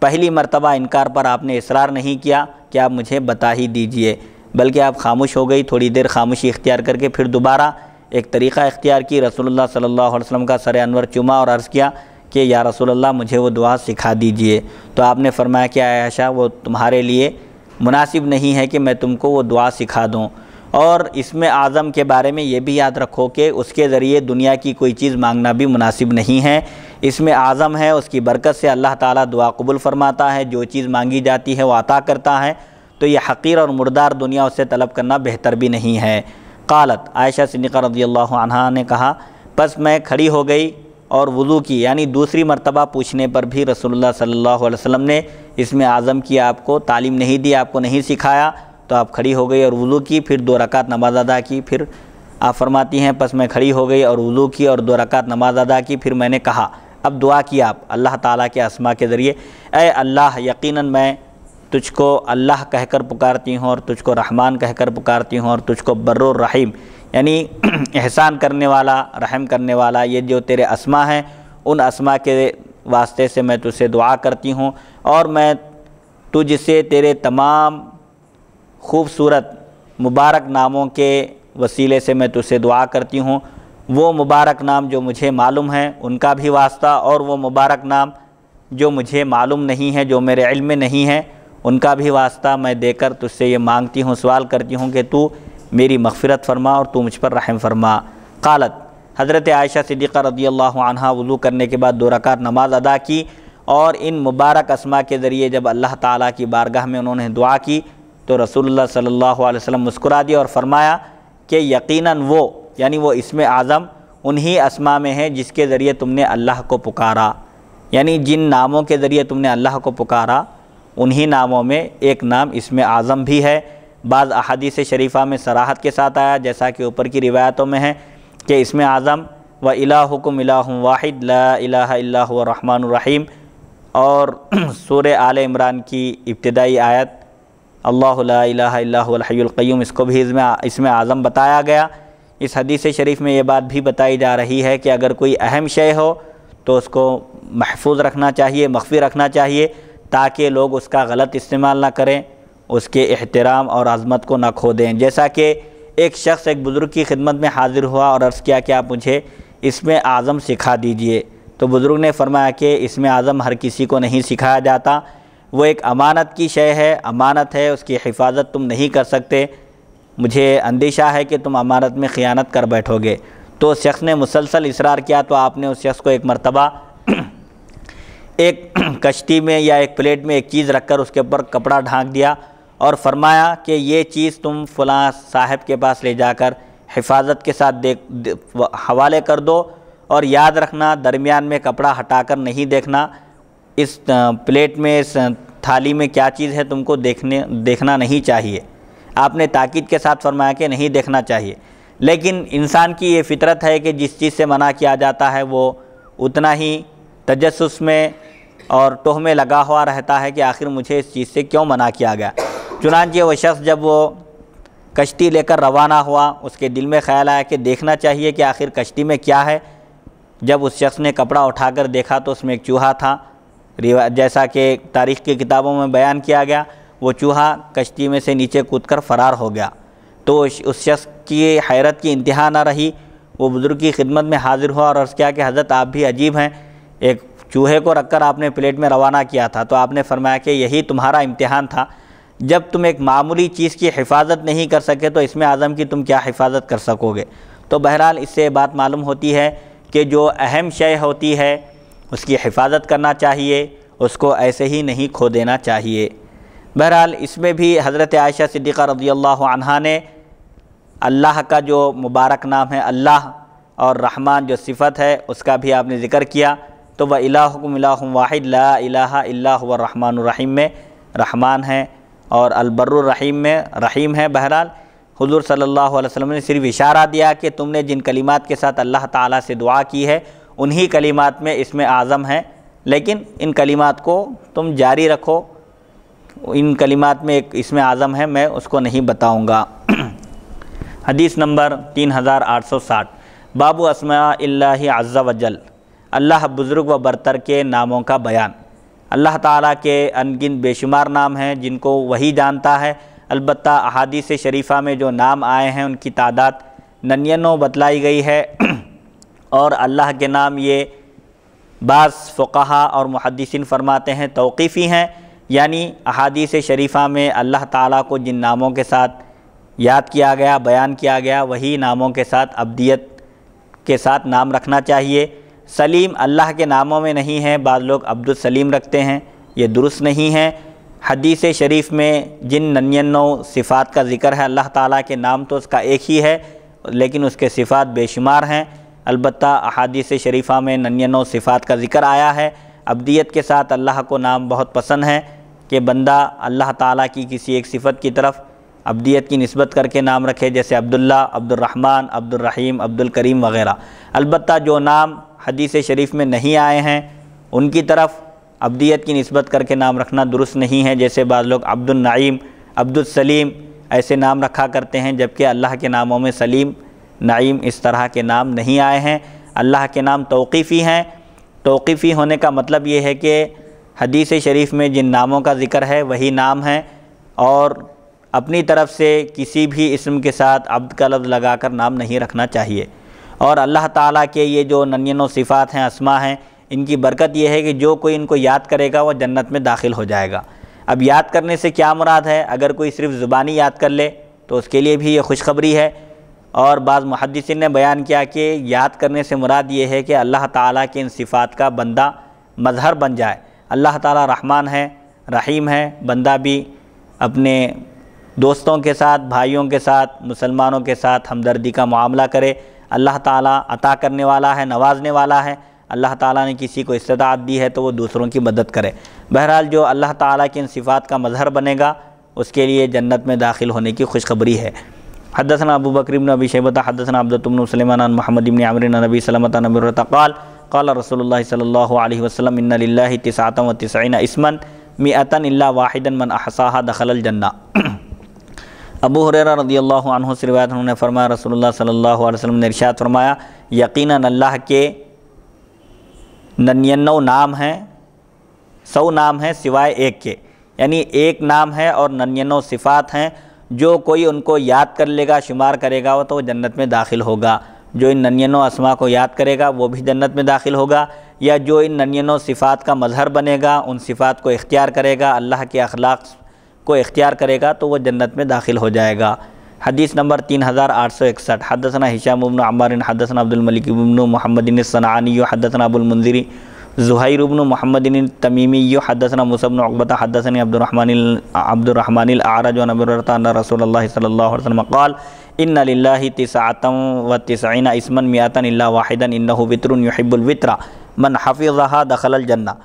پہلی مرتبہ انکار پر آپ نے اصرار نہیں کیا کہ آپ مجھے بتا ہی دیجئے، بلکہ آپ خاموش ہو گئی، تھوڑی دیر خاموشی اختیار کر کے پھر دوبارہ ایک طریقہ اختیار کی، رسول اللہ صلی اللہ علیہ وسلم کا سر انور چوما اور عرض کیا کہ یا رسول اللہ مجھے وہ دعا سکھا دیجئے۔ تو آپ نے فرمایا کہ اے عائشہ وہ تمہارے لیے مناسب نہیں ہے کہ میں تم کو وہ دعا سکھا دوں، اور اسم اعظم کے بارے میں یہ بھی یاد رکھو کہ اس کے ذریعے دنیا کی کوئی چیز مانگنا بھی مناسب نہیں ہے۔ اسم اعظم ہے، اس کی برکت سے اللہ تعالیٰ دعا قبول فرماتا ہے، جو چیز مانگی جاتی ہے وہ عطا کرتا ہے، تو یہ حقیر اور مردار دنیا اس سے طلب کرنا بہتر بھی نہیں ہے۔ قالت، عائشہ صدیقہ رضی اللہ عنہا نے کہا پس میں کھڑی ہو گئی اور وضو کی، یعنی دوسری مرتبہ پوچھنے پر بھی رسول اللہ صلی اللہ علیہ وسلم نے اسم اعظم کی آپ کو تعلیم نہیں دی، آپ کو نہیں سکھایا، تو آپ کھڑی ہو گئی اور وضو کی، پھر 2 رکعت نماز ادا کی۔ پھر آپ فرماتی ہیں پس میں کھڑی ہو گئی اور وضو کی اور 2 رکعت نماز ادا کی، پھر میں نے کہا، اب دعا کی آپ اللہ تعالیٰ کے اسماء کے ذریعے، اے اللہ یقیناً میں تجھ کو اللہ کہہ کر پکارتی ہوں اور تجھ کو رحمان کہہ کر پکارتی ہوں اور تجھ کو بر الرحیم یعنی احسان کرنے والا، رحم کرنے والا، یہ جو تیرے اسما ہیں ان اسما کے واسطے سے میں تجھ سے دعا کرتی ہوں، اور میں تجھ سے تیرے تمام خوبصورت مبارک ناموں کے وسیلے سے میں تجھ سے دعا کرتی ہوں۔ وہ مبارک نام جو مجھے معلوم ہیں ان کا بھی واسطہ، اور وہ مبارک نام جو مجھے معلوم نہیں ہے، جو میرے علم میں نہیں ہے، ان کا بھی واسطہ میں دے کر تجھ سے یہ مانگتی ہوں، سوال کرتی ہوں کہ تو میری مغفرت فرما اور تو مجھ پر رحم فرما۔ قالت، حضرت عائشہ صدیقہ رضی اللہ عنہا وضو کرنے کے بعد 2 رکعت نماز ادا کی، اور ان مبارک اسما کے ذریعے جب اللہ تعالیٰ کی بارگاہ میں انہوں نے دعا کی تو رسول اللہ صلی اللہ علیہ وسلم مسکرا دیا اور فرمایا کہ یقیناً وہ، یعنی وہ اسم اعظم انہی اسما میں ہے جس کے ذریعے تم نے اللہ کو پکارا، یعنی جن ناموں کے ذریعے تم نے اللہ کو پکارا انہی ناموں میں ایک نام اسم اعظم بھی ہے۔ بعض احادیث شریفہ میں صراحت کے ساتھ آیا، جیسا کہ اوپر کی روایتوں میں ہے کہ اسم اعظم وَإِلَٰهُكُمْ إِلَٰهٌ وَاحِدٌ لَا إِلَٰهَ إِلَّا هُوَ الرَّحْمَٰنُ الرَّحِيمُ، اور سورہ آل عمران کی ابتدائی آیت اللہ لا الہ الا هو الحی القیوم، اس کو بھی اسم اعظم بتایا گیا۔ اس حدیث شریف میں یہ بات بھی بتائی جا رہی ہے کہ اگر کوئی اہم شے ہو تو اس کو محفوظ رکھنا چاہیے، مخفی رکھنا چاہیے، تاکہ لوگ اس کا غلط استعمال نہ کریں، اس کے احترام اور عظمت کو نہ کھو دیں۔ جیسا کہ ایک شخص ایک بزرگ کی خدمت میں حاضر ہوا اور عرض کیا کہ آپ مجھے اسم اعظم سکھا دیجئے، تو بزرگ نے فرمایا کہ اسم اعظم ہر کسی کو نہیں سکھایا جاتا، وہ ایک امانت کی شے ہے، امانت ہے، اس کی حفاظت تم نہیں کر سکتے، مجھے اندیشہ ہے کہ تم امانت میں خیانت کر بیٹھو گے۔ تو اس شخص نے مسلسل اصرار کیا تو آپ نے اس شخص کو ایک مرتبہ ایک کشتی میں یا ایک پلیٹ میں ایک چیز رکھ کر اس کے اوپر کپڑا ڈھانک دیا اور فرمایا کہ یہ چیز تم فلاں صاحب کے پاس لے جا کر حفاظت کے ساتھ حوالے کر دو، اور یاد رکھنا درمیان میں کپڑا ہٹا کر نہیں دیکھنا، اس پلیٹ میں اس تھالی میں کیا چیز ہے تم کو دیکھنا نہیں چاہیے۔ آپ نے تاکید کے ساتھ فرمایا کہ نہیں دیکھنا چاہیے، لیکن انسان کی یہ فطرت ہے کہ جس چیز سے منع کیا جاتا ہے وہ اتنا ہی تجسس میں اور ٹوہ میں لگا ہوا رہتا ہے کہ آخر مجھے اس چیز سے کیوں منع کیا گیا۔ چنانچہ وہ شخص جب وہ کشتی لے کر روانہ ہوا، اس کے دل میں خیال آیا کہ دیکھنا چاہیے کہ آخر کشتی میں کیا ہے۔ جب اس شخص نے کپڑا اٹھا کر دیکھا تو اس میں ایک چوہا تھا، جیسا کہ تاریخ کی کتابوں میں بیان کیا گیا، وہ چوہا کشتی میں سے نیچے کود کر فرار ہو گیا۔ تو اس شخص کی حیرت کی انتہا نہ رہی، وہ بزرگ کی خدمت میں حاضر ہوا اور عرض کیا کہ حضرت آپ بھی عجیب ہیں، ایک چوہے کو رکھ کر آپ نے پلیٹ میں روانہ کیا تھا۔ تو آپ نے فرمایا کہ یہی تمہارا امتحان تھا، جب تم ایک معمولی چیز کی حفاظت نہیں کر سکے تو اسم اعظم کی تم کیا حفاظت کر سکو گے۔ تو بہرحال اس سے بات معلوم ہوتی ہے کہ جو اہم شے ہوتی ہے اس کی حفاظت کرنا چاہیے، اس کو ایسے ہی نہیں کھو دینا چاہیے۔ بہرحال اس میں بھی حضرت عائشہ صدیقہ رضی اللہ عنہا نے اللہ کا جو مبارک نام ہے اللہ، اور رحمان جو صفت ہے اس کا بھی آپ نے ذکر کیا۔ تو وَإِلَٰهُكُمْ إِلَٰهٌ وَاحِدٌ لَا إِلَٰهَ إِلَّا هُوَ الرَّحْمَٰنُ الرَّحِيمُ میں رحمان ہے اور البر الرحیم میں رحیم ہے۔ بہرحال حضور صلی اللہ علیہ وسلم نے صرف اشارہ دیا کہ تم نے جن کلمات کے ساتھ اللہ تعالیٰ سے دعا کی ہے انہی کلمات میں اسم اعظم ہے، لیکن ان کلمات کو تم جاری رکھو، ان کلمات میں ایک اسم اعظم ہے، میں اس کو نہیں بتاؤں گا۔ حدیث نمبر 3860، باب اسماء اللہ عز وجل، اللہ بزرگ و برتر کے ناموں کا بیان۔ اللہ تعالیٰ کے انگنت بے شمار نام ہیں جن کو وہی جانتا ہے، البتہ احادیث شریفہ میں جو نام آئے ہیں ان کی تعداد 99 بتلائی گئی ہے، اور اللہ کے نام یہ بعض فقہا اور محدثین فرماتے ہیں توقیفی ہیں، یعنی احادیث شریفہ میں اللہ تعالیٰ کو جن ناموں کے ساتھ یاد کیا گیا، بیان کیا گیا، وہی ناموں کے ساتھ عبدیت کے ساتھ نام رکھنا چاہیے۔ سلیم اللہ کے ناموں میں نہیں ہے، بعض لوگ عبد السلیم رکھتے ہیں، یہ درست نہیں ہے۔ حدیث شریف میں جن 99 صفات کا ذکر ہے، اللہ تعالیٰ کے نام تو اس کا ایک ہی ہے لیکن اس کے صفات بے شمار ہیں، البتہ احادیث شریفہ میں 99 صفات کا ذکر آیا ہے۔ عبدیت کے ساتھ اللہ کو نام بہت پسند ہے کہ بندہ اللہ تعالیٰ کی کسی ایک صفت کی طرف عبدیت کی نسبت کر کے نام رکھے، جیسے عبداللہ، عبد الرحمن، عبد الرحیم، عبد الکریم وغیرہ۔ البتہ جو نام حدیث شریف میں نہیں آئے ہیں ان کی طرف عبدیت کی نسبت کر کے نام رکھنا درست نہیں ہے، جیسے بعض لوگ عبد النعیم، عبد السلیم ایسے نام رکھا کرتے ہیں، جبکہ اللہ کے ناموں میں سلیم نعیم اس طرح کے نام نہیں آئے ہیں۔ اللہ کے نام توقیفی ہیں۔ توقیفی ہونے کا مطلب یہ ہے کہ حدیث شریف میں جن ناموں کا ذکر ہے وہی نام ہیں، اور اپنی طرف سے کسی بھی اسم کے ساتھ عبد کا لفظ لگا کر نام نہیں رکھنا چاہیے۔ اور اللہ تعالیٰ کے یہ جو 99 صفات ہیں، اسماء ہیں، ان کی برکت یہ ہے کہ جو کوئی ان کو یاد کرے گا وہ جنت میں داخل ہو جائے گا۔ اب یاد کرنے سے کیا مراد ہے؟ اگر کوئی صرف زبانی یاد کر لے تو اس کے لیے بھی یہ خوشخبری ہے، اور بعض محدثین نے بیان کیا کہ یاد کرنے سے مراد یہ ہے کہ اللہ تعالیٰ کے ان صفات کا بندہ مظہر بن جائے۔ اللہ تعالیٰ رحمان ہے، رحیم ہے، بندہ بھی اپنے دوستوں کے ساتھ، بھائیوں کے ساتھ، مسلمانوں کے ساتھ ہمدردی کا معاملہ کرے۔ اللہ تعالیٰ عطا کرنے والا ہے، نوازنے والا ہے۔ اللہ تعالیٰ نے کسی کو استطاعت دی ہے تو وہ دوسروں کی مدد کرے۔ بہرحال جو اللہ تعالیٰ کی ان صفات کا مظہر بنے گا اس کے لیے جنت میں داخل ہونے کی خوشخبری ہے۔ حدثنا ابو بکر بن ابی شیبہ حدثنا عبدۃ بن سلیمان عن محمد بن عمرو عن ابی سلمۃ عن ابی ہریرہ قال قال رسول اللہ صلی اللہ علیہ وسلم ان للہ 99 اسما 100 الا واحدا من احصاها دخل الجنہ۔ ابو ہریرہ رضی اللہ عنہ سے روایت انہوں نے فرمایا رسول اللہ صلی اللہ علیہ وسلم نے ارشاد فرمایا یقیناً اللہ کے 99 نام ہیں، 100 نام ہیں سوائے ایک کے، یعنی ایک نام ہے اور 99 صفات ہیں۔ جو کوئی ان کو یاد کر لے گا، شمار کرے گا، وہ تو جنت میں داخل ہوگا۔ جو ان 99 اسماء کو یاد کرے گا وہ بھی جنت میں داخل ہوگا، یا جو ان 99 صفات کا مظہر بنے گا، ان صفات کو اختیار کرے گا، اللہ کے اخلاق کو اختیار کرے گا تو وہ جنت میں داخل ہو جائے گا۔ حدیث نمبر 3861 حدثنا ہشام بن عمار حدثنا عبد الملک بن محمد الصنعانی حدثنا ابو المنذر زہیر بن محمد التمیمی حدثنا موسیٰ بن عقبہ حدثني عبد الرحمن الاعرج عن ابی ہریرہ ان رسول اللہ صلی اللہ علیہ وسلم قال ان للہ 99 اسما 100 الا واحدا انہ وتر يحب الوتر من حفظها دخل الجنہ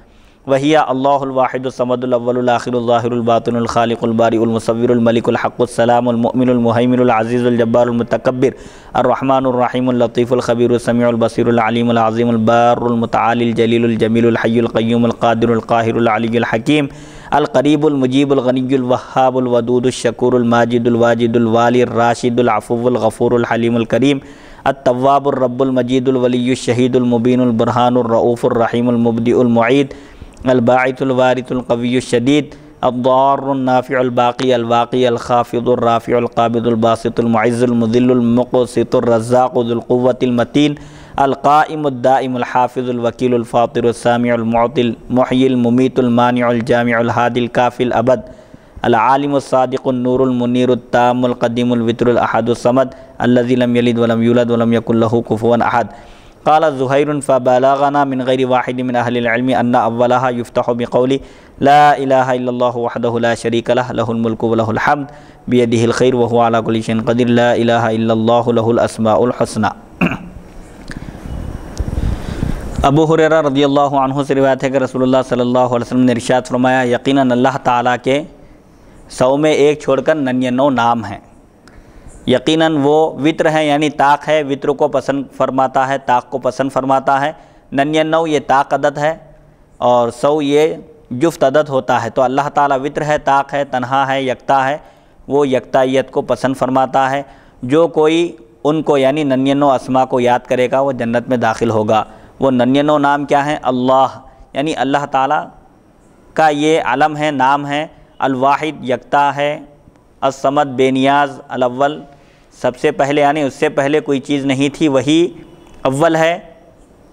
وهي اللہ الواحد الصمد الاول الاخر الظاہر الباطن الخالق البارئ المصور الملك الحق السلام المؤمن المهيمن العزيز الجبار المتكبر الرحمن الرحيم اللطيف الخبير السميع البصير العليم العظيم البار المتعالي الجليل الجميل الحي القيوم القادر القاهر العلي الحكيم القريب المجيب الغني الوهاب الودود الشكور الماجد الواجد الوالي الراشد العفو الغفور الحليم الكريم التواب الرب المجيد الولي الشهيد المبين البرهان الرؤوف الرحيم المبدئ المعيد الباعث الوارث القوي الشديد الضار النافع الباقي الواقي الخافض الرافع القابض الباسط المعز المذل المقسط الرزاق ذو القوة المتين القائم الدائم الحافظ الوكيل الفاطر السامع المعطي المحيي المميت المانع الجامع الهادي الكافي الأبد العالم الصادق النور المنير التام القديم الوتر الأحد الصمد الذي لم يلد ولم يولد ولم يكن له كفوا أحد قال زہیر فبلغنا من غیر واحد من اہل العلم ان اولها يفتح بقول لا الہ الا اللہ وحدہ لا شریک لہ لہ الملک ولہ الحمد بیدہ الخیر وهو على كل شيء قدیر لا الہ الا اللہ لہ الاسماء الحسنى۔ ابو ہریرہ رضی اللہ عنہ سے روایت ہے کہ رسول اللہ صلی اللہ علیہ وسلم نے ارشاد فرمایا یقیناً اللہ تعالیٰ کے 100 میں ایک چھوڑ کر 99 نام ہیں۔ یقیناً وہ وطر ہے، یعنی طاق ہے، وطر کو پسند فرماتا ہے، طاق کو پسند فرماتا ہے۔ 99 یہ طاق عدد ہے اور 100 یہ جفت عدد ہوتا ہے۔ تو اللہ تعالیٰ وطر ہے، طاق ہے، تنہا ہے، یکتا ہے، وہ یکتائیت کو پسند فرماتا ہے۔ جو کوئی ان کو یعنی 99 اسماء کو یاد کرے گا وہ جنت میں داخل ہوگا۔ وہ 99 نام کیا ہیں؟ اللہ، یعنی اللہ تعالیٰ کا یہ علم ہے، نام ہے۔ الواحد یکتا ہے، الصمد بے نیاز، الاول سب سے پہلے یعنی اس سے پہلے کوئی چیز نہیں تھی، وہی اول ہے،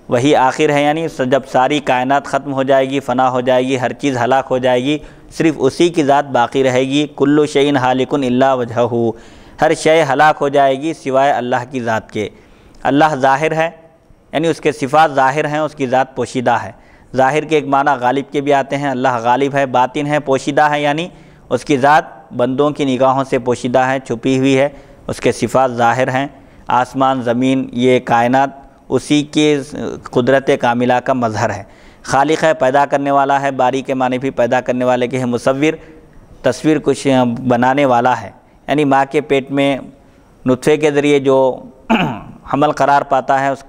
وہی آخر ہے، یعنی جب ساری کائنات ختم ہو جائے گی، فنا ہو جائے گی، ہر چیز ہلاک ہو جائے گی، صرف اسی کی ذات باقی رہے گی۔ کل شیء ہالک الا وجہہ، ہر شے ہلاک ہو جائے گی سوائے اللہ کی ذات کے۔ اللہ ظاہر ہے، یعنی اس کے صفات ظاہر ہیں، اس کی ذات پوشیدہ ہے۔ ظاہر کے ایک معنی غالب کے بھی آتے ہیں، اللہ غالب ہے، باطن ہے، پوشیدہ ہے، یعنی اس کی ذات بندوں کی نگاہوں سے پوشیدہ ہے، چھپی ہوئی ہے، اس کے صفات ظاہر ہیں۔ آسمان، زمین، یہ کائنات اسی کے قدرت کاملہ کا مظہر ہے۔ خالق ہے، پیدا کرنے والا ہے، باری کے معنی بھی پیدا کرنے والے کے ہیں۔ مصور، تصویر کچھ بنانے والا ہے، یعنی ماں کے پیٹ میں نطفے کے ذریعے جو حمل قرار پاتا ہے اس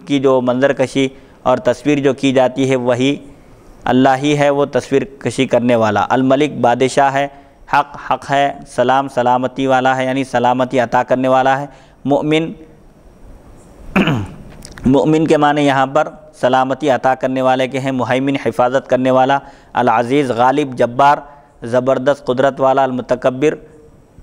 کی جو منظر کشی اور تصویر جو کی جاتی ہے وہی اللہ ہی ہے، وہ تصویر کشی کرنے والا۔ الملک بادشاہ ہے، حق ہے، سلام سلامتی والا ہے، یعنی سلامتی عطا کرنے والا ہے۔ مؤمن مؤمن کے معنی یہاں پر سلامتی عطا کرنے والے کے ہیں، مہیمن حفاظت کرنے والا، العزیز غالب جبار زبردست قدرت والا، المتکبر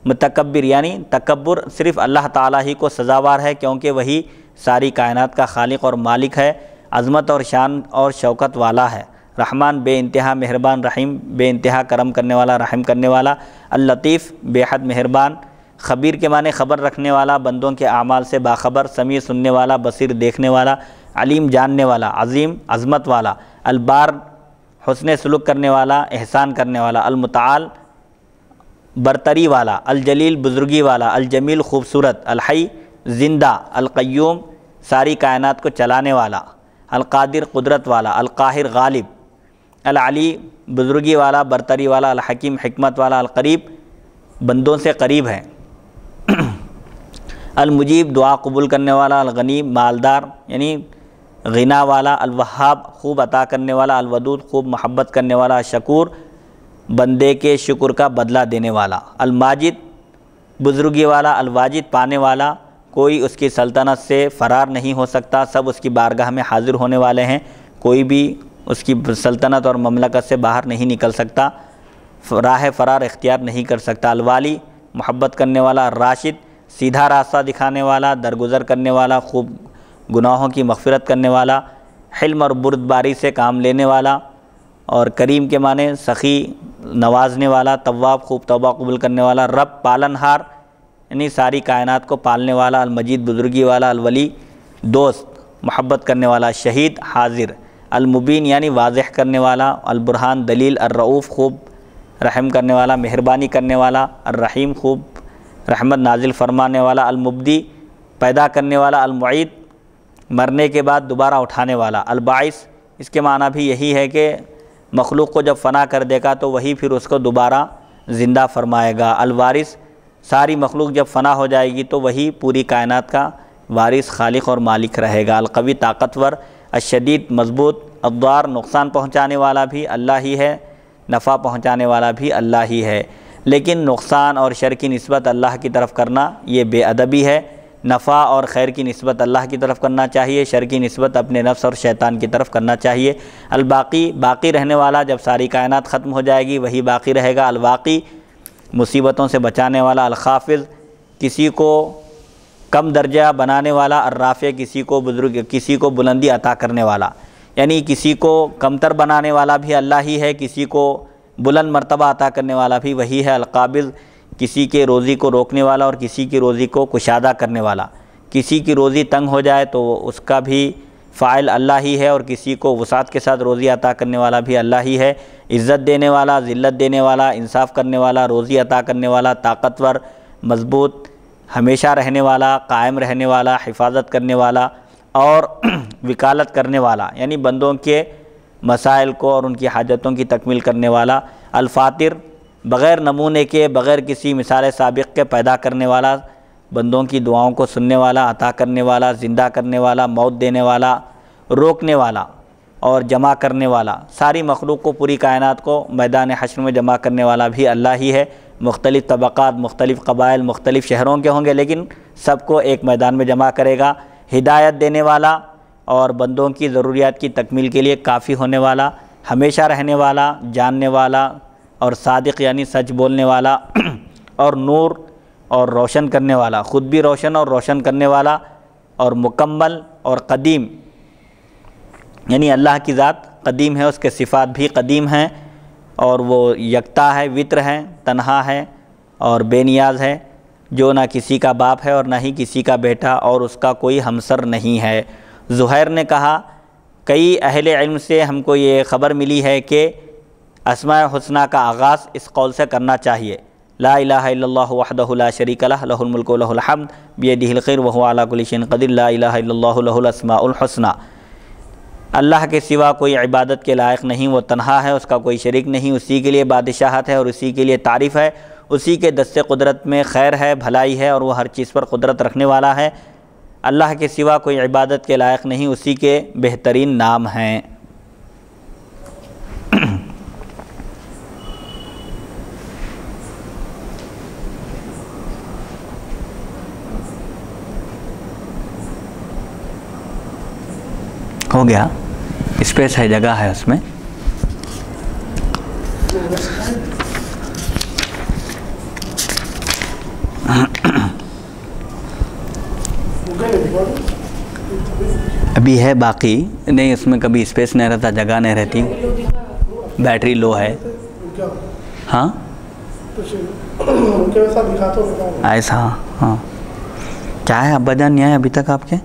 متکبر یعنی تکبر صرف اللہ تعالیٰ ہی کو سزاوار ہے کیونکہ وہی ساری کائنات کا خالق اور مالک ہے، عظمت اور شان اور شوکت والا ہے، رحمان بے انتہا مہربان، رحیم بے انتہا کرم کرنے والا رحم کرنے والا، اللطیف بے حد مہربان، خبیر کے معنی خبر رکھنے والا بندوں کے اعمال سے باخبر، سمیع سننے والا بصیر دیکھنے والا، علیم جاننے والا، عظیم عظمت والا، البار حسن سلوک کرنے والا احسان کرنے والا، المتعال برتری والا، الجلیل بزرگی والا، الجمیل خوبصورت، الحی زندہ، القیوم ساری کائنات کو چلانے والا، القادر قدرت والا، القاہر غالب، العلی بزرگی والا برتری والا، الحکیم حکمت والا، القریب بندوں سے قریب ہے، المجیب دعا قبول کرنے والا، الغنی مالدار یعنی غنا والا، الوہاب خوب عطا کرنے والا، الودود خوب محبت کرنے والا، الشکور بندے کے شکر کا بدلہ دینے والا، الماجد بزرگی والا، الواجد پانے والا، کوئی اس کی سلطنت سے فرار نہیں ہو سکتا، سب اس کی بارگاہ میں حاضر ہونے والے ہیں، کوئی بھی اس کی سلطنت اور مملکت سے باہر نہیں نکل سکتا، راہ فرار اختیار نہیں کر سکتا، الوالی محبت کرنے والا، الراشد سیدھا راستہ دکھانے والا، درگزر کرنے والا، خوب گناہوں کی مغفرت کرنے والا، حلم اور بردباری سے کام لینے والا، اور کریم کے معنی سخی نوازنے والا، تواب خوب توبہ قبول کرنے والا، رب پالنہار یعنی ساری کائنات کو پالنے والا، المجید بزرگی والا، الولی دوست محبت کرنے والا، شہید حاضر، المبین یعنی واضح کرنے والا، البرہان دلیل، الرؤوف خوب رحم کرنے والا مہربانی کرنے والا، الرحیم خوب رحمت نازل فرمانے والا، المبدی پیدا کرنے والا، المعید مرنے کے بعد دوبارہ اٹھانے والا، الباعث اس کے معنی بھی یہی ہے کہ مخلوق کو جب فنا کر دے گا تو وہی پھر اس کو دوبارہ زندہ فرمائے گا، الوارث ساری مخلوق جب فنا ہو جائے گی تو وہی پوری کائنات کا وارث خالق اور مالک رہے گا، القوی طاقتور، الشدید مضبوط، الضار نقصان پہنچانے والا بھی اللہ ہی ہے، نفع پہنچانے والا بھی اللہ ہی ہے، لیکن نقصان اور شر کی نسبت اللہ کی طرف کرنا یہ بے ادبی ہے، نفع اور خیر کی نسبت اللہ کی طرف کرنا چاہیے، شر کی نسبت اپنے نفس اور شیطان کی طرف کرنا چاہیے، الباقی باقی رہنے والا جب ساری کائنات ختم ہو جائے گی وہی باقی رہے گا، الواقی مصیبتوں سے بچانے والا، الخافض کسی کو کم درجہ بنانے والا، الرافع کسی کو بلندی عطا کرنے والا، یعنی کسی کو کمتر بنانے والا بھی اللہ ہی ہے، کسی کو بلند مرتبہ عطا کرنے والا بھی وہی ہے، القابض کسی کے روزی کو روکنے والا اور کسی کی روزی کو کشادہ کرنے والا، کسی کی روزی تنگ ہو جائے تو اس کا بھی فاعل اللہ ہی ہے اور کسی کو وسعت کے ساتھ روزی عطا کرنے والا بھی اللہ ہی ہے، عزت دینے والا ذلت دینے والا، انصاف کرنے والا روزی عطا کرنے والا، طاقتور مضبوط ہمیشہ رہنے والا، قائم رہنے والا، حفاظت کرنے والا اور وکالت کرنے والا یعنی بندوں کے مسائل کو اور ان کی حاجتوں کی تکمیل کرنے والا، الفاتر بغیر نمونے کے بغیر کسی مثال سابق کے پیدا کرنے والا، بندوں کی دعاؤں کو سننے والا، عطا کرنے والا، زندہ کرنے والا، موت دینے والا، روکنے والا اور جمع کرنے والا، ساری مخلوق کو پوری کائنات کو میدان حشر میں جمع کرنے والا بھی اللہ ہی ہے، مختلف طبقات مختلف قبائل مختلف شہروں کے ہوں گے لیکن سب کو ایک میدان میں جمع کرے گا، ہدایت دینے والا اور بندوں کی ضروریات کی تکمیل کے لیے کافی ہونے والا، ہمیشہ رہنے والا، جاننے والا اور صادق یعنی سچ بولنے والا اور نور اور روشن کرنے والا، خود بھی روشن اور روشن کرنے والا اور مکمل اور قدیم یعنی اللہ کی ذات قدیم ہے، اس کے صفات بھی قدیم ہیں اور وہ یکتا ہے، وطر ہے، تنہا ہے اور بے نیاز ہے، جو نہ کسی کا باپ ہے اور نہ ہی کسی کا بیٹا اور اس کا کوئی ہمسر نہیں ہے۔ زہیر نے کہا کئی اہل علم سے ہم کو یہ خبر ملی ہے کہ اسماء الحسنی کا آغاز اس قول سے کرنا چاہیے، لا الہ الا اللہ وحدہ لا شریک لہ لہ الملک و لہ الحمد بیدہ الخیر وہو علی کل شیء قدیر، لا الہ الا اللہ لہ الاسماء الحسنی۔ اللہ کے سوا کوئی عبادت کے لائق نہیں، وہ تنہا ہے، اس کا کوئی شریک نہیں، اسی کے لیے بادشاہت ہے اور اسی کے لیے تعریف ہے، اسی کے دست قدرت میں خیر ہے، بھلائی ہے اور وہ ہر چیز پر قدرت رکھنے والا ہے، اللہ کے سوا کوئی عبادت کے لائق نہیں، اسی کے بہترین نام ہیں۔ ہو گیا, اسپیس ہے, جگہ ہے اس میں. ابھی ہے باقی نہیں, اس میں کبھی اسپیس نہیں رہتا, جگہ نہیں رہتی, بیٹری لو ہے. ہاں ایسا, ہاں. کیا ہے ابا جان, نہیں آئے ابھی تک آپ کے؟